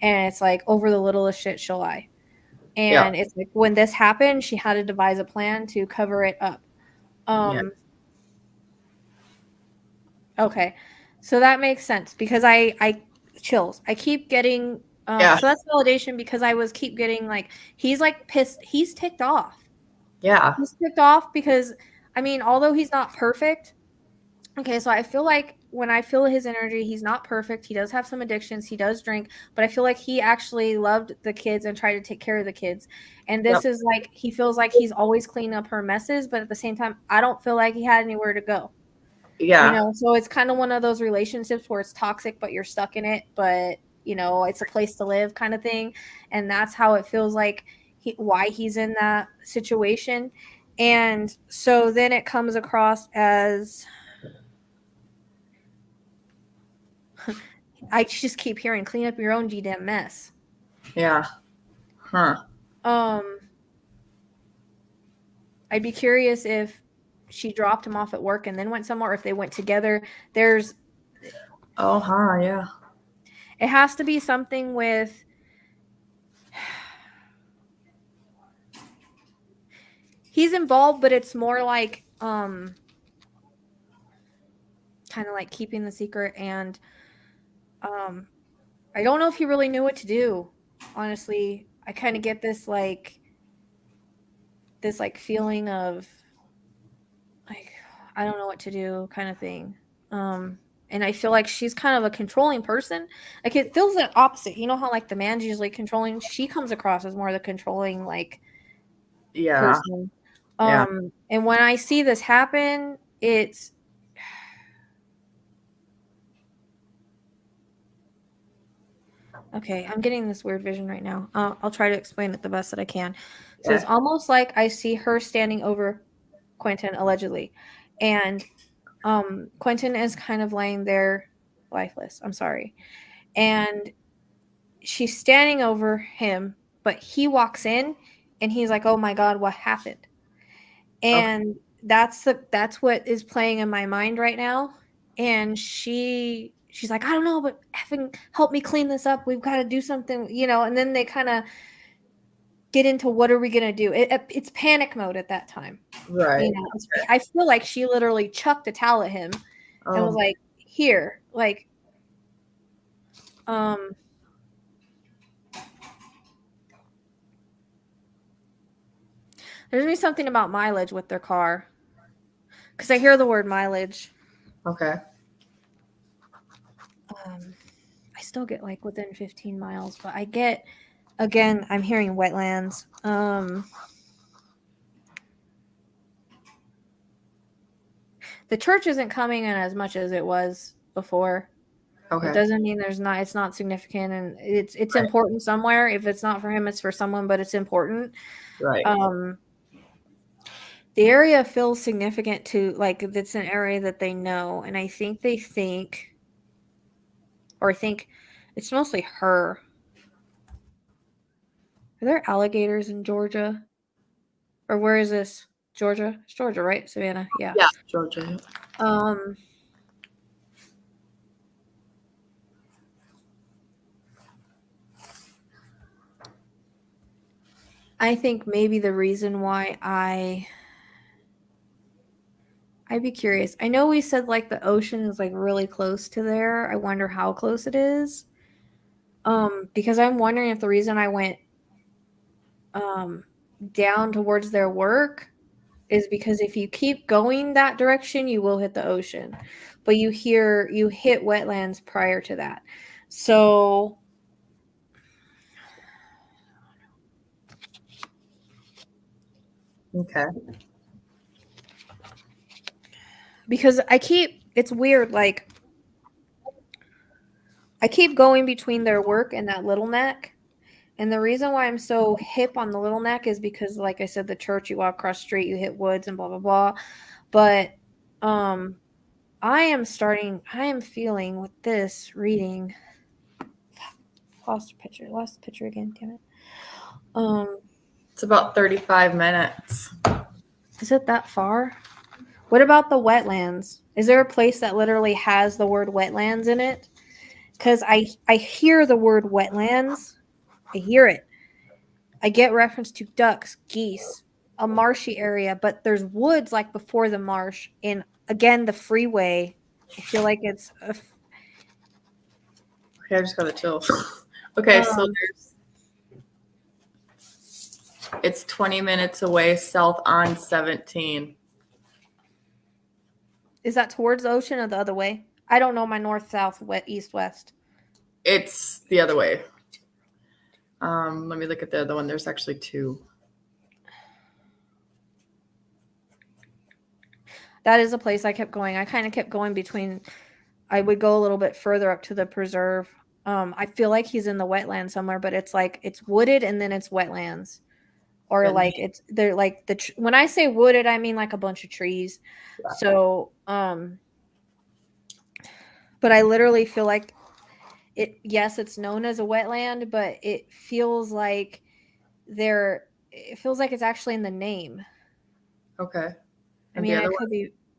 Speaker 1: And it's like over the littlest shit she'll lie. And it's like when this happened, she had to devise a plan to cover it up. Okay. So that makes sense because I chills. I keep getting so that's validation because I was keep getting like he's like pissed. He's ticked off.
Speaker 2: Yeah.
Speaker 1: He's ticked off because I mean, although he's not perfect. Okay, so I feel like when I feel his energy, he's not perfect. He does have some addictions. He does drink, but I feel like he actually loved the kids and tried to take care of the kids. And this is like he feels like he's always cleaning up her messes, but at the same time, I don't feel like he had anywhere to go.
Speaker 2: Yeah.
Speaker 1: You know, so it's kind of one of those relationships where it's toxic, but you're stuck in it, but you know, it's a place to live kind of thing. And that's how it feels like why he's in that situation. And so then it comes across as I just keep hearing clean up your own G-damn mess.
Speaker 2: Yeah. Huh.
Speaker 1: I'd be curious if she dropped him off at work and then went somewhere, or if they went together. There's
Speaker 2: Yeah.
Speaker 1: It has to be something with he's involved, but it's more like kind of like keeping the secret, and I don't know if he really knew what to do. Honestly, I kind of get this feeling of like I don't know what to do kind of thing. And I feel like she's kind of a controlling person. Like it feels the opposite. You know how like the man's usually controlling, she comes across as more the controlling person. And when I see this happen, it's okay, I'm getting this weird vision right now. I'll try to explain it the best that I can. So it's almost like I see her standing over Quinton, allegedly. And Quinton is kind of laying there lifeless. I'm sorry. And she's standing over him, but he walks in and he's like, "Oh my God, what happened?" And that's what is playing in my mind right now. And she's like, "I don't know, but effing help me clean this up. We've got to do something, you know." And then they kind of get into what are we gonna do? It's panic mode at that time,
Speaker 2: Right.
Speaker 1: you know. I feel like she literally chucked a towel at him and was like, "Here, like, there's gonna be something about mileage with their car because I hear the word mileage."
Speaker 2: Okay.
Speaker 1: I still get like within 15 miles, but I get again. I'm hearing wetlands. The church isn't coming in as much as it was before.
Speaker 2: Okay.
Speaker 1: It doesn't mean it's not significant, and it's important somewhere. If it's not for him, it's for someone, but it's important.
Speaker 2: Right.
Speaker 1: The area feels significant to like it's an area that they know, and I think I think it's mostly her. Are there alligators in Georgia? Or where is this? Georgia? It's Georgia, right? Savannah. Yeah.
Speaker 2: Yeah, Georgia.
Speaker 1: I think maybe the reason why I'd be curious. I know we said like the ocean is like really close to there. I wonder how close it is. Because I'm wondering if the reason I went down towards their work is because if you keep going that direction, you will hit the ocean. But you hit wetlands prior to that. So
Speaker 2: Okay.
Speaker 1: because it's weird, like I keep going between their work and that little neck. And the reason why I'm so hip on the little neck is because, like I said, the church, you walk across the street, you hit woods and blah, blah, blah. But I am feeling with this reading. Lost the picture again, damn it.
Speaker 2: It's about 35 minutes.
Speaker 1: Is it that far? What about the wetlands? Is there a place that literally has the word wetlands in it? Because I hear the word wetlands. I hear it. I get reference to ducks, geese, a marshy area, but there's woods like before the marsh. And again, the freeway. I feel like it's
Speaker 2: Okay, I just gotta chill. Okay, so it's 20 minutes away south on 17.
Speaker 1: Is that towards the ocean or the other way? I don't know my north, south, east, west.
Speaker 2: It's the other way. Let me look at the other one. There's actually two.
Speaker 1: That is a place I kept going. I kind of kept going between. I would go a little bit further up to the preserve. I feel like he's in the wetland somewhere, but it's like it's wooded and then it's wetlands, or
Speaker 2: And
Speaker 1: like it's they're like when I say wooded, I mean like a bunch of trees.
Speaker 2: Yeah.
Speaker 1: So, but I literally feel like it. Yes, it's known as a wetland, but it feels like It feels like it's actually in the name.
Speaker 2: Okay.
Speaker 1: I mean,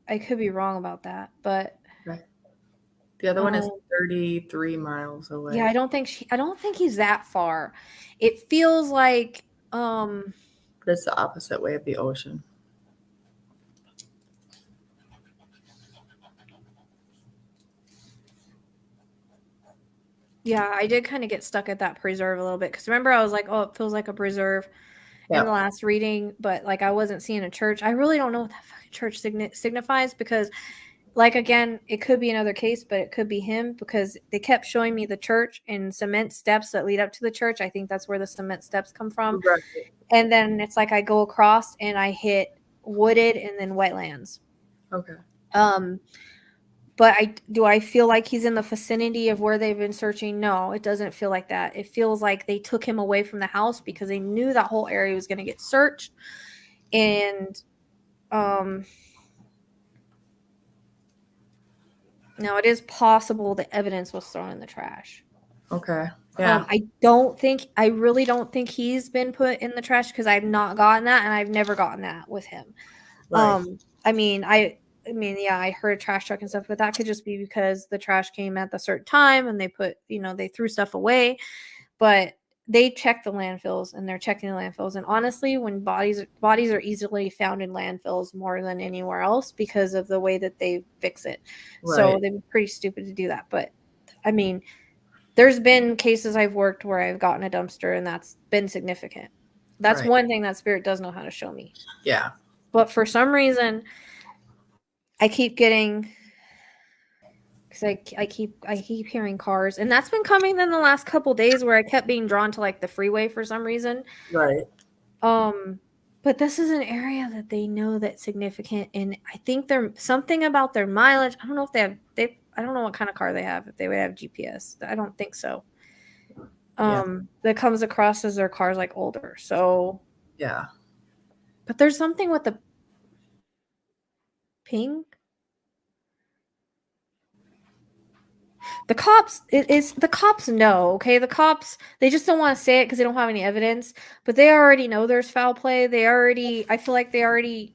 Speaker 1: I could be wrong about that, but
Speaker 2: okay. The other one is 33 miles away.
Speaker 1: yeah, I don't think he's that far. It feels like
Speaker 2: But it's the opposite way of the ocean.
Speaker 1: yeah, I did kind of get stuck at that preserve a little bit because remember I was like, oh, it feels like a preserve in the last reading, but like I wasn't seeing a church. I really don't know what that fucking church signifies because, like, again, it could be another case, but it could be him because they kept showing me the church and cement steps that lead up to the church. I think that's where the cement steps come from.
Speaker 2: Right.
Speaker 1: And then it's like I go across and I hit wooded and then wetlands.
Speaker 2: Okay.
Speaker 1: But do I feel like he's in the vicinity of where they've been searching? No, it doesn't feel like that. It feels like they took him away from the house because they knew that whole area was going to get searched. And now it is possible the evidence was thrown in the trash.
Speaker 2: Okay. Yeah.
Speaker 1: I really don't think he's been put in the trash because I've not gotten that and I've never gotten that with him.
Speaker 2: Right.
Speaker 1: I mean, yeah, I heard a trash truck and stuff, but that could just be because the trash came at the certain time and they threw stuff away. But they check the landfills and they're checking the landfills. And honestly, when bodies are easily found in landfills more than anywhere else because of the way that they fix it.
Speaker 2: Right.
Speaker 1: So they'd be pretty stupid to do that. But I mean, there's been cases I've worked where I've gotten a dumpster and that's been significant. That's one thing that spirit does know how to show me.
Speaker 2: Yeah.
Speaker 1: But for some reason, I keep getting, because I keep hearing cars, and that's been coming in the last couple days where I kept being drawn to like the freeway for some reason.
Speaker 2: Right.
Speaker 1: But this is an area that they know that's significant, and I think there's something about their mileage. I don't know if I don't know what kind of car they have, if they would have GPS. I don't think so. That comes across as their car's like older. So
Speaker 2: yeah.
Speaker 1: But there's something with the ping. The cops know, okay? The cops, they just don't want to say it because they don't have any evidence, but they already know there's foul play. I feel like they're already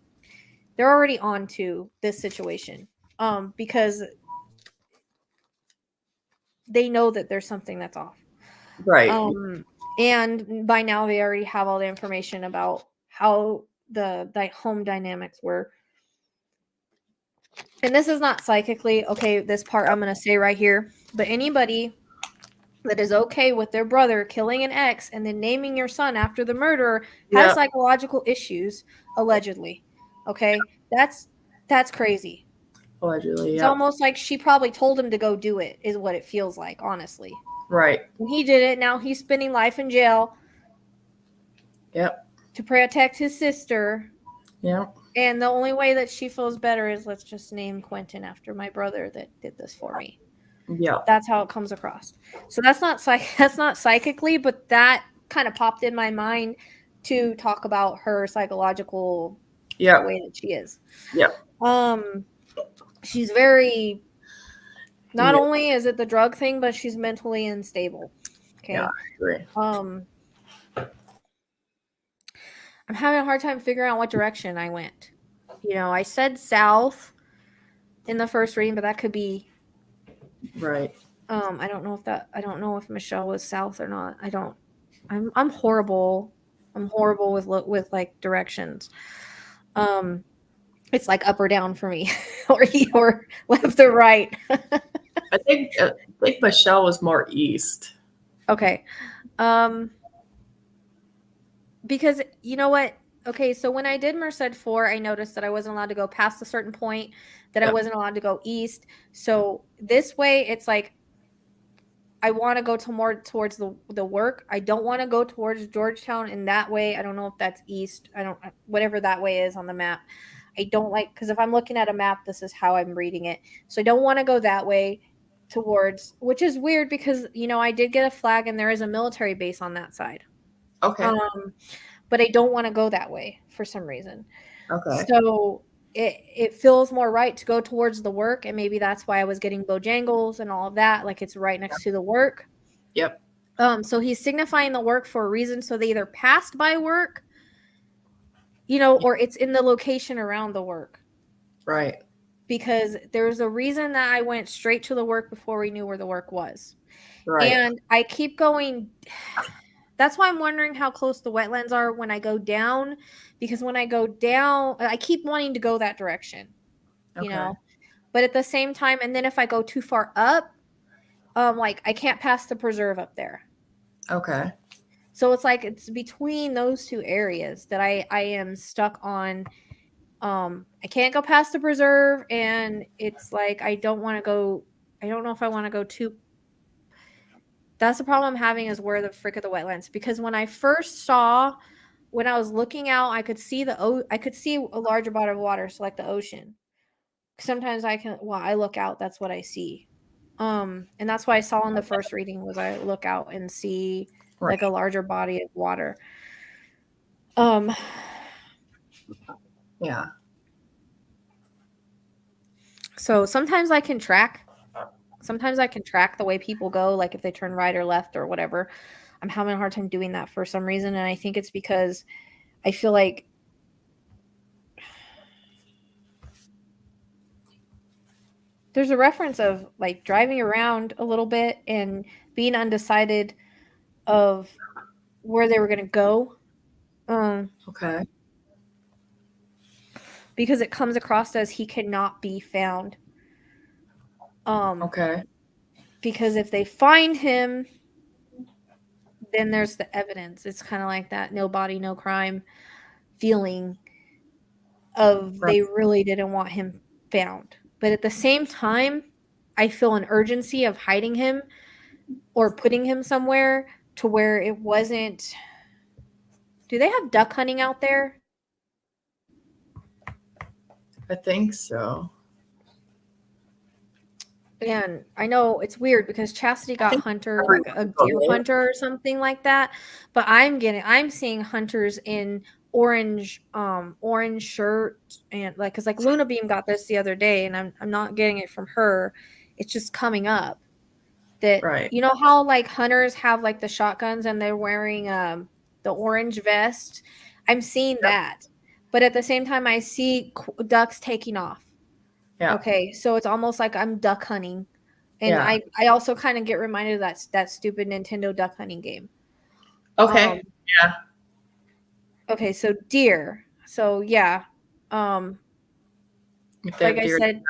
Speaker 1: on to this situation. Because they know that there's something that's off.
Speaker 2: Right.
Speaker 1: And by now they already have all the information about how the home dynamics were. And this is not psychically, okay, this part I'm going to say right here, but anybody that is okay with their brother killing an ex and then naming your son after the murderer has psychological issues, allegedly. Okay? That's crazy.
Speaker 2: Allegedly,
Speaker 1: It's almost like she probably told him to go do it, is what it feels like, honestly.
Speaker 2: Right.
Speaker 1: And he did it. Now he's spending life in jail.
Speaker 2: Yep.
Speaker 1: To protect his sister.
Speaker 2: Yep.
Speaker 1: And the only way that she feels better is, let's just name Quinton after my brother that did this for me.
Speaker 2: Yeah.
Speaker 1: That's how it comes across. So that's not psychically, but that kind of popped in my mind to talk about her psychological the way that she is.
Speaker 2: Yeah.
Speaker 1: She's very, not only is it the drug thing, but she's mentally unstable. Okay.
Speaker 2: Yeah, I agree.
Speaker 1: I'm having a hard time figuring out what direction I went. You know, I said south in the first reading, but that could be
Speaker 2: right.
Speaker 1: I don't know if Michelle was south or not. I'm horrible. I'm horrible with like directions. It's like up or down for me, or left or right.
Speaker 2: I think Michelle was more east.
Speaker 1: Okay. Because you know what? Okay, so when I did Merced 4, I noticed that I wasn't allowed to go past a certain point, that I wasn't allowed to go east. So this way, it's like I want to go to more towards the work. I don't want to go towards Georgetown in that way. I don't know if that's east. I don't, whatever that way is on the map. I don't like, because if I'm looking at a map, this is how I'm reading it. So I don't want to go that way towards, which is weird because, you know, I did get a flag and there is a military base on that side.
Speaker 2: Okay.
Speaker 1: But I don't want to go that way for some reason.
Speaker 2: Okay.
Speaker 1: So it feels more right to go towards the work, and maybe that's why I was getting Bojangles and all of that. Like it's right next to the work.
Speaker 2: Yep.
Speaker 1: So he's signifying the work for a reason. So they either passed by work, you know, or it's in the location around the work.
Speaker 2: Right.
Speaker 1: Because there's a reason that I went straight to the work before we knew where the work was.
Speaker 2: Right.
Speaker 1: And I keep going. That's why I'm wondering how close the wetlands are when I go down, because when I go down, I keep wanting to go that direction, you know, but at the same time, and then if I go too far up, like I can't pass the preserve up there.
Speaker 2: Okay.
Speaker 1: So it's like, it's between those two areas that I am stuck on. I can't go past the preserve, and it's like, I don't want to go. I don't know if I want to go too. That's the problem I'm having, is where the frick of the wetlands, because when I first saw, when I was looking out, I could see a larger body of water, so like the ocean. Sometimes I look out, that's what I see. And that's why I saw in the first reading, was I look out and see like a larger body of water.
Speaker 2: Yeah.
Speaker 1: So sometimes I can track the way people go, like if they turn right or left or whatever. I'm having a hard time doing that for some reason, and I think it's because I feel like there's a reference of like driving around a little bit and being undecided of where they were going to go.
Speaker 2: Okay.
Speaker 1: Because it comes across as he cannot be found.
Speaker 2: Okay.
Speaker 1: Because if they find him, then there's the evidence. It's kind of like that no body, no crime feeling of they really didn't want him found. But at the same time, I feel an urgency of hiding him or putting him somewhere to where it wasn't. Do they have duck hunting out there?
Speaker 2: I think so.
Speaker 1: And I know it's weird because Chastity got Hunter, like a deer hunter or something like that. But I'm seeing hunters in orange shirt, and like, cause like Luna Beam got this the other day, and I'm not getting it from her. It's just coming up that, you know how like hunters have like the shotguns and they're wearing the orange vest. I'm seeing that, but at the same time I see ducks taking off.
Speaker 2: Yeah.
Speaker 1: Okay, so it's almost like I'm duck hunting. And I also kind of get reminded of that stupid Nintendo duck hunting game.
Speaker 2: Okay. Yeah.
Speaker 1: Okay, so deer. So yeah.
Speaker 2: If they
Speaker 1: Like
Speaker 2: have
Speaker 1: I
Speaker 2: deer,
Speaker 1: said,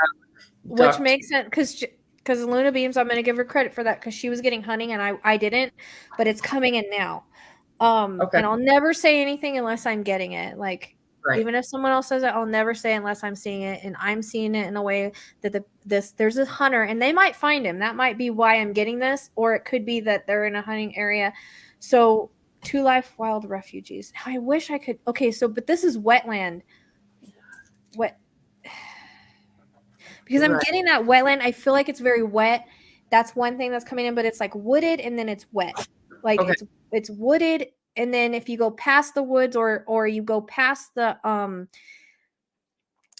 Speaker 1: which
Speaker 2: duck.
Speaker 1: makes sense because Luna Beams, I'm going to give her credit for that because she was getting hunting and I didn't, but it's coming in now.
Speaker 2: Okay.
Speaker 1: And I'll never say anything unless I'm getting it. Like
Speaker 2: Right.
Speaker 1: even if someone else says it, I'll never say it unless I'm seeing it, and I'm seeing it in a way that there's a hunter and they might find him. That might be why I'm getting this, or it could be that they're in a hunting area. So 2 Life Wild Refugees. I wish I could. Okay, so but this is wetland. Wet because I'm
Speaker 2: Right.
Speaker 1: getting that wetland. I feel like it's very wet. That's one thing that's coming in, but it's like wooded and then it's wet. Like
Speaker 2: Okay.
Speaker 1: it's wooded, and then if you go past the woods or you go past the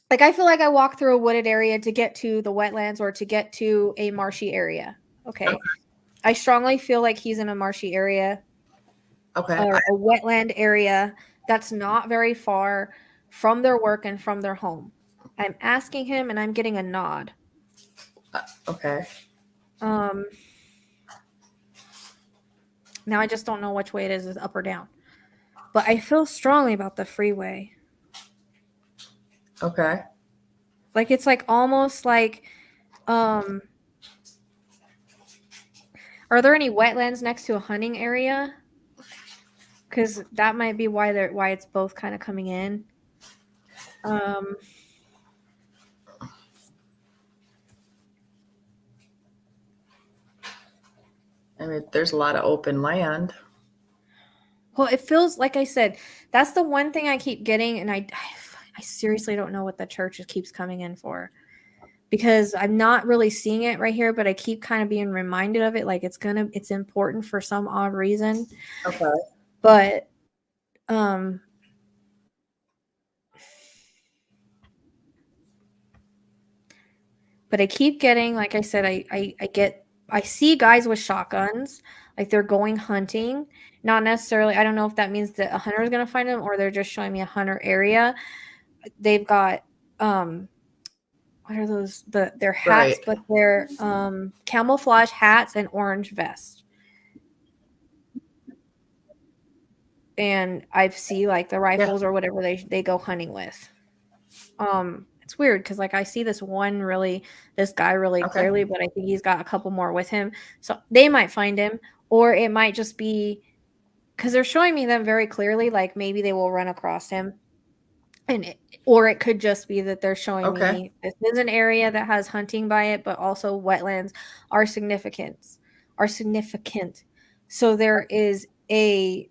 Speaker 1: like I feel like I walk through a wooded area to get to the wetlands or to get to a marshy area. Okay. I strongly feel like he's in a marshy area
Speaker 2: Okay.
Speaker 1: or a wetland area that's not very far from their work and from their home. I'm asking him and I'm getting a nod.
Speaker 2: Okay.
Speaker 1: Now I just don't know which way it is up or down. But I feel strongly about the freeway.
Speaker 2: Okay.
Speaker 1: Like it's like almost like are there any wetlands next to a hunting area? Cuz that might be why it's both kind of coming in.
Speaker 2: I mean, there's a lot of open land.
Speaker 1: Well, it feels like I said, that's the one thing I keep getting, and I seriously don't know what the church keeps coming in for, because I'm not really seeing it right here, but I keep kind of being reminded of it, like it's important for some odd reason.
Speaker 2: Okay.
Speaker 1: But I keep getting, like I said, I see guys with shotguns, like they're going hunting. Not necessarily, I don't know if that means that a hunter is going to find them or they're just showing me a hunter area. They've got what are those? They're hats,
Speaker 2: Right.
Speaker 1: but they're camouflage hats and orange vests. And I see like the rifles or whatever they go hunting with. It's weird because like I see this guy really clearly, but I think he's got a couple more with him. So they might find him, or it might just be because they're showing me them very clearly, like maybe they will run across him. Or it could just be that they're showing me this is an area that has hunting by it, but also wetlands are significant. So there is a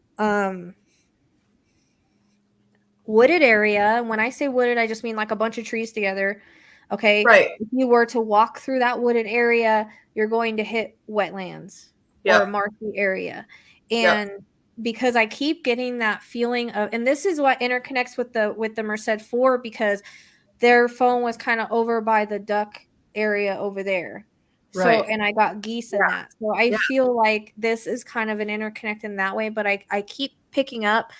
Speaker 1: wooded area. When I say wooded, I just mean like a bunch of trees together. Okay.
Speaker 2: Right.
Speaker 1: If you were to walk through that wooded area, you're going to hit wetlands or a marshy area. And because I keep getting that feeling of, and this is what interconnects with the Merced 4, because their phone was kind of over by the duck area over there. So, and I got geese in that. So I feel like this is kind of an interconnect in that way, but I keep picking up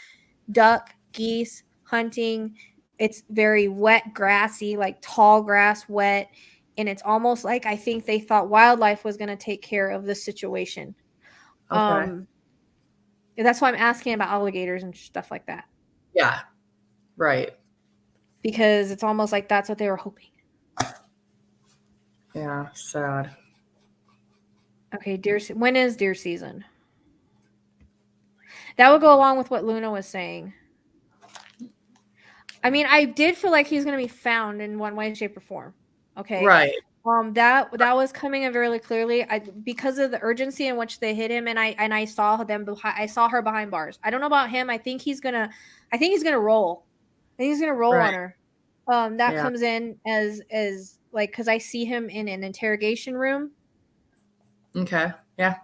Speaker 1: duck, geese, hunting. It's very wet, grassy, like tall grass, wet. And it's almost like I think they thought wildlife was going to take care of the situation. That's why I'm asking about alligators and stuff like that.
Speaker 2: Yeah. Right.
Speaker 1: Because it's almost like that's what they were hoping.
Speaker 2: Yeah. Sad.
Speaker 1: Okay, when is deer season? That would go along with what Luna was saying. I mean, I did feel like he's going to be found in one way, shape, or form. Okay.
Speaker 2: Right.
Speaker 1: That was coming in very clearly. Because of the urgency in which they hit him, and I saw them. I saw her behind bars. I don't know about him. I think he's gonna roll. I think he's gonna roll on her. That comes in as like, because I see him in an interrogation room.
Speaker 2: Okay. Yeah.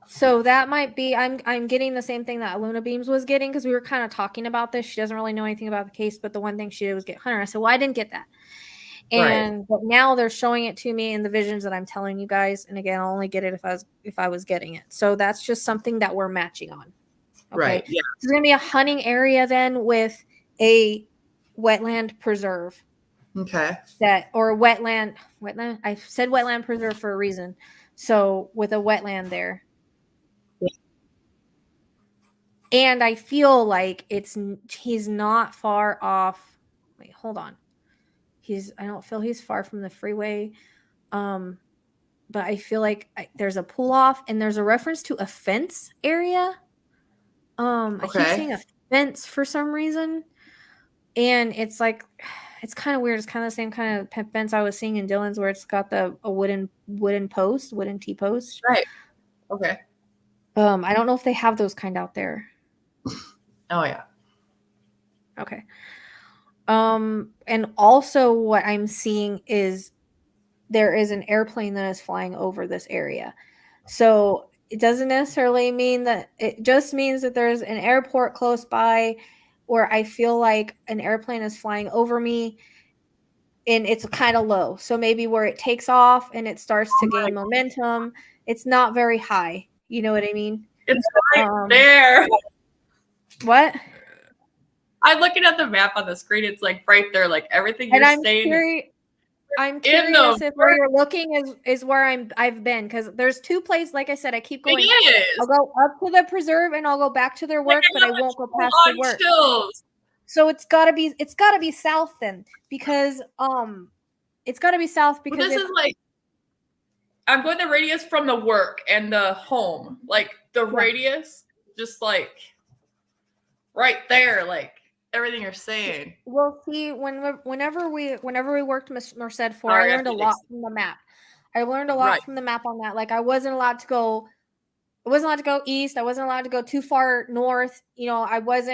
Speaker 1: So that might be, I'm getting the same thing that Luna Beams was getting, because we were kind of talking about this. She doesn't really know anything about the case, but the one thing she did was get Hunter. I said, well, I didn't get that. But now they're showing it to me in the visions that I'm telling you guys. And again, I'll only get it if I was getting it. So that's just something that we're matching on. Okay.
Speaker 2: Right. Yeah.
Speaker 1: So it's going to be a hunting area then with a wetland preserve.
Speaker 2: Okay.
Speaker 1: Or wetland. I said wetland preserve for a reason. So with a wetland there. And I feel like he's not far off. Wait, hold on. I don't feel he's far from the freeway. But I feel like there's a pull off and there's a reference to a fence area. I keep seeing a fence for some reason. And it's like, it's kind of weird. It's kind of the same kind of fence I was seeing in Dylan's, where it's got a wooden T-post.
Speaker 2: Right. Okay.
Speaker 1: I don't know if they have those kind out there.
Speaker 2: Oh yeah.
Speaker 1: Okay. And also what I'm seeing is there is an airplane that is flying over this area. So it doesn't necessarily mean that, it just means that there's an airport close by where I feel like an airplane is flying over me and it's kind of low. So maybe where it takes off and it starts to gain momentum, it's not very high. You know what I mean?
Speaker 2: It's right there.
Speaker 1: What?
Speaker 2: I'm looking at the map on the screen. It's like right there. Like everything you're saying
Speaker 1: I'm curious if where you're looking is where I've been, because there's two places. Like I said, I keep going. I'll go up to the preserve and I'll go back to their work, but I won't go past the work.
Speaker 2: Chills.
Speaker 1: So it's gotta be south then, because it's gotta be south because
Speaker 2: this is like, I'm going the radius from the work and the home, like the radius, just like right there, like everything you're saying.
Speaker 1: Well, see, whenever we worked Merced for, I learned a lot from the map. I learned a lot from the map on that. Like I wasn't allowed to go east. I wasn't allowed to go too far north. You know, I was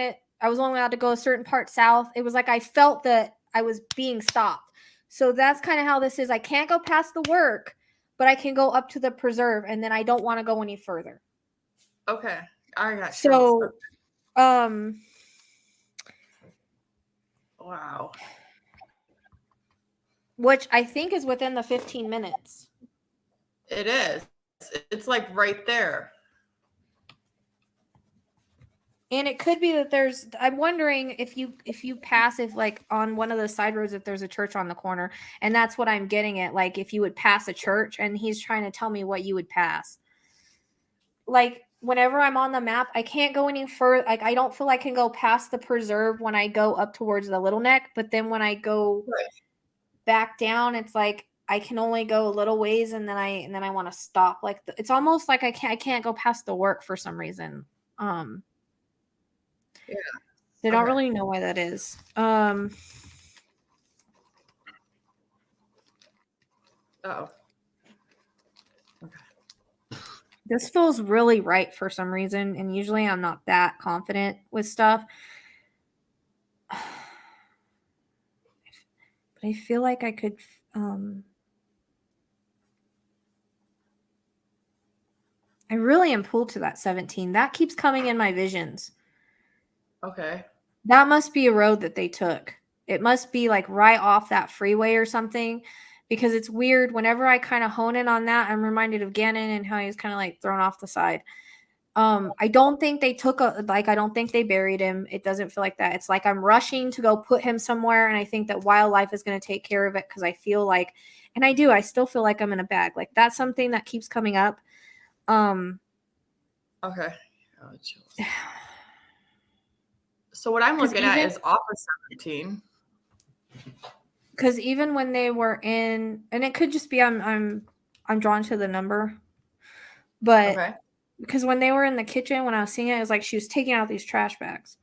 Speaker 1: only allowed to go a certain part south. It was like I felt that I was being stopped. So that's kind of how this is. I can't go past the work, but I can go up to the preserve, and then I don't want to go any further.
Speaker 2: Okay. I got
Speaker 1: so
Speaker 2: wow.
Speaker 1: Which I think is within the 15 minutes.
Speaker 2: It is. It's like right there.
Speaker 1: And it could be that I'm wondering if you pass, if like on one of the side roads, if there's a church on the corner, and that's what I'm getting at. Like if you would pass a church, and he's trying to tell me what you would pass. Like whenever I'm on the map, I can't go any further. Like I don't feel I can go past the preserve when I go up towards the Little Neck, but then when I go back down, it's like I can only go a little ways, and then I want to stop. Like it's almost like I can't go past the work for some reason.
Speaker 2: Yeah.
Speaker 1: They don't really know why that is.
Speaker 2: Oh. Okay.
Speaker 1: This feels really right for some reason, and usually I'm not that confident with stuff. But I feel like I could I really am pulled to that 17. That keeps coming in my visions.
Speaker 2: Okay.
Speaker 1: That must be a road that they took. It must be like right off that freeway or something, because it's weird. Whenever I kind of hone in on that, I'm reminded of Gannon and how he's kind of like thrown off the side. I don't think they I don't think they buried him. It doesn't feel like that. It's like I'm rushing to go put him somewhere, and I think that wildlife is going to take care of it, because I feel like, and I still feel like I'm in a bag. Like that's something that keeps coming up.
Speaker 2: Okay. Oh, so what I'm looking at is off of 17.
Speaker 1: Because even when they were in, and it could just be I'm drawn to the number, but because when they were in the kitchen, when I was seeing it, it was like she was taking out these trash bags.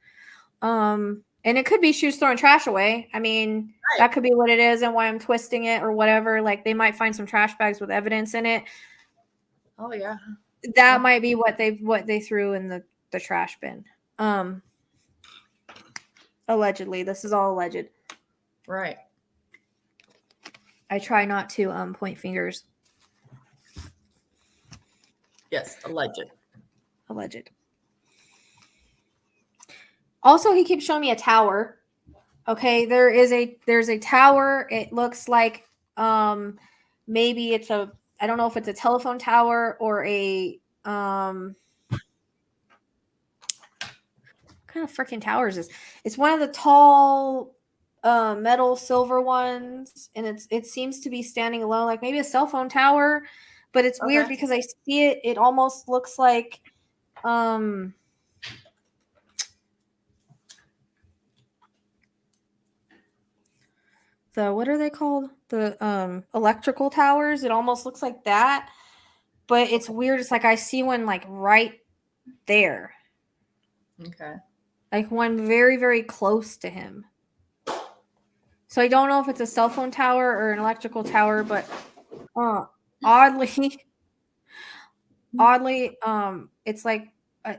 Speaker 1: And it could be she was throwing trash away. I mean, that could be what it is, and why I'm twisting it or whatever. Like they might find some trash bags with evidence in it.
Speaker 2: Oh yeah.
Speaker 1: That might be what they threw in the trash bin. Allegedly. This is all alleged.
Speaker 2: Right.
Speaker 1: I try not to point fingers.
Speaker 2: Yes, alleged.
Speaker 1: Also, he keeps showing me a tower. Okay, there's a tower. It looks like maybe it's I don't know if it's a telephone tower or a what kind of freaking tower is this? It's one of the tall metal silver ones, and it seems to be standing alone, like maybe a cell phone tower, but it's weird because I see it almost looks like what are they called? The electrical towers. It almost looks like that, but it's weird. It's like I see one like right there.
Speaker 2: Okay.
Speaker 1: Like one very, very close to him. So I don't know if it's a cell phone tower or an electrical tower, but oddly, it's like a,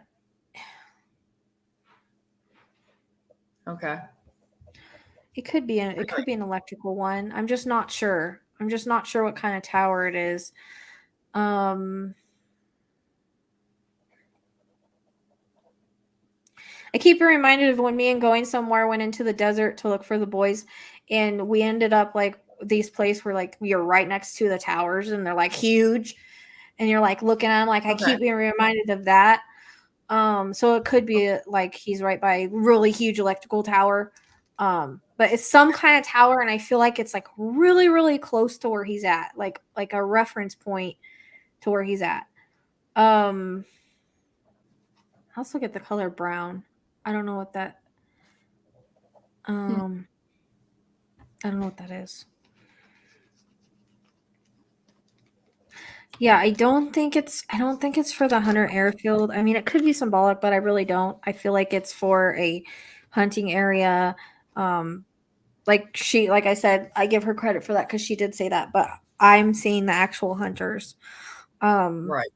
Speaker 2: Okay.
Speaker 1: it could be an electrical one. I'm just not sure. I'm just not sure what kind of tower it is. I keep reminded of when me and Going Somewhere went into the desert to look for the boys, and we ended up like these places where like we are right next to the towers, and they're like huge, and you're like looking at them. Like I keep being reminded of that. So it could be like he's right by a really huge electrical tower. But it's some kind of tower, and I feel like it's like really, really close to where he's at, like a reference point to where he's at. I also get the color brown. I don't know what that. I don't know what that is. Yeah, I don't think it's for the hunter airfield. I mean, it could be symbolic, but I really don't. I feel like it's for a hunting area. Like I said, I give her credit for that because she did say that, but I'm seeing the actual hunters.
Speaker 2: Right.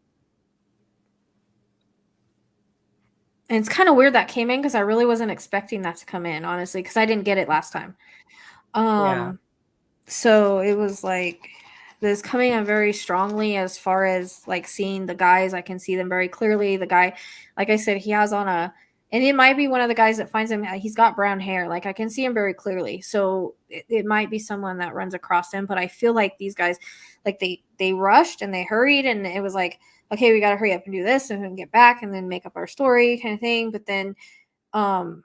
Speaker 1: And it's kind of weird that came in because I really wasn't expecting that to come in, honestly, because I didn't get it last time.
Speaker 2: Yeah.
Speaker 1: So it was like this coming in very strongly as far as like seeing the guys. I can see them very clearly. The guy, like I said, he has on and it might be one of the guys that finds him. He's got brown hair. Like I can see him very clearly. So it might be someone that runs across him. But I feel like these guys, like they rushed and they hurried, and it was like, okay, we got to hurry up and do this and then get back and then make up our story kind of thing. But then, because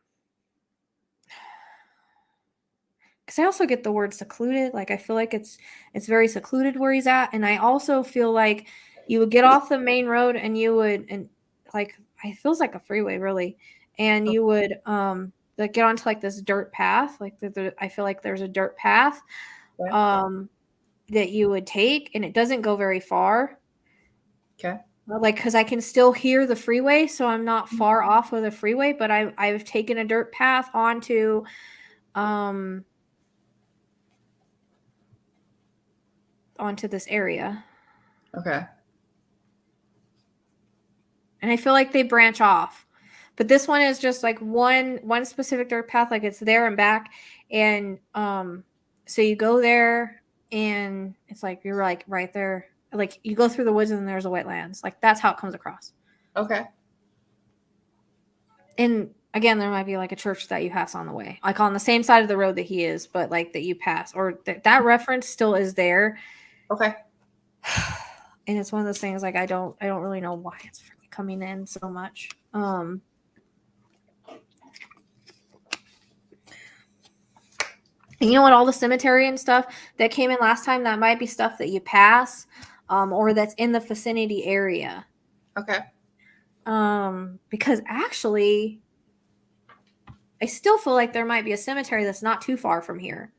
Speaker 1: I also get the word secluded. Like I feel like it's very secluded where he's at, and I also feel like you would get off the main road and you would and like it feels like a freeway really, and you would like get onto like this dirt path. Like I feel like there's a dirt path
Speaker 2: Okay.
Speaker 1: that you would take, and it doesn't go very far.
Speaker 2: Okay.
Speaker 1: Like because I can still hear the freeway, so I'm not far off of the freeway, but I've taken a dirt path onto this area.
Speaker 2: Okay.
Speaker 1: And I feel like they branch off. But this one is just like one specific dirt path, like it's there and back. And so you go there and it's like you're like right there. Like you go through the woods and then there's a wetlands. Like that's how it comes across.
Speaker 2: Okay.
Speaker 1: And again, there might be like a church that you pass on the way, like on the same side of the road that he is, but like that you pass, or that reference still is there.
Speaker 2: Okay.
Speaker 1: And it's one of those things like I don't really know why it's freaking coming in so much. And you know what? All the cemetery and stuff that came in last time, that might be stuff that you pass, or that's in the vicinity area.
Speaker 2: Okay.
Speaker 1: Because actually, I still feel like there might be a cemetery that's not too far from here.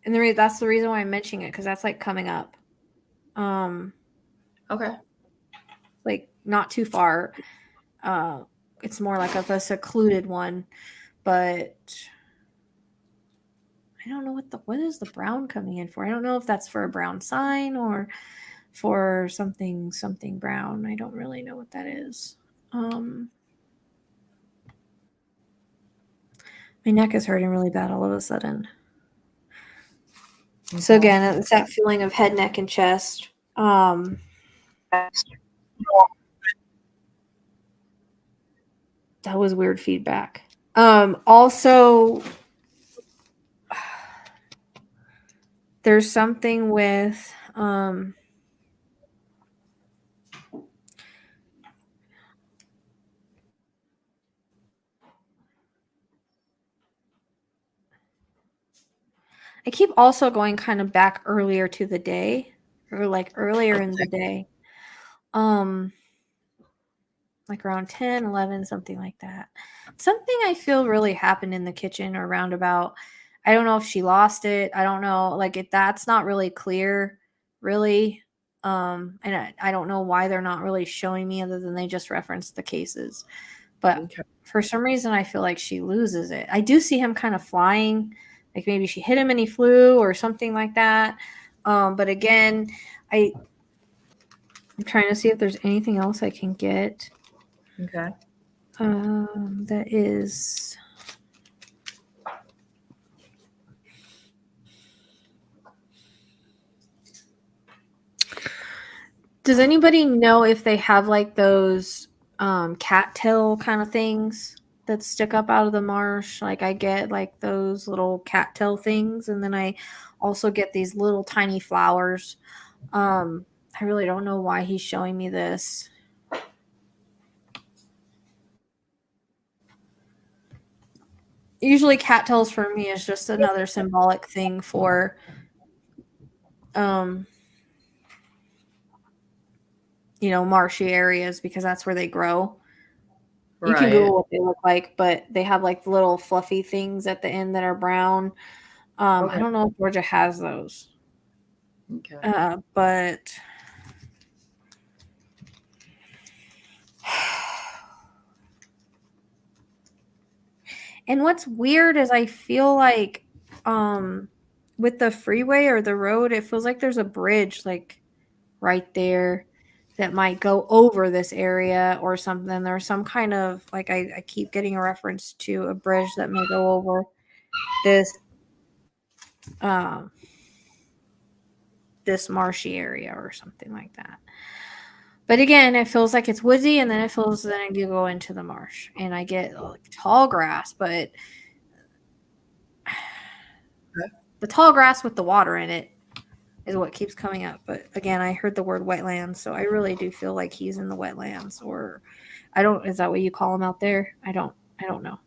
Speaker 1: And that's the reason why I'm mentioning it, because that's like coming up.
Speaker 2: Okay.
Speaker 1: Like not too far. It's more like of a secluded one, but I don't know what is the brown coming in for. I don't know if that's for a brown sign or for something brown. I don't really know what that is. My neck is hurting really bad all of a sudden. Okay. So again, it's that feeling of head, neck, and chest. That was weird feedback. Also, there's something with I keep also going kind of back earlier to the day, or like earlier in the day. like around 10, 11, something like that. Something I feel really happened in the kitchen or roundabout. I don't know if she lost it. I don't know. Like that's not really clear, really. And I don't know why they're not really showing me other than they just reference the cases. But
Speaker 2: Okay.
Speaker 1: for some reason, I feel like she loses it. I do see him kind of flying, like maybe she hit him and he flew or something like that. But again, I'm trying to see if there's anything else I can get.
Speaker 2: Okay.
Speaker 1: That is. Does anybody know if they have like those cattail kind of things that stick up out of the marsh? Like I get like those little cattail things, and then I also get these little tiny flowers. I really don't know why he's showing me this. Usually cattails for me is just another symbolic thing for marshy areas because that's where they grow. You can
Speaker 2: Right.
Speaker 1: Google what they look like, but they have like little fluffy things at the end that are brown. I
Speaker 2: Okay.
Speaker 1: don't know if Georgia has those.
Speaker 2: Okay.
Speaker 1: But and what's weird is I feel like with the freeway or the road, it feels like there's a bridge like right there that might go over this area or something. There's some kind of like I keep getting a reference to a bridge that may go over this um this marshy area or something like that. But again, it feels like it's woodsy, and then it feels then you go into the marsh, and I get like tall grass, but the tall grass with the water in it is what keeps coming up. But again, I heard the word wetlands, so I really do feel like he's in the wetlands, or I don't. Is that what you call him out there? I don't know.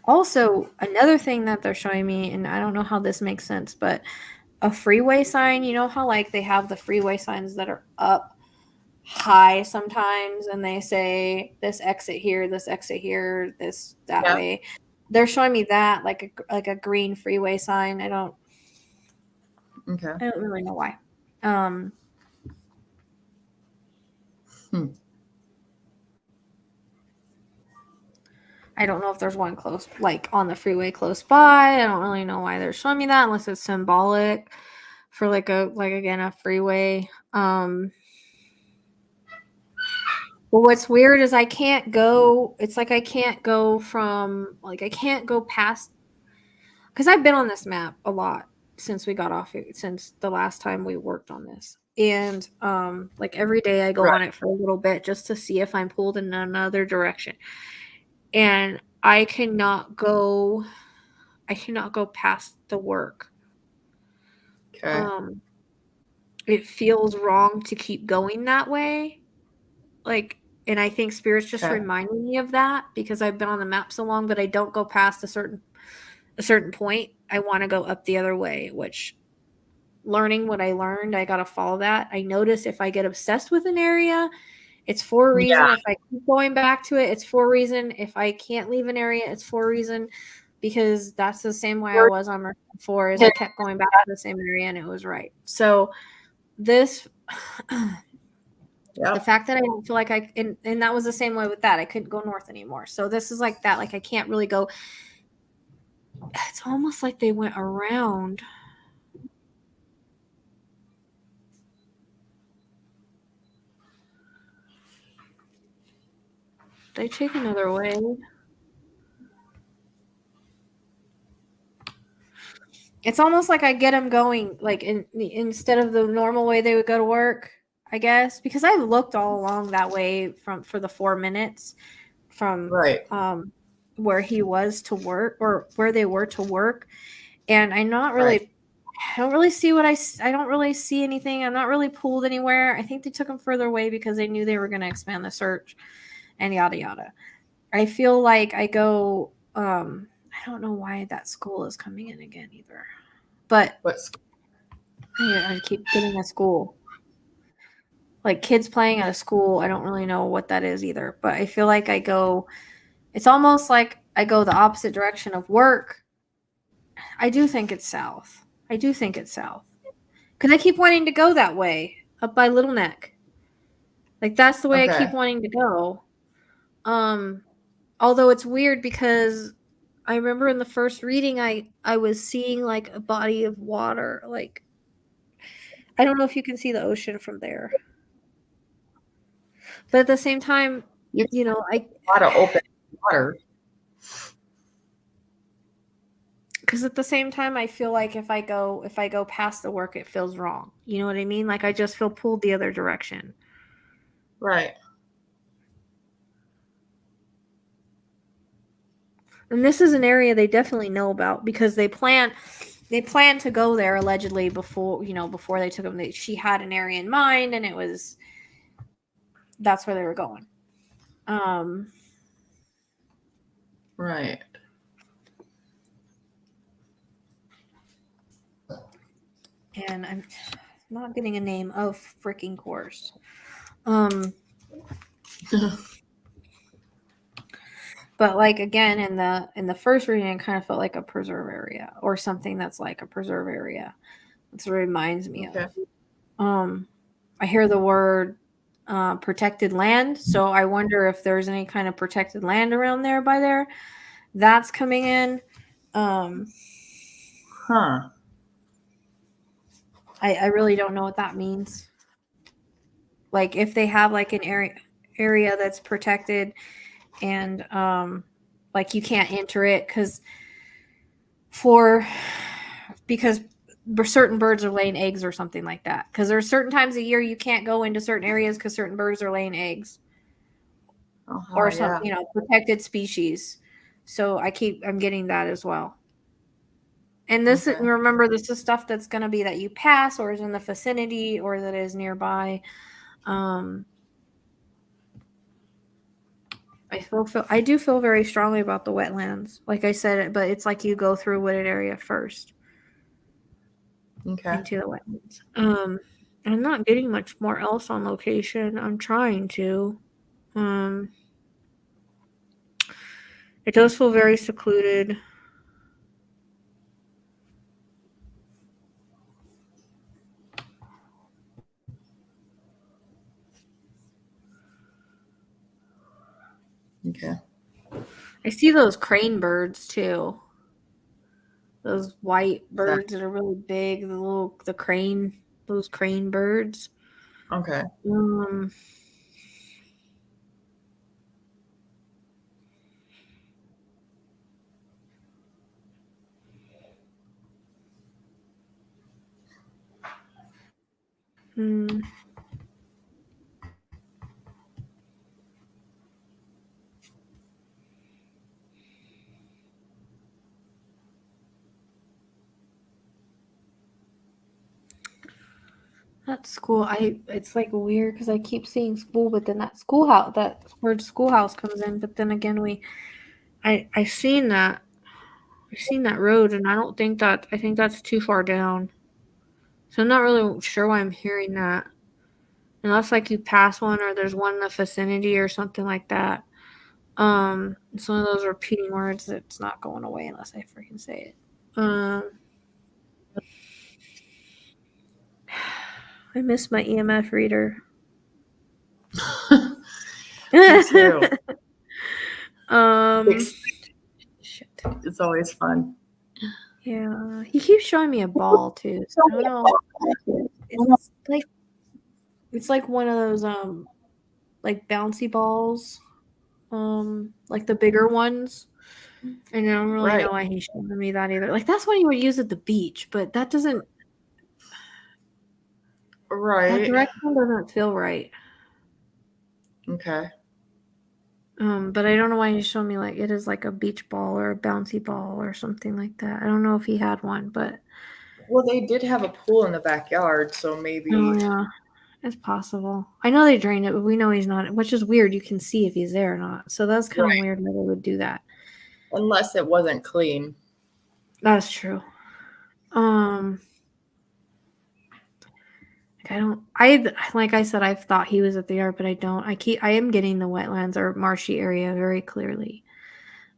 Speaker 1: Also, another thing that they're showing me, and I don't know how this makes sense, but a freeway sign. You know how like they have the freeway signs that are up high sometimes, and they say this exit here, this that
Speaker 2: Yeah.
Speaker 1: way. They're showing me that like a green freeway sign.
Speaker 2: Okay.
Speaker 1: I don't really know why. I don't know if there's one close, like on the freeway close by. I don't really know why they're showing me that unless it's symbolic for like again a freeway. But what's weird is I can't go. It's like I can't go from like I can't go past because I've been on this map a lot since we got off it, since the last time we worked on this. And like every day I go
Speaker 2: Right.
Speaker 1: on it for a little bit just to see if I'm pulled in another direction. And I cannot go past the work.
Speaker 2: Okay.
Speaker 1: It feels wrong to keep going that way. Like, and I think Spirit's just
Speaker 2: Okay.
Speaker 1: reminding me of that because I've been on the map so long, but I don't go past a certain point. I want to go up the other way, which learning what I learned, I got to follow that. I notice if I get obsessed with an area, it's for a
Speaker 2: Yeah.
Speaker 1: reason. If I keep going back to it, it's for a reason. If I can't leave an area, it's for a reason, because that's the same way I was on Mercy 4 is I kept going back to the same area and it was right. So this the
Speaker 2: Yep.
Speaker 1: fact that I don't feel like and that was the same way with that. I couldn't go north anymore. So this is like that. Like I can't really go. It's almost like they went around. They take another way. It's almost like I get them going like instead of the normal way they would go to work, I guess, because I looked all along that way for the 4 minutes from
Speaker 2: Right.
Speaker 1: where he was to work or where they were to work, and I'm not
Speaker 2: Right.
Speaker 1: really I don't really see I don't really see anything. I'm not really pulled anywhere. I think they took him further away because they knew they were going to expand the search and yada yada. I feel like I go I don't know why that school is coming in again either. But
Speaker 2: What's
Speaker 1: I keep getting a school. Like kids playing at a school, I don't really know what that is either. But I feel like it's almost like I go the opposite direction of work. I do think it's south. Because I keep wanting to go that way, up by Little Neck. Like that's the way I keep
Speaker 2: Okay.
Speaker 1: wanting to go. Although it's weird because I remember in the first reading I was seeing like a body of water. Like I don't know if you can see the ocean from there. But at the same time,
Speaker 2: You
Speaker 1: you know,
Speaker 2: have a lot of open water.
Speaker 1: because at the same time I feel like if I go past the work it feels wrong. You know what I mean? Like I just feel pulled the other direction.
Speaker 2: Right.
Speaker 1: And this is an area they definitely know about because they plan to go there allegedly before they took them. She had an area in mind and that's where they were going.
Speaker 2: Right.
Speaker 1: And I'm not getting a name of freaking course. But like again in the first reading, it kind of felt like a preserve area or something that's like a preserve area. That's what it reminds me
Speaker 2: Okay.
Speaker 1: of. I hear the word protected land, so I wonder if there's any kind of protected land around there by there. That's coming in.
Speaker 2: Huh.
Speaker 1: I really don't know what that means. Like if they have like an area that's protected and like you can't enter it because certain birds are laying eggs or something like that. Because there's certain times a year you can't go into certain areas because certain birds are laying eggs or some
Speaker 2: Yeah.
Speaker 1: protected species. So I'm getting that as well. And this
Speaker 2: Okay.
Speaker 1: remember, this is stuff that's going to be that you pass or is in the vicinity or that is nearby. I do feel very strongly about the wetlands, like I said, but it's like you go through a wooded area first
Speaker 2: Okay.
Speaker 1: into the wetlands. I'm not getting much more else on location. I'm trying to. It does feel very secluded.
Speaker 2: Okay.
Speaker 1: I see those crane birds too. Those white birds that are really big, those crane birds.
Speaker 2: Okay.
Speaker 1: That school, it's like weird because I keep seeing school, but then that word schoolhouse comes in. But then again, I've seen that road, and I think that's too far down. So I'm not really sure why I'm hearing that, unless like you pass one or there's one in the vicinity or something like that. It's one of those repeating words that's not going away unless I freaking say it. I miss my EMF reader.
Speaker 2: Me too.
Speaker 1: Shit.
Speaker 2: It's always fun.
Speaker 1: Yeah, he keeps showing me a ball too. So I don't know. It's like one of those like bouncy balls, like the bigger ones. And I don't really
Speaker 2: Right.
Speaker 1: know why he's showing me that either. Like that's what he would use at the beach, but that
Speaker 2: Right.
Speaker 1: direction doesn't feel right.
Speaker 2: Okay.
Speaker 1: But I don't know why he's showing me like it is like a beach ball or a bouncy ball or something like that. I don't know if he had one, but
Speaker 2: Well, they did have a pool in the backyard, so maybe.
Speaker 1: oh yeah, it's possible. I know they drained it, but we know he's not, which is weird. You can see if he's there or not. So that's kind of
Speaker 2: Right.
Speaker 1: weird that they would do that.
Speaker 2: Unless it wasn't clean.
Speaker 1: That's true. Like I said, I've thought he was at the yard, but I don't. I am getting the wetlands or marshy area very clearly.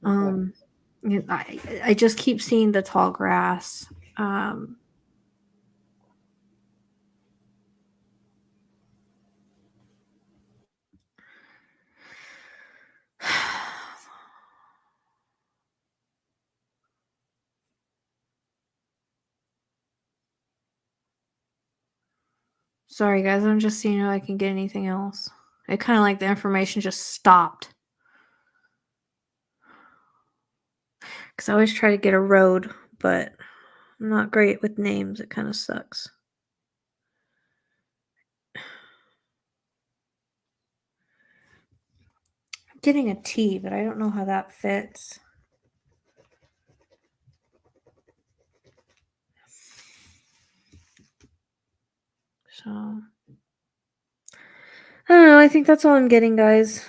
Speaker 2: Okay.
Speaker 1: I just keep seeing the tall grass. Sorry, guys. I'm just seeing if I can get anything else. It kind of like the information just stopped. Because I always try to get a road, but I'm not great with names. It kind of sucks. I'm getting a T, but I don't know how that fits. So, I don't know. I think that's all I'm getting, guys.